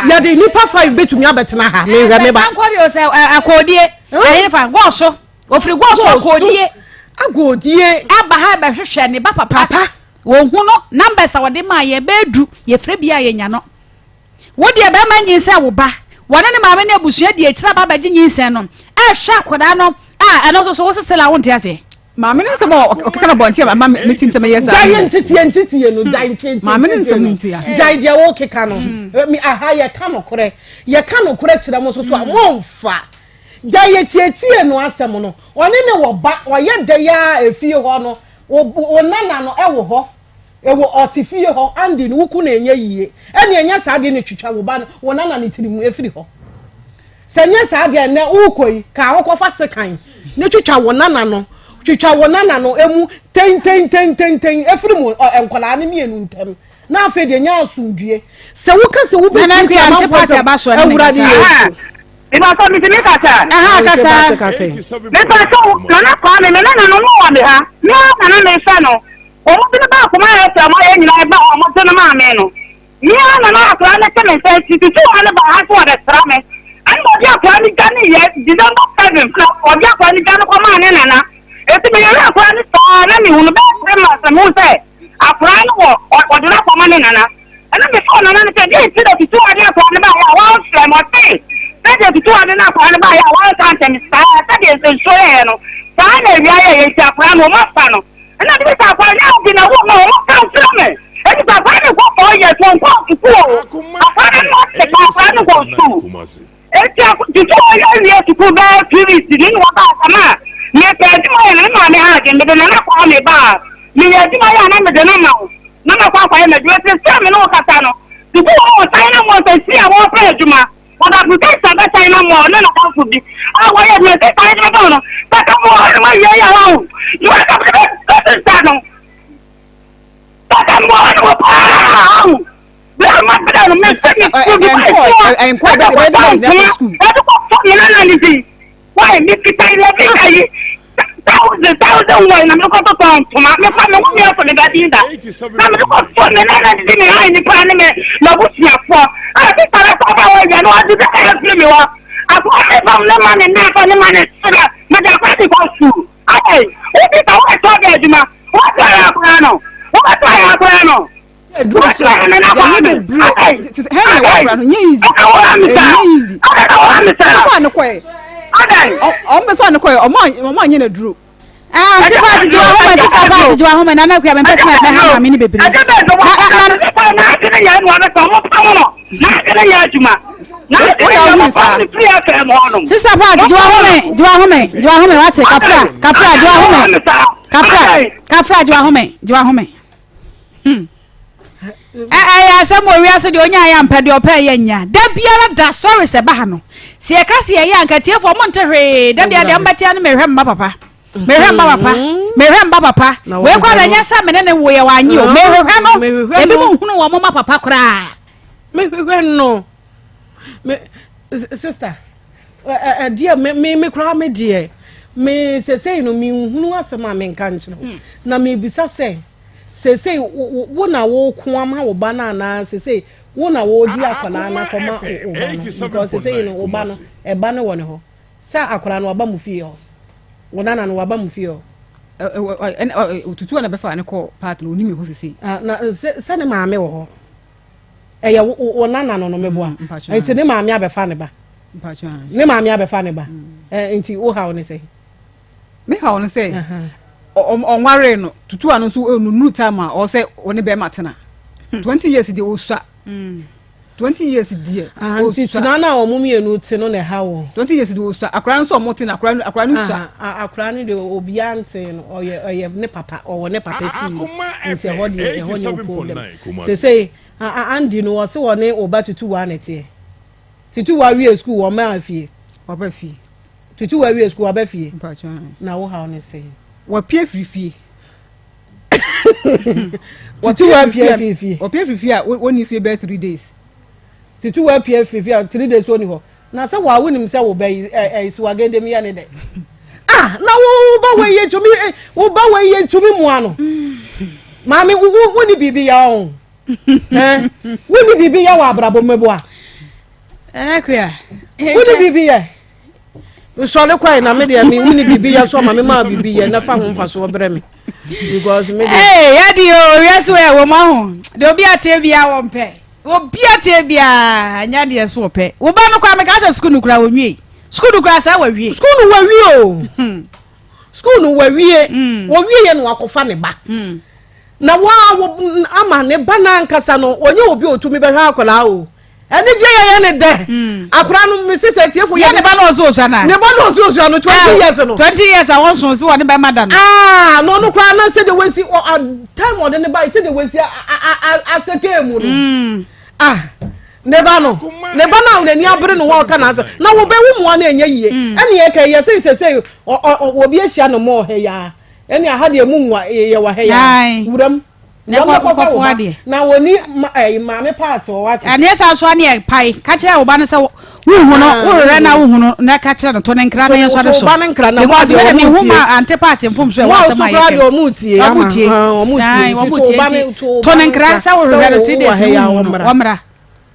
ya de nipa 5 betumi abetena ha me hwe me ba sankori o se akodie ayi fa go so ofree go so akodie agodie aba ha ba hwehwɛ ne ba papa wo hu no numbers a wode ma ye bedu ye frɛ bia ye nya no wo de be ma nyinsa wo ba wona ne maame ne abusua de akira ba ba gye nyinsa no hwa akoda no ɛno so wo sesela wo nte ase maame ne nsɛm ɔkeka na bɔnte ma metim nsɛm yɛ saa giant ntiti no giant maame ne nsɛm nti ya giant de wo keka no mi aha ye ka no kore kyerɛ mo so so a momfa giant tie no asɛm no ɔne ne wo ba ɔyɛ de ya efie hɔ no wo nana no ɛwo hɔ ewo otifie hɔ andi no wuku na enye yie ɛne enye saade ne twitwa wo ba no wo nana ne tirimu efiri hɔ sɛ nye saade na ukoi ka akɔfa sekan ne twitwa wo nana no emu ten efiri mu enkola ne mienu ntam na afa de nya asundue sɛ wo ka sɛ wo be na nka ante party abaso ne kasa iba so mi tini kasa me pa so na kwa me na no wa be ha na me fa no omo bi na ba ko ma ya ta mo ye nyina ba omo to na ma me no ni na akwa na ke me fa ti tu ana ba ha so da tra me an mo dia akwa ni gani ye December 7 na o dia akwa ni gani ko ma ne na eti me ya akwa ni ta na mi hunu ba se ma se mo se akwa ni wo o do na ko ma ne na ana me so na na ke dia ti da ti tu ani akwa ni ba ya wa se mo ti se ti tu ani na akwa ni ba ya wa ta ntem sa ta de se so ye no sa na wi aye ye ti akwa no ma fa no ana de ta kwa ya bi na wo mo kan tira me e ti ta kwa ni ko ko ye to nko ku akwa ni mo te ka kwa ni ko su e ti ti to ya wi e ku ba pvc ni wa ba sama me pe di mo ye na ma me ha de me na kwa me ba me ye di mo ya na me de na ma kwa kwa ye me de se me no kata no ti ko wo ta na mo se si a wo pe juma wa da bu ta ba ta na mo na kwa fu bi a wa ye me te ta na ba no ta ka mo ma ye ya wa you are the ta no ta ka mo no pa bla ma bla no me se me ku bi en kwa da wa da school e ko fo me na ni ti wa me ki ta ile bi kai thousand wa na me ko to ma me fa me wo me fo le ba di da na me ko fo me na ni me ai ni pa ni me na bu ti afo a ti tara ko ba wa ya no a di da e fi me wa a ko me fa le ma ni na fa ni ma ni sira me da ko ti ko su ai o ti ta wa to de juma o ta ya ko no Some we are saying, "Onya am pedi opa yenya." Da biara da story se ba ha no. Se e ka se ye anka tie for monterey. Da bia de ambatia no mehwem ba papa. Mehwem ba papa. We kwa da nya sa menene wo ye wanyi o. Mehwem no. Ebi mo hunu wo mama papa kra. Mehwem no. Sister. Dear me kra me dear. Me say no me hunu asema me nka nchiro. Na me bisa say say wo na wo ko ama wo ba na na say wo na wo di akwala na koma because say no wo ba no e ba no wo ne ho sa akwala no ba mu fie ho wo na no wa ba mu fie ho tutu na be fa ne ko part no onimi ho sisi na se ne maame wo ho e ye wo na no no meboa enti ne maame abefa ne ba ne maame abefa ne ba enti wo ha wo ne say me ha wo ne say onware no tutu anu so nunu time o say oni be matena 20 years de osua 20 years de tina na o mumie nu ti no ne ha wo 20 years de osua akra nso mo tin akra nu sua akra ni de obi ante no oye ne papa o ne papa fi nti ho de ho nye problem say andi no o se wo ne oba tutu wa ne tie tutu wa wi school wo ma afie oba fi tutu wa wi school oba fie na wo ha o ne say wa pie frifie Titu wa fifi. O fifi a woni fie be 3 days. Titu wa fifi a 3 days woni ho. Na se wa wonim se wo be isiwagede mi ya ne de. Ah, na wo ba we ye tumi mu ano. Mami woni bibi ya on. Woni bibi ya wa abrabo mebo a. Akwa. Woni bibi ya. So le kwai na me de mi woni bibi ya so mami ma bibi ya na fa ho mfa so brɛ me. Because me yadi o yes we wo ma ho. De obi ate bia wo mpe. Obi ate bia anya de so pɛ. Wo ba no kwa me ka sa school no kura wo nwie. School no kura sa wa wie. School no wa wie o. School no wa wie. Wo wie ye no akofa ne ba. Na wa ama ne ba na nkasa no onye obi otumi be hwa akola o. Eni je ye ne de. Akora no me sise tiefo ye ne ba no so na. Ne ba no so no 20 years no. 20 years I want so wo ne be madam. No no kwa na say the we see time or the buy say the we see aseke mu no. Ne ba na ni abere no wo ka na say na wo be wu mu na enye yie. Eni ye ka ye say obi ehia no mo he ya. Eni aha de mu nwa ye wa he ya. Wuram na woni maame part o what and yes aso na pai ka kire wo ba ne se wo hu no wo re na wo hu no na ka kire no to ne nkra na yeso de so because me me hu ma ante part mfom so e wa sama ye o mutie o mutie to ne nkra sa wo re no 3 days wo mra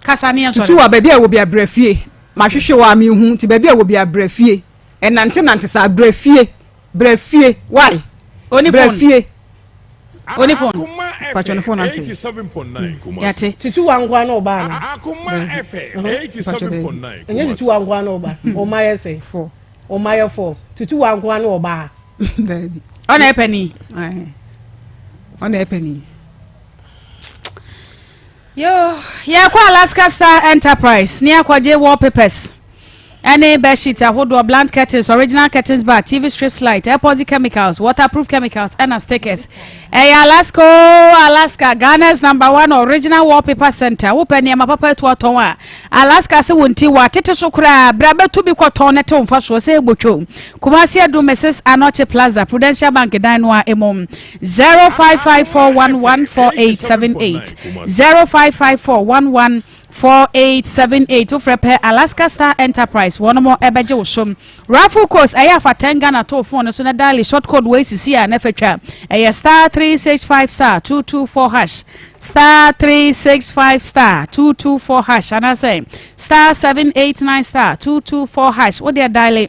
kasa ne yeso tu wa ba bia wo bia brafie ma hwehwe wa me hu ti ba bia wo bia brafie nante sa brafie why oni brafie oni phone pacho ne phone anse 87.9 Kumasi. Yate. Titu wangwa no ba no. Akoma FM 87.9 Enye titu wangwa no ba. O maye say 4. O maye 4. Titu wangwa no ba. Baby. Ona epeni. Ona epeni. Yo, ya kwa Alaska Star Enterprise, ni akwaje wallpapers. Any bed sheet, a blank curtains, original curtains bar, TV strips light, epoxy chemicals, waterproof chemicals, and stickers. Alaska, Ghana's #1 original wallpaper center. Open your papa to Ottawa. Alaska se wunti wa tete sokra brabe to be kwatone te umfa so se bocho. Kumasi adu Mrs. Anoche Plaza, Prudential Bank Danwa Emom 0554114878 0554114878 ufrepe Alaska Star Enterprise one more ebeje ushum raffle course aya fa 10 Ghana to phone so na daily short code we sisi a na fetwa aya star 365 star 224 hash star 365 star 224 hash and I say star 789 star 224 hash what they dial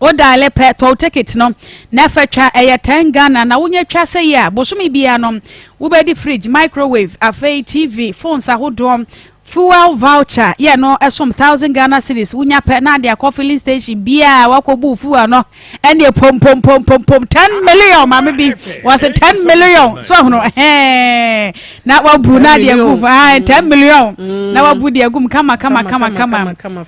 o dale pe to ticket no na fetwa 10 Ghana na wonye twa se ya bosomi bia no wo be di fridge microwave afei TV phones ahodom fuel voucher yeah no some 1000 Ghana cedis wunya pe na dia coffee station bia wakobu fuel no and the pom 10 million mama bi was 10 million so no na wabu na dia gu 10 million na wabu dia gum kama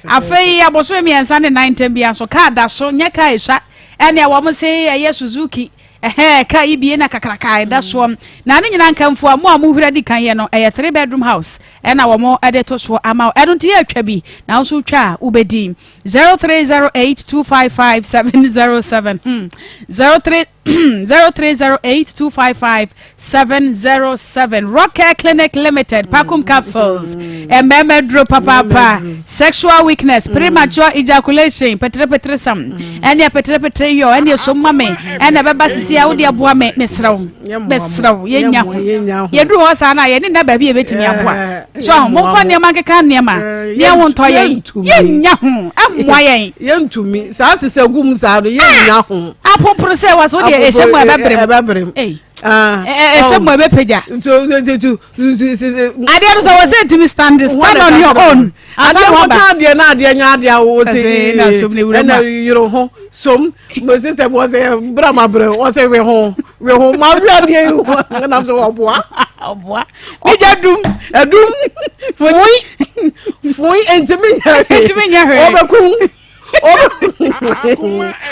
afei aboso mi ansa ne 9 bia so ka da so nya ka ehwa and ya wo mo say Suzuki ka ibie na kakraka da so na ne nyina nkamfo amu hura di kan ye no 3 bedroom house na wo mo edeto so ama edonti ya atwa bi na wo so twa ubedi 0308255707 0308255707 Rocker Clinic Limited Pakum capsules ememedro papa sexual weakness premature ejaculation petre sam ene petre yo ene so mame ene beba sisi ya wodi aboa me mesraw yenya ho yedru ho sa na ye ne na ba bi ebetimi aboa so mo fa ne ma keka ne ma ne wo nto yenya ho amwa yentumi sa sese gum sa do yenya ho apopro se was wo de ehemu ebebrem ehemu ebepeja ade no so was ntimi stand on your own ade na nya ade wo se na som ne wura na yiro ho som my sister was brama bre was we ho ma wi ade na so oboa edum fui entimi nya he obekun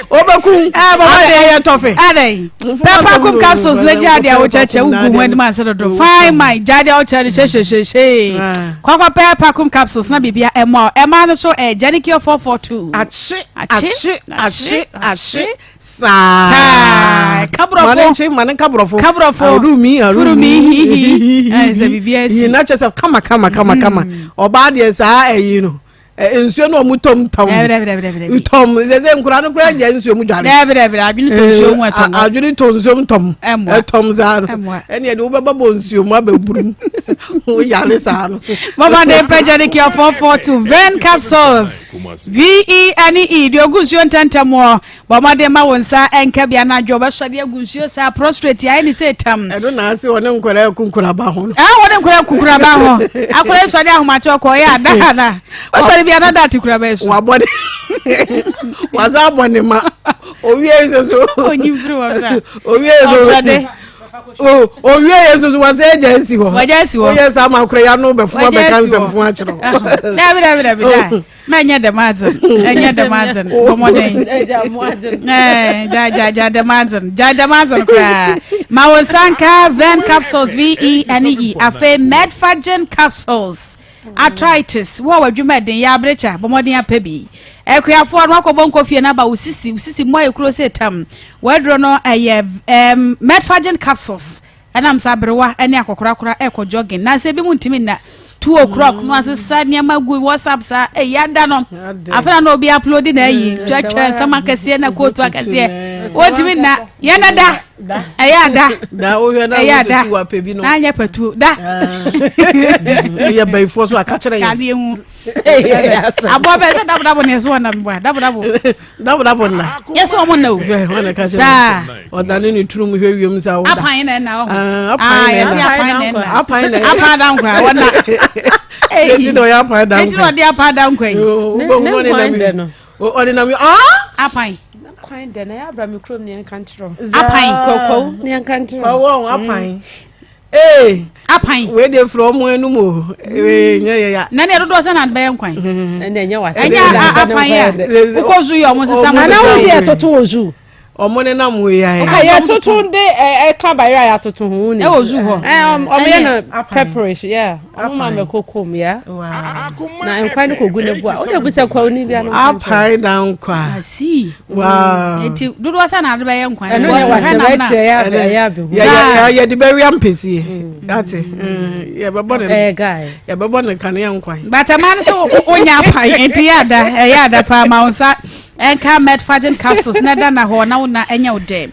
Obeku ya tofe adai pepper kum capsules na jade a wo chacha ugu mu anima se do fine my jade a wo chacha she kwakwa pepper kum capsules na bibia ema no so Janicure 442 achi sa kabrofo manen kabrofo rumi se bibia si na chese kama oba de sa no nsuo no mutom tom zeze nkura no kura je nsuo mu dware adwini to nsuo mu atom adwini to nsuo tom tom za ene de wo beba bo nsuo mu ababurum wo yale sa no mama de Janicure 442 vein capsules VENE de ogunsuo ntantamo mama de ma wonsa enka bia na dwo ba swade agunsuo sa prostrate ai ni se tam edo na ase wona nkura kunkura ba ho wona nkura kunkura ba ho akura swade ahomacho ko ya da o swade bia na that kura ba so wa body waza bone ma owie so onyimfru wa owie so owie yesu waza agency ho oye sa ma kura ya no be fu be cancel fu a chiro da manya de mazen bomoden ja mazen kra ma wonsanka vein capsules VENE afa medfagen capsules arthritis wo wadwumeden ya brecha bomoden apabi ekuyafo no akobon kofie na ba usisi mo ekuro setam wadro no medfagen capsules anam sabrewa ene akokora ekojogging na se bi mu ntimi na 2 o'clock no asesa niam agu WhatsApp sa yada no afana no bi upload na yi twatwa sama kase na kotu akase wotimi na yana da da o hwe na tu apebi no anya patu da ya bai fo so aka kire ya hu abo be se dabo ne so na mbo dabo na yeso o mo na o wana ka sa odane ni turu mu hwe wiem sa wo da apan na ho apan na apan da nkwa wana eti do ya apan da nkwa eti do de apan da nkwa o na mi apan kwan de na ya bra mikrom ne nkantro apan kokko ne nkantro wo apan apan we dey from enu mo nya ya na ne dodo se na be nkwan na nya wase apan ya ko zu yo mo sesa mo na wo se toto ozu omone na mu ya ya toto de ka bayra ya toto hu ni ozu ho omo na pepperish yeah omo ma kokom ya na nkwan ko gu ne bua o de busa kwa ni bia no apai dan kwa asi wow eti dodo se na de be nkwan no wase ba ya be ya de be ria mpesi ati ya be bonne guy ya be bonne kan ya nkwan bataman so onya apai enti ya da pa ma onsa enka medfagen capsules na da na ho na una enya ode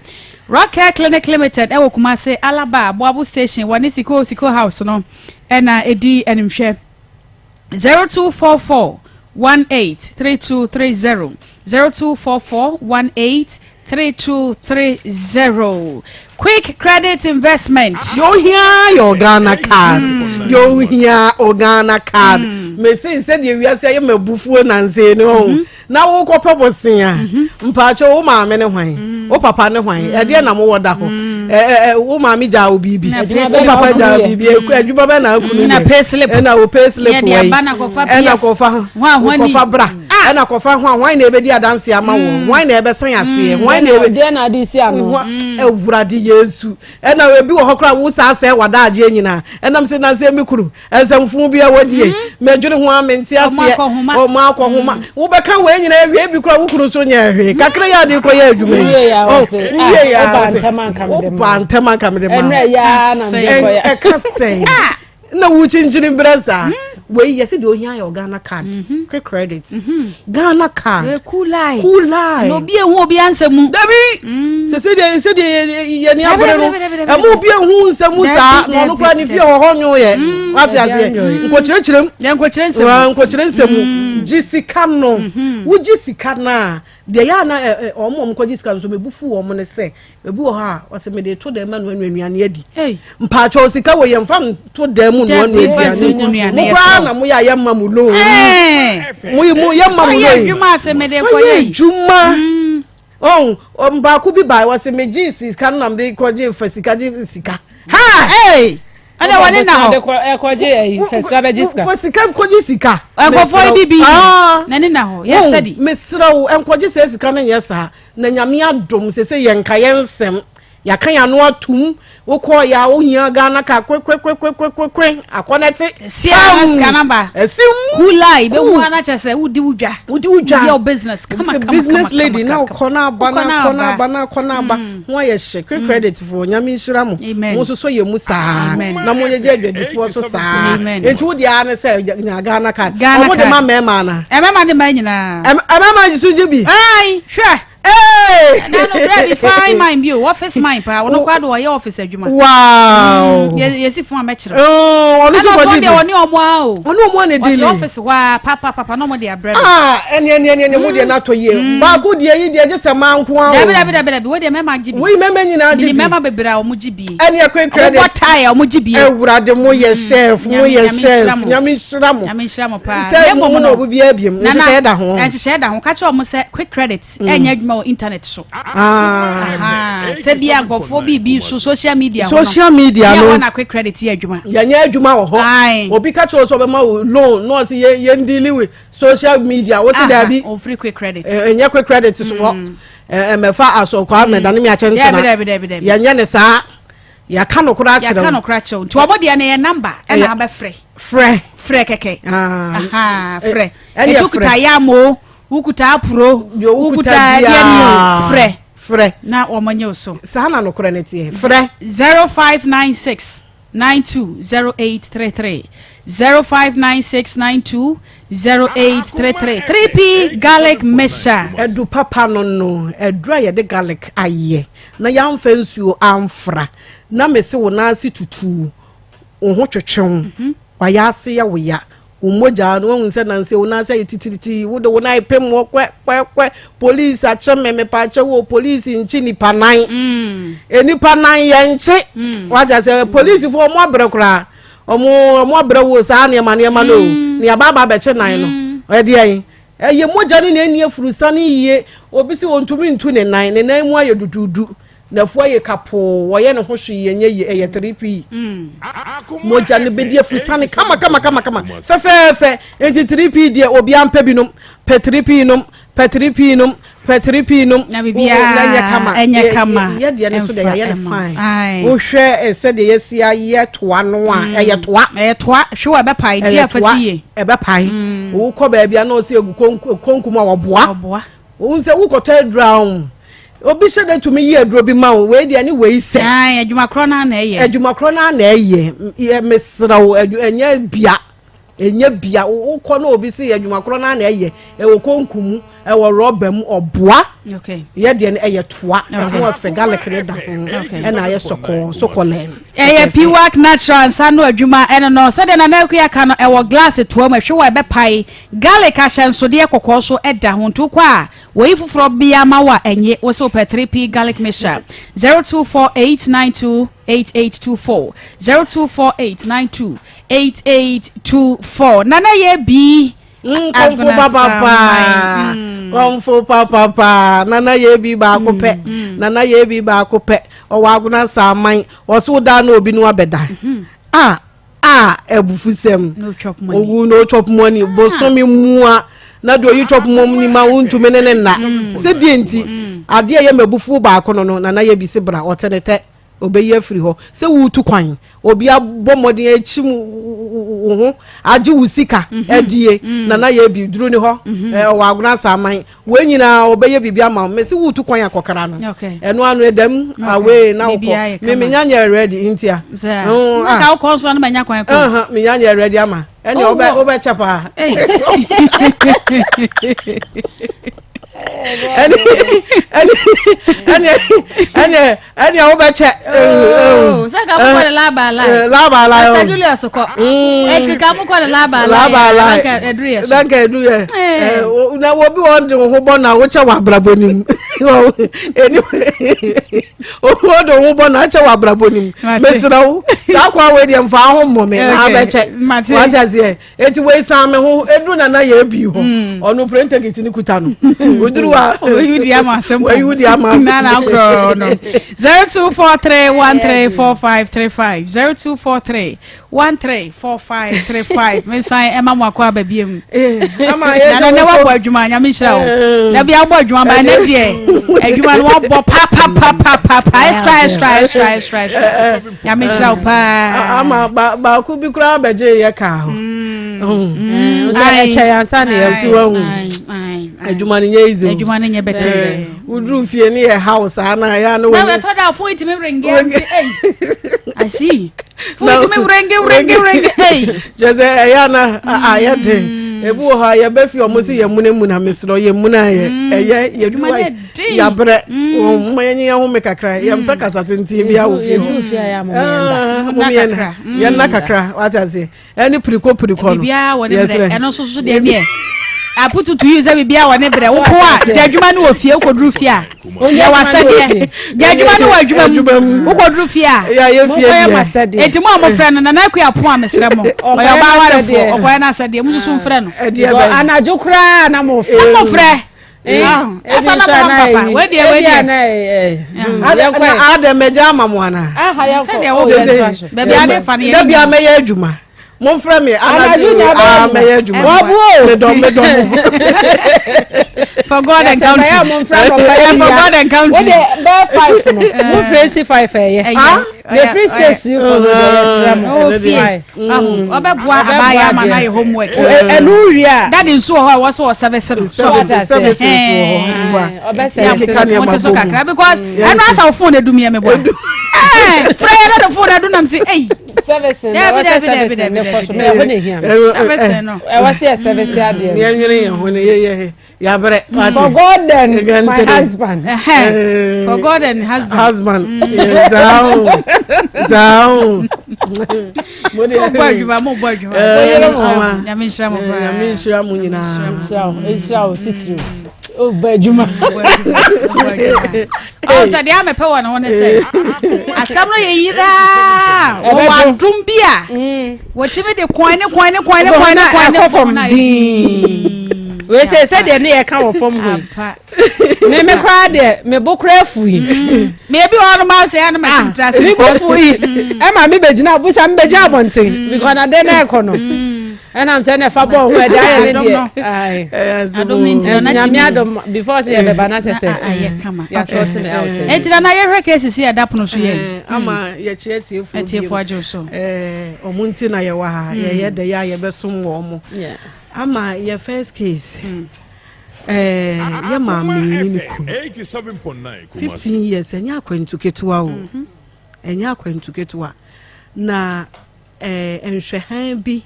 Rock Care Clinic Limited ewo Kumase Alaba Boabu Station wani siko house no ena edi enimhwe 0244 183230 0244 183230 Quick Credit Investment yo here your Ghana card yo here Ghana card me say de wiase ye mabufuo nanse ne ho na wo kopa bosia mpacho wo maame ne hwan wo papa ne hwan e de na mo woda ho wo maame ja wo bibi wo papa ja wo bibi adwuma be na akunu na payslip na wo payslip we na kofa bra na kofa hwan na ebedi adanse ama wo hwan na ebe san ase hwan na ebedi na adi si ano ewurade Yesu na ebi wo hokra wo sa ase wada age nyina enam se na se mikuru ensamfu bia wadie medwere ho amenti ase o ma akohoma wo beka we nyina ewie bi kura wo kuru so nya hwe kakra ya de kro ya adwuma ba ntama kamde ma ya na mbe e kase na wo chinchini brasa we yes de ohia ya Ghana card quick credits Ghana card cool lie no bi ehu obi ansemu dabi se de ye ni abere no e mo bi ehu nsemu sa no kura ni fie ho honyo ye wati ase nkochire nsemu jisika no wo jisika na de ya na omo ko jisika so mebufu wo mo ne se ebu ho ha wase me de to de ma no anuane adi mpa cho sika wo ye mfa to de mu no anuane na mo ya yamma mu lo mu yamma mu lo adwuma se me de koye adwuma mba ku bi ba wase me jisi kan nam de koje fasika ji sika ha ana wani na ho ekoje fesika be jiska fesika koji sika enkofo bibi na ni na ho yesterday mesrawo enkoje se sika na yesa na nyame adom se yenka yensem yakan ya no atum wokọ ya ohia Ghana ka kwekwe akonete si aska number esim kulai be hu ana chese wudi wudwa your business kama business lady na kona ba ho ye she credit for nyame nhira mo mo so ye mu saa na mo ye adwadifo so saa enti wudi ana se nya Ghana ka o de ma mema na mema de ma nyina mema ji suji bi ai hwe na no ready fine mind you office mind pa wono kwado your office adwuma wow yes if one match onu so body de oni omo a o onu omo ne dey office wa papa no mo de abrɛ eni mo de na to ye ba ko de yi de je se man ko a dabi we de mema gibi we mema nyina gibi mema bebra o mo gibi eni e credit what tie o mo gibi ewurade mo ye chef nyame nhira mo pa se mo no obi abiem nhye da ho ka che o mo se quick credit enya adwuma o internet so se bia gofo bibi so social media no na quick credit ya adwuma ya nya adwuma wo ho obi ka che so be ma loan no se ye deal with social media wo se da bi o free quick credit enya quick credit so wo mefa aso kwa me da ne me a chenchena ya nya ne saa ya ka no kura kire nti obo de na ye number e na ba frɛ keke frɛ etukuta ya mo ukuta apro ukuta bianio frɛ na omonye so sana no kora netie frɛ 0596 920833 0596920833 3p garlic mixture edu papa no edura ye de garlic aye na yamfa nsuo amfra na mese wo na ase tutu wo twetwew wa ya ase ya wo ya umoja no won se na nse wona se titiriti wo de wona ipem wo kwe police a cheme me pa che wo police nchi ni panan eni panan ye nchi waja se police fo mo abrekura omo abrewo sa na ma no ni ababa be che nan no e de yin eye moja ni na eni afurusa ni yiye obi si wontumi ntu ne nan mu aye dududu na fo ye kapo wo ye ne ho hwe ye nye ye 3p moja ne bedi afurusa ni kama fe enti 3p die obi ampa binom pe 3p nom na bibia enya kama ye de ne so de ye fine wo hwe se de ye sia ye toa no a ye toa hwe be pai dia afasiye e be pai wo ko ba bia na o se egu konkum a wo boa wo se wo ko to drown obi se de tumi ye aduro bi ma wo we dia ni we se adwuma kro na na eye mesrawo enya bia wo ko na obi se adwuma kro na eye e wo konkum e wo robam oboa ye de ne eye toa e wo fe garlic ne da e na ye sokolen eye piwak natural sanu adwuma ene no se de na na akua ka no e wo glass toa ma hwe wo be pai garlic ahyenso de kokko so e da ho ntu kwa wo ifufro bia ma wa enye wo se 3p garlic mixture 0248928824 0248928824 nana ye bi Komfo papa nana ye bi ba ko pe o wa aguna saman o so da na obi no abeda ebufusem no chop money bo so mi mua na do you chop mom ni ma untu menene na se die nti ade ye mabufu ba ko no nana ye bi se bra o tenete obeye afiri ho se wutu kwan obi abomodin achi ho age wusika adie nana ye bi duru ni ho o aguna saman we nyina obeye bibia ma me se wutu kwan akokara no eno anu edam awe na uko me nyanya ready ntia ka uko so na manya kwan ko me nyanya ready ama ene obe chapa any obeche saka mo kwa la bala Julius ko ekika mo kwa la bala ka eduye na wo bi won de ho bo na wo che wa brabonim o do ho bo na che wa brabonim mesrawo sa kwa we de mfa ho mo me na abeche watazie eti we san me ho edu na na ye bi ho onu print gate ni kuta no oduru you the amasem where you the amas na na kro no 0243134535 0243134535 me san e ma mo akwa ba biem ama na na wa bo adwuma nya me hira o na bia bo adwuma ba na die adwuma no wo bo pa extra nya me hira o pa ama ba ku bi kura ba je ye ka ho ai chayansa ne yesi wa hu adwuma ne nye izo adwuma ne nye better udru fie ne ye house ana ya no we na toda fo itime renge I see fo itime renge hey jeze ya na ayade ebu ha ya be fi omo si ye munemu na mesro ye muna ye eye ye duwa ya bre o manye ya hu me kakra ye mpa kasatenti bia wo fi ya mo yenda ye na kakra wataze eni priko no bia wo ne bre eno so de ne aputu to use bibia wo ne bre wo ko a jadwuma ne wo fie kodru fie a ye wasade jadwuma ne wo adwuma wo kodru fie a ya ye fie enti mo amofra no na na ku apo amesre mo o ya ba warefo o ko na sade mo susu mfre no anajo kra na mo amofra asa na papa we dia na ada meja mamwana aha ya ko baby ade fa ne da bia me ya adwuma mon frère me anaju me ya adwuma me dom for God and country mon frère for God and country we dey bear 5 no mo face 5 eh the free says you for the fie obeboa abaya ma na homework enu ria that is so how was so service so kakra because enu asa phone edu me me boy prayer na the phone edu nam say hey service no service no I was here service ade ya bre for God and my husband for God and husband zao mo boju ya me shira mo nyina shao titru o bajuma o sa dia me pe wona wona say asam no ye yira o wa dum bia wotime de kwan from din we say de ne ye ka wo fom ho me kra de me bokra fui me bi won ma say na ma interest me fui e ma me begina busa me beja abonten because na de na ekono and I'm saying if I bought where I don't mean to before say be banana say you're sorting it out e ti na ye case see adapt no so ye ama ye chiefo ajo so omunti na ye wa ha ye de ya ye besom wo mo ama ye first case ye mama ni ku 87.9 15 years enya akwantu ketua o enya akwantu ketua na enhwehan bi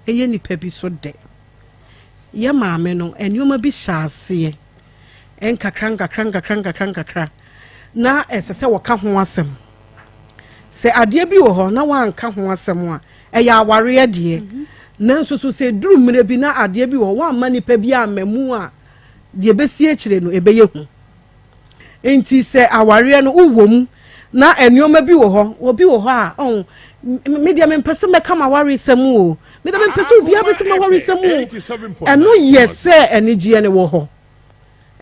eye nipa bi so de ye maame no enyoma bi hyase enkakra na esese woka ho asem se ade bi wo ho na wanka ho asem a eya aware de nanso so se duru mire bi na ade bi wo wa ma nipa bi amamu a de besi akire no ebeye hu enti se aware no uwom na enyoma bi wo ho obi wo ho a media me pese me kama wari semu o media me pese obi abeti me wari semu eno yese enigye ne wo ho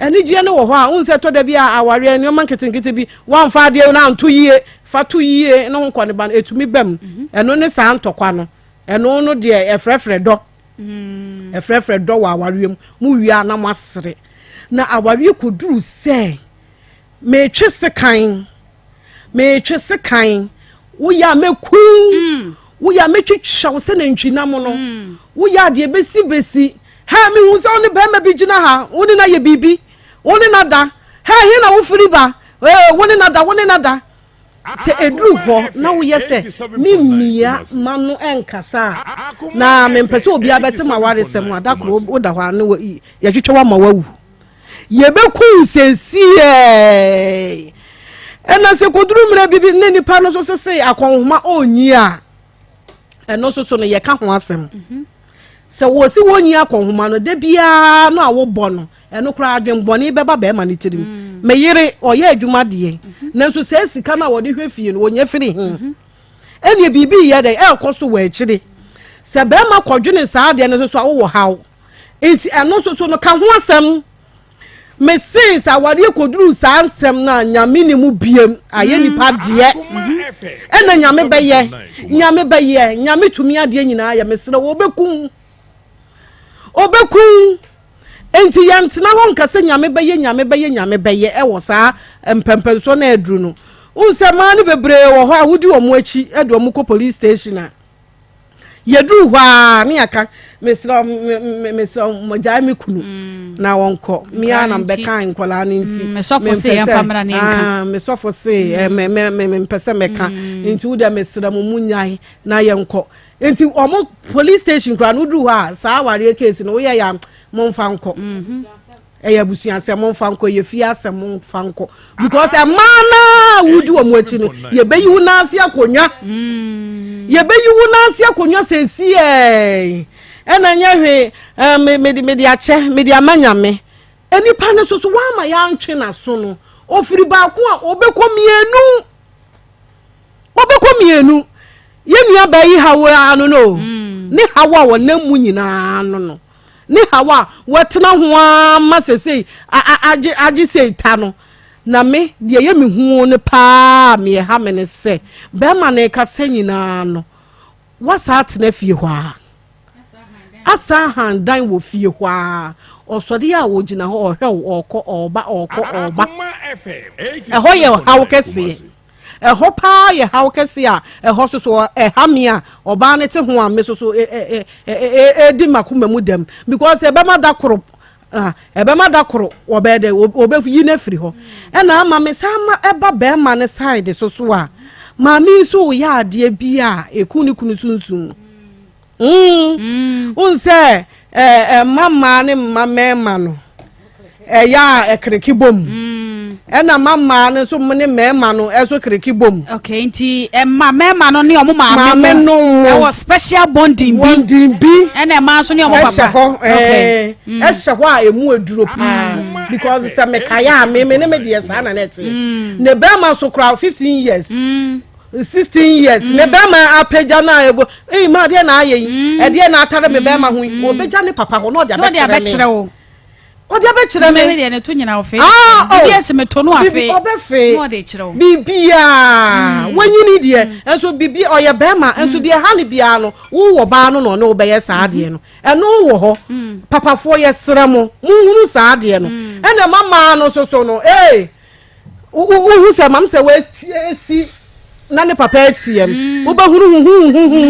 enigye ne wo ho a unse to da bia aware eno man ketenkete bi wan fa de na nto yie fa to yie no nko ne ban etumi bam eno ne sa ntokwa no eno no de efrefre do wa aware mu wia na masere na aware koduru se me twese kan wo ya meku wo ya metwitwa wo se na ntwinam no wo ya de besi ha me hu se one ba ma bi gina ha wo ne na ye bibi wo ne na da ha he na wo firi ba wo ne na da se edru ho na wo ye se mimia manu enkasa na me mpese obi abete ma ware sem adakro wo da ho na ye twitwa wa ma wawu ye beku sensie ena se koduru mra bibi ne nipa no so sese akonhoma onyi a eno so no ye ka ho asem se wo si wonyi akonhoma no de bia no awo bɔ no eno kra adwenbɔne beba be ma ne tirim me yire oye adwuma de nanso se sika na wo de hwefie no wonya firi hin ene bibi ye de ekoso wa akire se be ma kodwene saa de no so awo wo hawo enti eno so no ka ho asem me since awari koduru sa ansem na nyame ni mu biem aye nipa de ena nyame beye nyame tumi ade nyina ya mesere obekun enti yantena ho nkase nyame beye e wo sa empempenso na aduru no unse ma ne bebre wo ho awudi omo achi e do omo ko police station a yedu hwa ne aka mesra mojai me kunu na wonko mi ana mbeka nkola ne nti me sofo se ya famra ne nka me sofo se me pese meka nti uda mesra mu munyai na yenko nti omo police station kra no du hwa sa aware case no ye ya momfa nko eya busuan se momfa nko ye fia se momfa nko because e mana wudu omo achi no ye beyi wu na ase akonwa ye beyi wu na ase akonwa sesi ena nya hwe medi ache medi amanyame enipa ne so wa ma ya ntwe na so no ofiri ba ko a obekọ mienu ye nua ba yi hawa anu no ni hawa wo namu nyina anu no ni hawa wetena ho ama sesei age sei ta no na me de ye me hu ne pa me ha me ne se be ma ne ka se nyina no wasa atena fie hwa asa handan wo fie hwa osode a wo gina ho ohwe okọ oba eho ye hawo kese eho pa ye hawo kese a eho so ehamia oba ne te ho a me so di makuma mu dem because ebe ma da koro obede obefu yi na firi ho na ama me sama eba be ma ne side so a ma mi so ya ade bia ekunu sunsun unse mama ne mama no ya ekreki bom na mama ne so ne mama no eso kreki bom okay nti mama no ne omo mama no e was special bonding bi na ma so ne omo papa okay ehye ho a emu aduro pa because se me kaya me ne de sa na net ne be ma so kra 15 years 16 years ne be ma apeja na ebo ma de na aye e de na atare me be ma ho obeja ne papa ho no de abekere wo odi abekere me de ne to nyina wo fe bi eseme to no afe no de kire wo bibia wanyini de enso bibi oye be ma enso de ha ne bia no wo ba no no be ye sa de no eno wo ho papa fo ye sramo muhunu sa de no ena mama no so no wo se mam se we si na ne papa atiem wo ba huru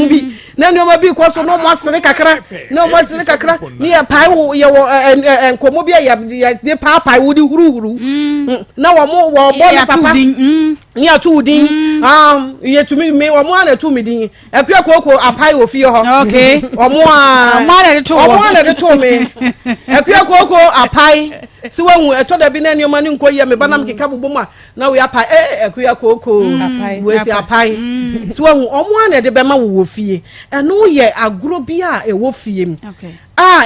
bi na ne o ma bi ko so no mo asere kakra ni ya pai wo ye wo enkomo bi ya de papa wo di huru na wo bo na papa ni atu din ye tumi me wo mo ana tu mi din akwa koko apai wo fie ho okay wo mo ana de to me akwa koko apai si wanwu eto da bi na ne o ma ni nko ye me banam keka bobom na we apai akwa koko we si apai si wanwu o mo ana de be ma wo fie eno ye agro bi a e wo fie mi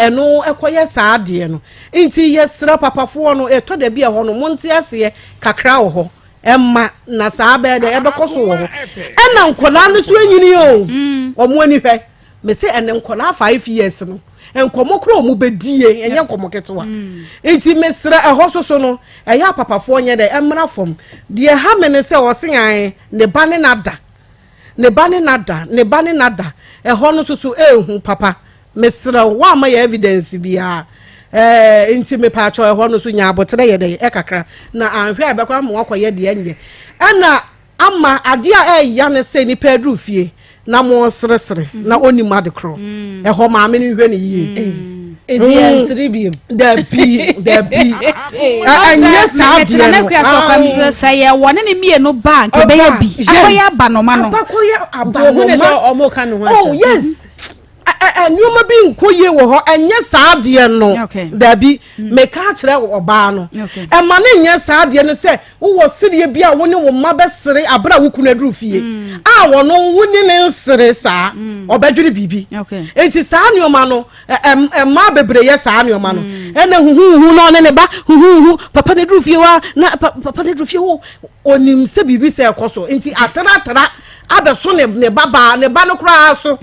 eno ekoye saade no nti yesra papafo no eto da bi e ho no monte ase kakra wo ho emma na saabe de ebekoso wo ho ena nkola no so anyini o mo ani hwe me se ene nkola 5 years no enkomo kro mu bedie enye nkomo ketewa nti mesra eho so no eya papafo nye de emra fom de ha me ne se o se an ne ba ne nada eho no so ehu papa mesra wa ma ya evidence bia nti me pa cho eho no so nya abotre ye de kakra na anhwe abekwa mo akoye de enye ana ama ade a ya ne se ni pedru fie na mo sresre na onima de kro eho ma me ni hwe ne yie enti ansribiem da bi anya sabi na kwa so kwam se ye wone ne mie no bank be ya bi akoya ba no ma no akoya aba no ma omo ka no ho yes nyoma bi nkoye wo ho enye saade no dabi me ka kire oba no e ma ne nye saade no se wo sire bi a wo ne wo ma be sire abra wo kuna duru fie wo no wo ni ne sire sa obadwiri bibi enti saa nyoma no ma bebre ye saa nyoma no ena huhu no ne ba huhu papa ne duru fie wa na papa ne duru fie wo onim se bibi se ekoso enti atara abeso ne baba ne ba no kra so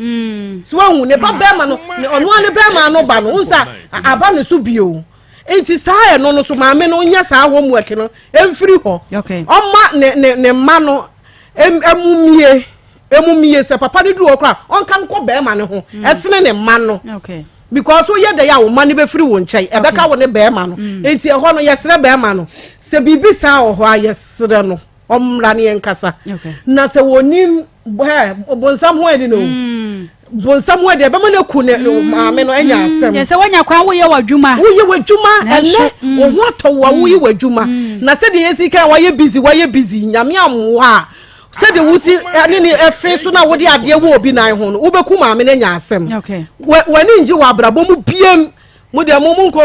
so hu ne baba ma no ono ne ba ma no ba no unsa aba ne so bio enti saa no so maame no nya saa homework no emfiri ho oma ne ma no emumie se papa de du okra onka nko be ma ne ho esene ne ma no because wo ye de ya wo ma ne be firi wo nchai ebeka wo ne be ma no enti e ho no yesere be ma no se bibi saa wo ho a yesere no omra ne enkasa na se woni bonsam ho edi no bonsam ho edi be ma ne ku ne maame no anya asem ye se wonya kwa wo ye wadwuma ene wo ho to wo ye wadwuma na se de yesika wo ye busy nyame amwa se de wusi ani ni efe so na wo de ade wo obi nan ho no wo beku maame na nya asem wani nji wa brabo mu biem mu de mu nko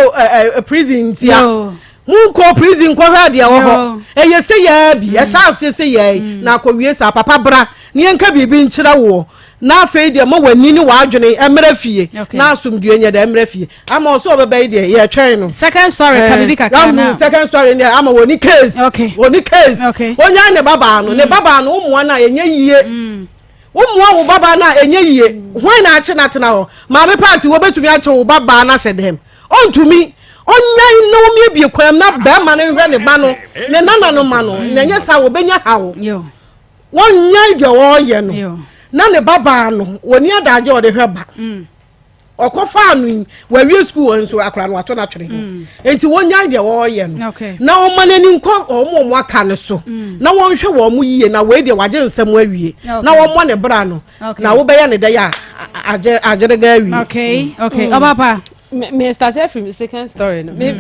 prison tia mu nko prison ko ha de wo ho eye se ya bi e sha se ya na akọwie sa papa bra ne enka bibi nkyira wo na afei de mo wani ni wa adwene emra fie na asomdue nya de emra fie ama oso obeba de ye twɛn no second story ka bibi kaka na second story ne ama woni case onya ne baba no umuwa na enye yie umuwa wo baba na enye yie hwan na ache na tena ho ma me party wo betumi ache wo baba na hyedem ontumi onya no mi bie kwam na ba ma ne hwe ne ba no ne nana no ma no nenye sa wo benya hawo wonya ide wo ye no na ne baba no woni adaje o de hweba okofa anu wa wie school nso akra no ato na twere enti wonya de wo ye no na o manani nko o mo aka ne so na won hwe wo mu yie na we de waje nsem awie na wo mo ne bra no na wo be ya ne de ya agere ga awie okay o papa me start from second story no me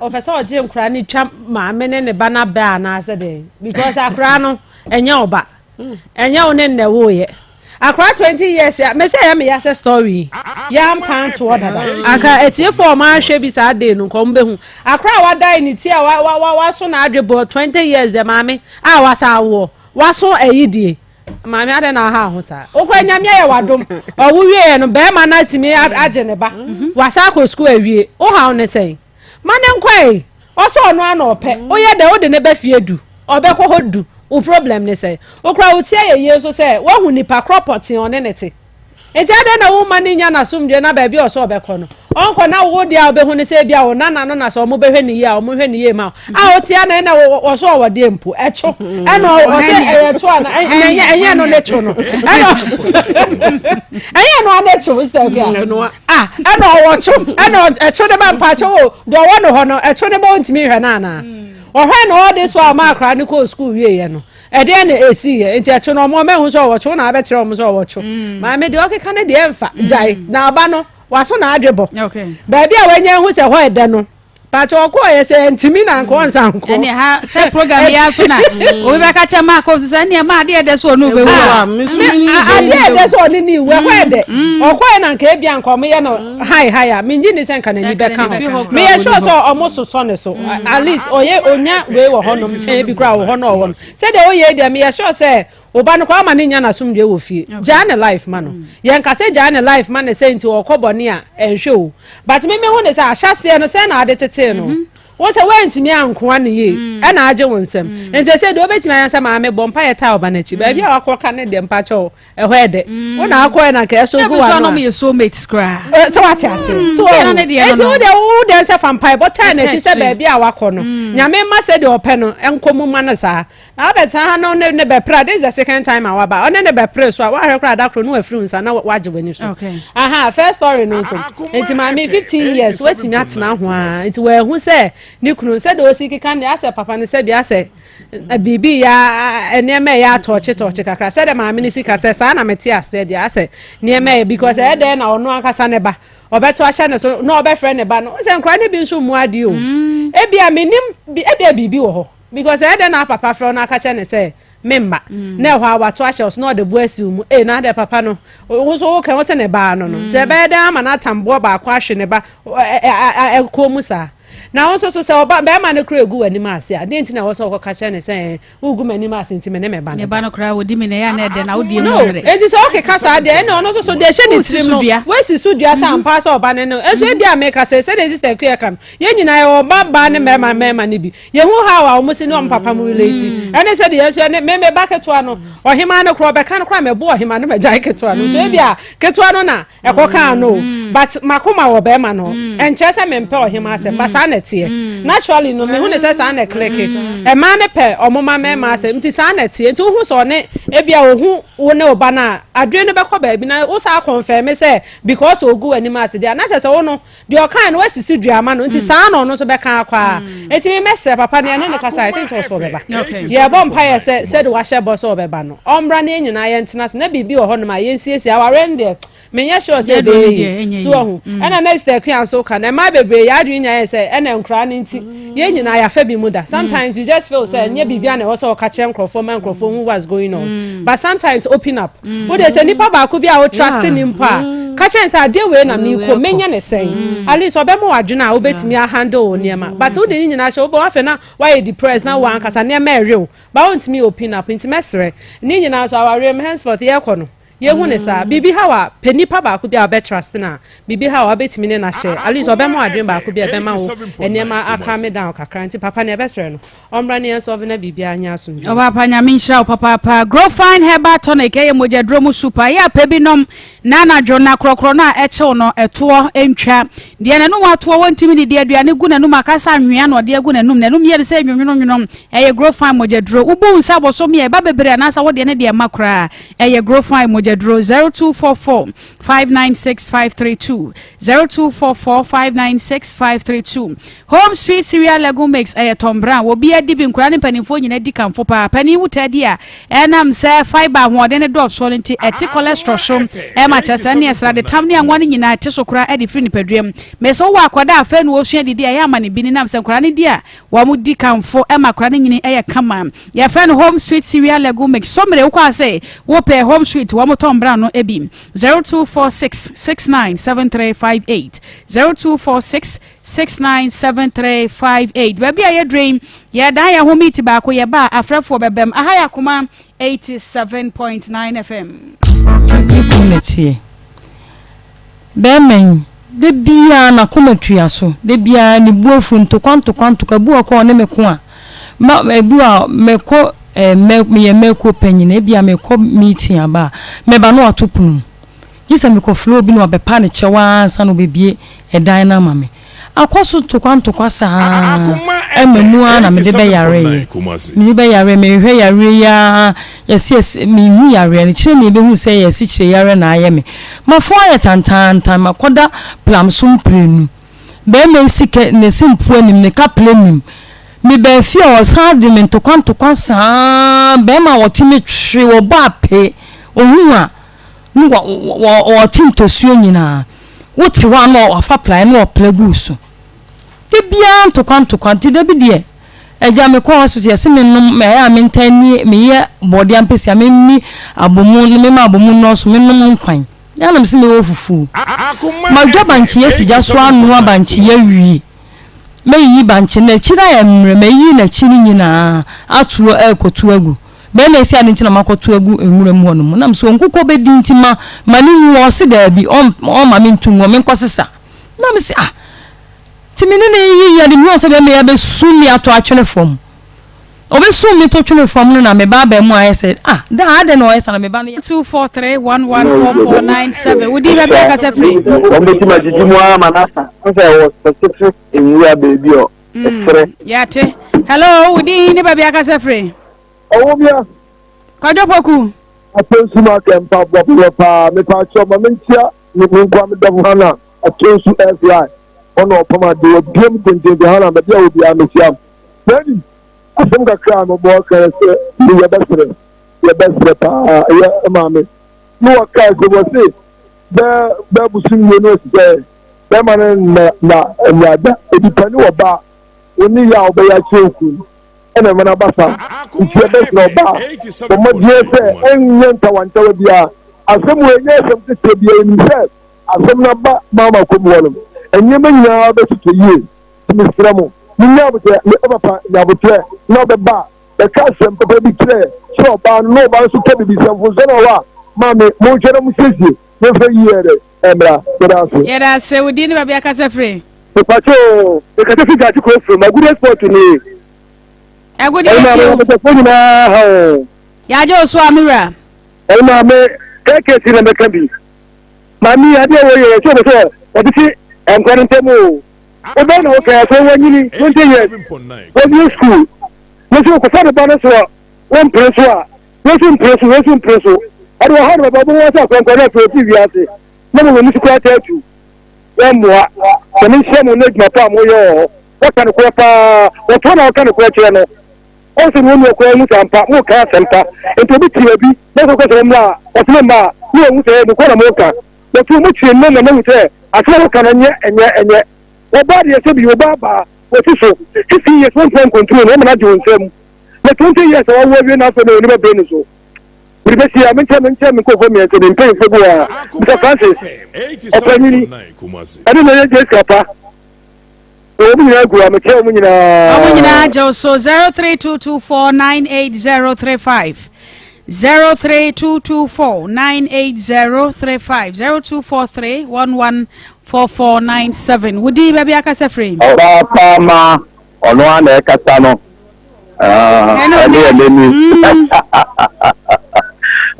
o person oje nkra ni twa maame ne ba na ba na ase de because akra no enya oba enya one ne wo ye akra 20 years me say ya me ya say story ya am kan to order aka etie for ma hwe bi sa dey no kom be hu akra wa die ni ti wa so na adwebo 20 years de maame a wa sa wo wa so ayidie maame ade na ha ho sa okwa nyame ya wadom owo wie no be ma na timi age ne ba wa sa ko school awie o ha ne say mane nkwai o so no ana ope o ye de o de ne ba fie du obekọ hodu o problem ne say okra utie ye so say wa hu nipa property on nete eti ade na wo mani nya na sumdwe na ba bi o so obekọ no onko na wo dia obehu ne say bia wo nana no na so mo behwe ni ye a mo hwe ni ye ma a otie na wo so wo de mpo echo ena o say echo na enye no necho no enye no necho say bia ena wo cho ena echo de ba mpa cho do wo no ho no echo de ba ntimi hwe na na ohwe no all this while ma akra ni ko school wie ye no e de na esi ye enti echo no mo mehu so wo cho na abekire o mo so wo cho ma me de okeka ne de emfa jai na aba no waso na adwebo ba bia wenye hu se ho ede no pacho ko ye se ntimi na nko nsanko ene ha se program ya so na obi ba ka chama ko se ne ma de ede so no be hu ade ede so ni we ho ede okwa na nka ebia nko mo ye no hai ya minji ni se nka na ni be ka me ye sure so omo so ne so at least oye onya we wo ho no me bi kra wo ho no wo se de oye de me ye sure se oba no kwa ma ne nya na sumdwe wo fie jane life ma no ye nka se jane life ma ne se nti okobone a enhwe o but me hu ne se ahyase no se na ade tete no won se wantimi anko ane ye e na age wonsem ense se do obetimi ansa ma me bompa ye ta oba na chi ba bia wakoka ne de mpa cho e ho ede won na akọ na ka so go wa no me so mate scra so what ase so enti wo de se fampai but na chi se ba bia wakọ no nyame ma se de ope no enkomu ma na sa na abeta ha no ne be pra this is the second time I ba one ne be pra so wa hwe kra da kro no afiri nsa na waje wani so aha first story no so enti ma me 15 years wetimi atena ho a enti we hu se ni kunu se de osiki kan ne ase papa ne se bia se bibi ya eneme ya toche kakra se de ma me ni sika se sa na meti ase de ase nieme because e de na ono akasa ne ba obeto ahye ne so no obe friend ne ba no se nkra ne bi nso mu ade o e bia menim e bia bibi wo ho because e de na papa fro na aka ne se memma na ho awato ahye so no de boasi mu e na de papa no wo so wo kan wo se ne ba no no se be de ama na tambo ba akwa ahye ne ba ko mu sa na won so say oba be ma ne kura egu ani ma ase a de ntina wo so ko ka che ne say ugu mani ma ase ntime ne me ba ne ba no kura wodi me ne ya na de na wodi no enti so okay kasa de na ono so de hye ne trim no we si sudua sa ampa so oba ne no eso e bia me ka say the sister ku ye kan ye nyina ye oba ba ne me ma ne bi ye hu ha wa omo si no papa mu relate ene say de yeso ne me ba keto ano ohima ne kura be kan kura me bo ohima ne me jai keto ano so e bia keto ano na e ko kan no but makoma wo be ma no enche say me mpe ohima asem ba sa na tie naturally no me hu ne say sa na click e ma ne pe omoma me ma asem ti sa na tie ti hu so ne e bia ohu wo ne oba na adwe ne be ko ba bi na wo sa confirm say because ogu ani ma ase dia na say wo no de o kan no wasisi duama no nti sa na no so be kan akwa eti me messe papa ne ne kasa I think so be ba ye bom pa ye say de wa hye bo so be ba no ombra ne nyina ye ntena na bibi wo ho no ma ye nsiesie aware de menya sure say dey so ho ena next day kwan so kan e ma bebre ya adwe nya ye say ena nkra ne nti ye nyina ya fa bi mu da sometimes you just feel say nya bibia na wo so ka che nkrofo man nkrofo who was going on but sometimes open up wo dey say nipa ba ko bia wo trust ni mpa ka che say ade we na mi ko menya ne sen at least obe mo adwe na obetimi a handle niema but wo dey nyina show bo afa na why depressed na wan kasa niema erew ba won timi open up nti mesere ni nyina so aware me henceforth ye ko no ye hu ne sa bibi hawa penipa ba ko bia be trust na bibi hawa betimi ne na share at least obe mo adwen ba ko bia be ma wo eniema aka me down kakra nti papa ne be sere no omra ne enso na bibi anya aso oba pa nya min sha papa grow fine herbal tonic e mojadro mu super ya pebinom na jona krokro na eche no eto entwa de na no wato wontimi de aduane gu na no makasa anwea no de agu na num ye se nwonwonwom e grow fine mojadro ubu nsa boso me e ba bebre na sa wo de ne de makra e grow fine mojadro 0244 596532 0244 596532 home street cereal lagoon mix tombra wo bia di bi nkura ne panifo nyina di kamfo pa pani wutadi a enam se fiber ho de ne do so nti eti cholesterol shom e ma chese ne esra de tam ne anwa ne nyina ti so kura e di free ni paduam me so wa akwada afa no osua didi a ya ma ne bi ni nam se nkura ne di a wa mu di kamfo e ma kura ne nyini e kama ya friend home street cereal lagoon mix so mere wo kwa say wo pe home street wo mo tombra no ebi 0246697358 0246697358 baby aye dream ya da ya ho meet ba ko ye ba afrafo bebem aha ya Akoma 87.9 FM community bemen de bia na komatua so de bia ni buofu ntokwanto ka buo ko ne meko a ma bua meko meko penyine bia meko meeting aba me ba no atopunu gisa meko flow bi no abepa ne chewa ansa no bebie edan na mame akwaso tokwanto kwasa ememu ana me de be yare me be yare me hwe yare ya yes me hu yare ne kire ne be hu se yes kire yare na aye me mafo aye tantan makoda plamsum prenu be me sike ne simpu anim ne ka plenim me be fi o sade me tokwanto kwasa be ma wotimi twe wo ba pe ohun a wo tinto suo nyina wote wa no afa plan no plagu so bibia ntokwanto kwanti da bi de eja me ko aso se me no me ya me ntani me ye body ampesi me ni abomu me ma abomu no so me no nkwan ya na me se me wo fufu ma dwa banchi yesi ja so anu abanchi ya wi me yi banchi na chira ya mre me yi na chiri nyina atuo ekotu agu be na esi adinti na makotu agu enwurem ho no mo na me so nkukọ be dinti ma mani wo se da bi o ma me ntunwo me nkosesa na me se timine ne yi ya de mi o se be me ya be sumi ato atwene fom obe sumi to twene fom no na me ba mu aye se da ade no esa na me ba no 243114497 wudi be ka se free o be ti ma jiji mu ama nasa o se wo specific enwura baby o free yate hello wudi ni ba ka se free owo bia kajo poku atensu ma kempa boblo pa me pa cho ma mentia ni kwa me dom hana atensu fly ono opama de biem tente hana me dia obi amesiam beni asem ka kra no bo ka se ni ya besre pa ya mame no ka ko bo se be busun ni no se be man na da edipani wo ba oni ya obe ya cheku ene mana basa ntie be no ba o mo die se enye ntawanta wabia asem we nye asem tete bia ni se asem na ba mama ko mo enye me nyina be tete yie misramo nya bote me papa nya bote no be ba the casem papa bi tre so ba no ba so ke bi sem fo so no wa mami mo jere mu sisi me fa yere emra yera se wodi ni ba bia kasa free pacho e ka fi gati ko free ma good sport ni agudi ya jo so amira ma me keke si na me kan bi mami ade wo ye so so odisi enkwantemo oba na oka so wanyini 20 years when school no so ko fa ba na so one preso a wetin preso ade ha na ba bo wa sa kwankwana to TV ase na mo ni sikwa tatu emwa ni shemu na gba pa mo yo o kan ko pa o to na o kan ko che no o se mo ko mu tampa mo ka sempa ento bi tie bi na ko so mla o se mba ni o mu se ni ko na mo ka o tu mu tie no na mo se asoro kan enye o ba de se bi o ba o ti so ti ye so control no na jo nsem na 20 years o wo wi na so no ni ba be ni so University, I'm telling me, go me and pay for Mr. Francis. I don't know, just Papa. I'm telling you, so 0322498035. 0322498035. 0243114497. Would you be a casa frame? Papa, on one Casano.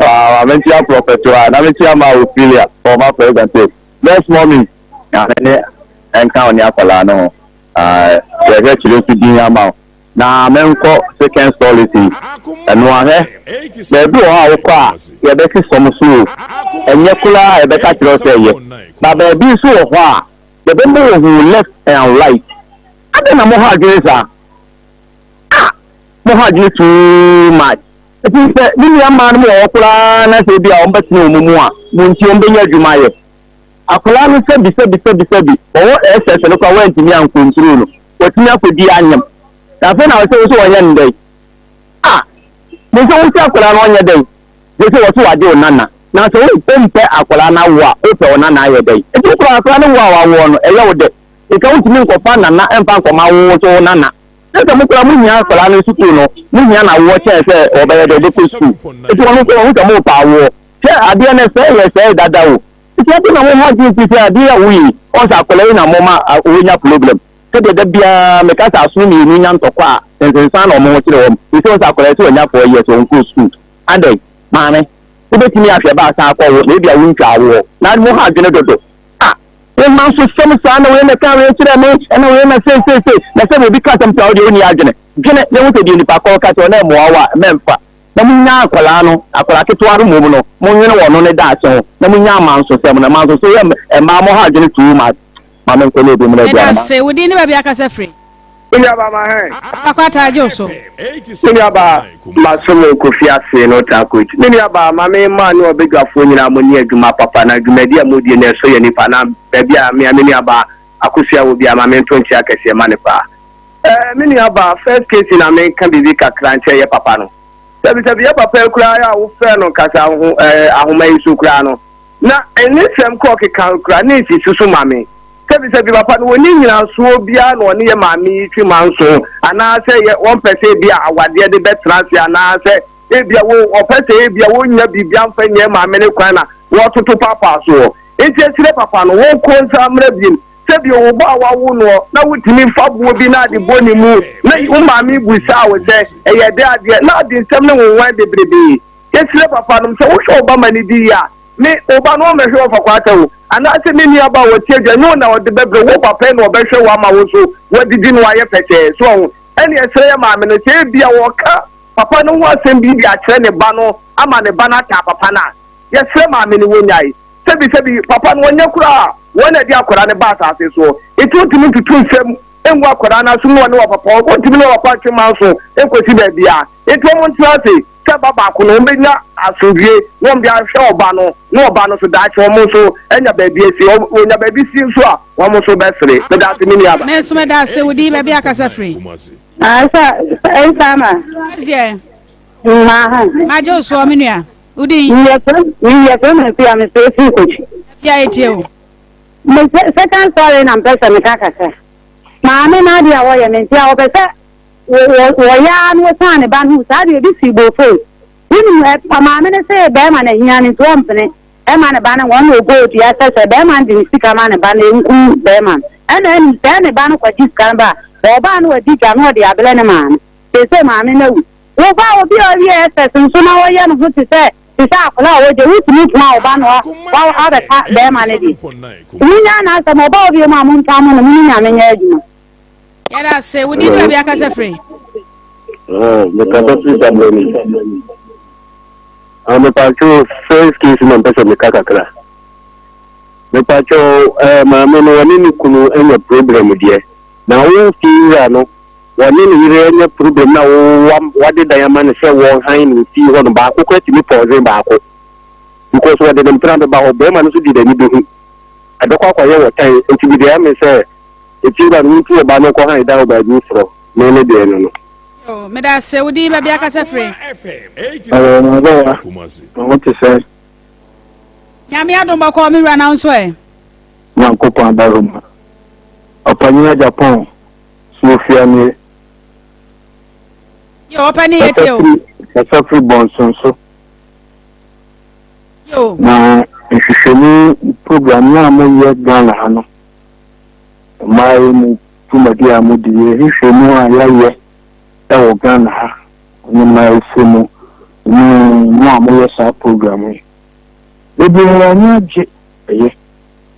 I'm a prophet, and I'm a my opinion for my president. Next morning, and count Yapalano. We're going to do the amount. Now, I'm second policy. And one, they do our class. You're making some soup. And Yakula, I bet I can say you. But there be so far. The people who left and right. I don't know how to do Mohadi too much. It is that William Man Okula na se bia ombati no mumu a munti ombenya adwuma ye. Akola no se bi. O SS no kwa went mi an control no. Wotimi akodi anyam. Na fe na wo se wonya ndai. Mo se wo se akola no onya dai. Je se wo se wade onana. Na se wo pempe akola na wo a o pe onana aye dai. E ti akola no wo a wo no eye wo de. E ka wotimi nkofa nana empa nkoma wo so nana. Esa mukura munya akola no suku no munya na wo che se obeye de school eti wonu ko won mo pa wo che ade na se dada wo eti ade na wo ha ji ti ade ya wi o sa akola na mo ma onya problem ke de bia me ka sa asu ni nya ntokwa sensan na mo kire wo eti o sa akola se onya 4 years on go school ade maame ubetimi afia ba sa akọ wo na bia wo ntwa wo na mo ha dwene dodo man so some sana we na kan we kire me na we na say na say be ka tam tawo de oni agene gene ne wo te di nipa ko ka to na mo wa memfa na munya akola no akola keto aro mo no mo nwene wo no ne da ache ho na munya man so sem na man so say ma mo ha agene too much ma men ko le be mo na bia na say we di ni ba bia ka say free Unya ba ma he akwata ajo so Unya ba masomo ko fi ase no ta coach Unya ba ma me ma ni obegafo nyina mo ni adwuma papa na adwumadi amodi na so ye nipa na bia me aba akusia wo bia ma me ntonchi akese ma ne pa me aba first case na me kan bibi kakra nche ye papa no sabi ye papa kura ya wo fe no kasa ho ahoma isu kura no na eni sem ko ke kan kura ni si susu ma me sabi papa no woni nyina so bia no ne ye ma me twi manso ana se ye won pese bia awade de betrasi ana se ebia wo opese ebia wo nya bibia mfa nye ma me ne kwan na wo toto papa so enti papa no wo konsa mrabim sebi wo ba wa wo no na wutimi fabuo bi na de boni mu na wo ma mi busa wo se eye de ade na de nsem ne wo wan bebrebe enti papa no se wo hwe oba mani di ya me oba no me hwe ofa kwata wo ana se me ni aba wo tie dwa no na wo de bebre wo papa no be hwe wa ma wo so wo didi no aye pete so eni esere ma me no se bia wo ka papa no wo asem bi bi a kire ne ba no ama ne ba na ta papa na yesere ma me ni wo nyai sebi papa no nya kura wona dia kura ne ba sa se so etutumi tutu nsem enwa kura na so no ne wa papa ko timi ne wa pa twema so enkosi ba bia etu mo ntrase ka baba ko no be na asodie no bia hwe oba no so da che mo so enya ba bia si onya ba bi si so a wo mo so be sere be da se mini aba na so me da se wodi ba bia kasa free asa ensama sie ma jo so me nua udi ye ko me pia me se fi coach ya etio me second story na pesa me kaka maame na dia wo ye nti a wo be se wo ya no san ne ba no sa de bi si bo fo wini maame ne se be ma na hia ne to mpene e ma ne ba ne won no go dia se be ma ndi sika ma ne ba ne nku be ma ana ni se ne ba no kwa sika ba o ba no di ja no de abele ne maame se maame na wu wo ba obi o ye se so na wo ye no fu ti se isa akula wo je wutumi tuma oba no wa ha be ka be ma ne di munya na sa mo ba obi ma mun ta mo no munya me nya adwuma yara se wudi do bia ka se free me ka to si samoni me pa cho first case no pesa me kaka kra me pa cho ma me no wani ni kunu enya problem die na wo fi ra no wani ni re enya problem na wa de diamond se wo han ni fi ho no ba ko kwati mi pause ba ko because what them trying to ba be man so di da ni do adokwa kwa ye wo tan enti bi de me se eti ba ni ti ba no ko han da ba ju fro me ne de no oh me da se wudi ba bia ka se free what to say nyame adom ba ko mi ra na nso e nyanko pa daruma opanya Japan Sofia ni yo opani etio esa free bonson so yo na ishisheni program ya mo ye Ghana hano mai mu tumadi amudi ye ishemu ayaye e Ghana ha ni mai semu ni mo ye sa program yi ebi anya je ye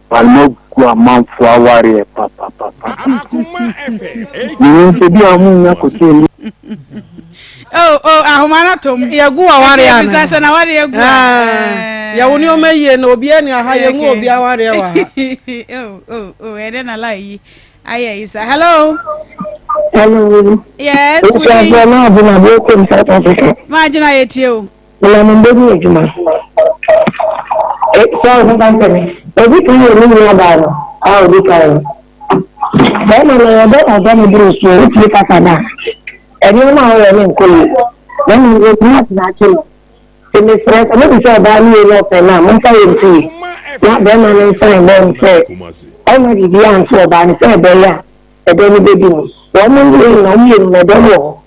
palmo kwa manfo aware papa Akoma FM ni bi amu na ko tele oh ahoma na tom ye gu aware ana bisa na ware ye gu ya woni o meye na obi ani aha ye ngu obi aware wa oh ede na lai aye isa hello yes we are now been able to South Africa imagine ayetio la mumbe ni ejuma so no kan teme obi kan ye ni ba no a obi kan ba na na ba na ba ni bro so ti ka kana eni ma o ye ni ko ni na ni go na che ni stress na bi so ba ni no pe na mo ka ye ti na ba na ni sai ba se o ma di an so ba ni se be ya e be ni baby ni o mo ni na mi ni do wo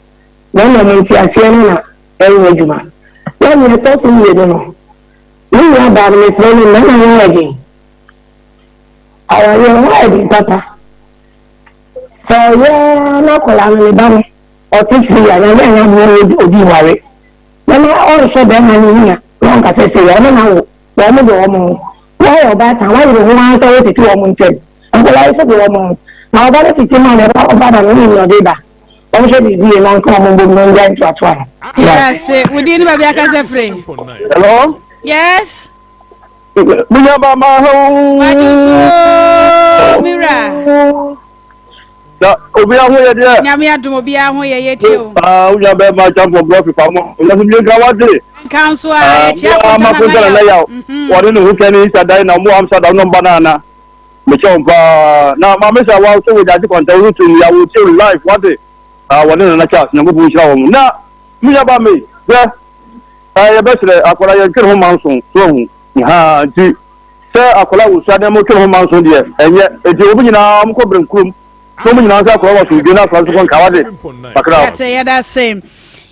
na na ni ti asie na e wo juma na ni to so ni no ni ya ba ni se ni na na ya ji awa ye wa di papa so ya na ko la ni ba ni o ti fi ya na ya mo obi ware na o so be ma ni ya won ka se ya na wo wa mo do mo wa yo ba ta wa ro wa so ti wo mo nte an ko la so do mo na ba ti ti ma ne ba ba na ni no de ba o se di di na ko mo bo mo nja ntu atwa yes we di ni ba bia ka se free hello yes bunya ba ma ho majuso mira da obi ahun ye de nyame adom obi ahun ye yetio unya be ma champion block pa mo ya mi ga wa de council a chia ko ma ko na ya woni no huke ni sadai na mo am sada no banana me chompa na ma me sa wa so we jaji konta rutu ya wo che live wa de woni na cha na go bu shira wo na mi ya ba me ya be sire akola ye kire ho manso so hu ha ji se akola wo sa de mo kire ho manso de enye edi obi nyina am ko brenkum so mo nyina sa ko wa so de na fa so kon kawade bakra ate ya da same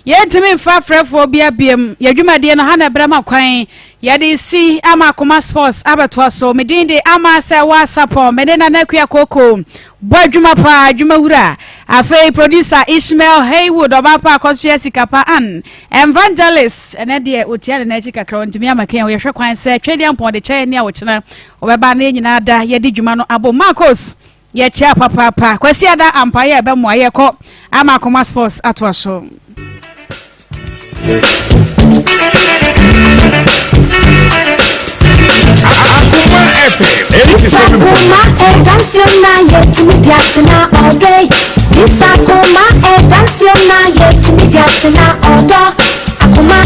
yetimi mfa frefo bia biem yadwumade no hana brama kwan yade si ama Akoma sports abatwa so medinde ama Serwaa Sarpong medena na kwa koko bwadwuma pa adwuma wura afei producer Ishmael Haywood obapa akosua sikapa an evangelist ene de otia na chi kakra ntimi amaken wo yehwe kwan se twedi ampon de che ne a wo chena obeba na nyina da yade dwuma no abo Marcos ye chia papa kwasi ada ampaye ebe mo ayeko ama Akoma sports atwa so Akoma FM 87.9 Danciona yet mediatina all day. This Akoma danciona yet mediatina all day. Akoma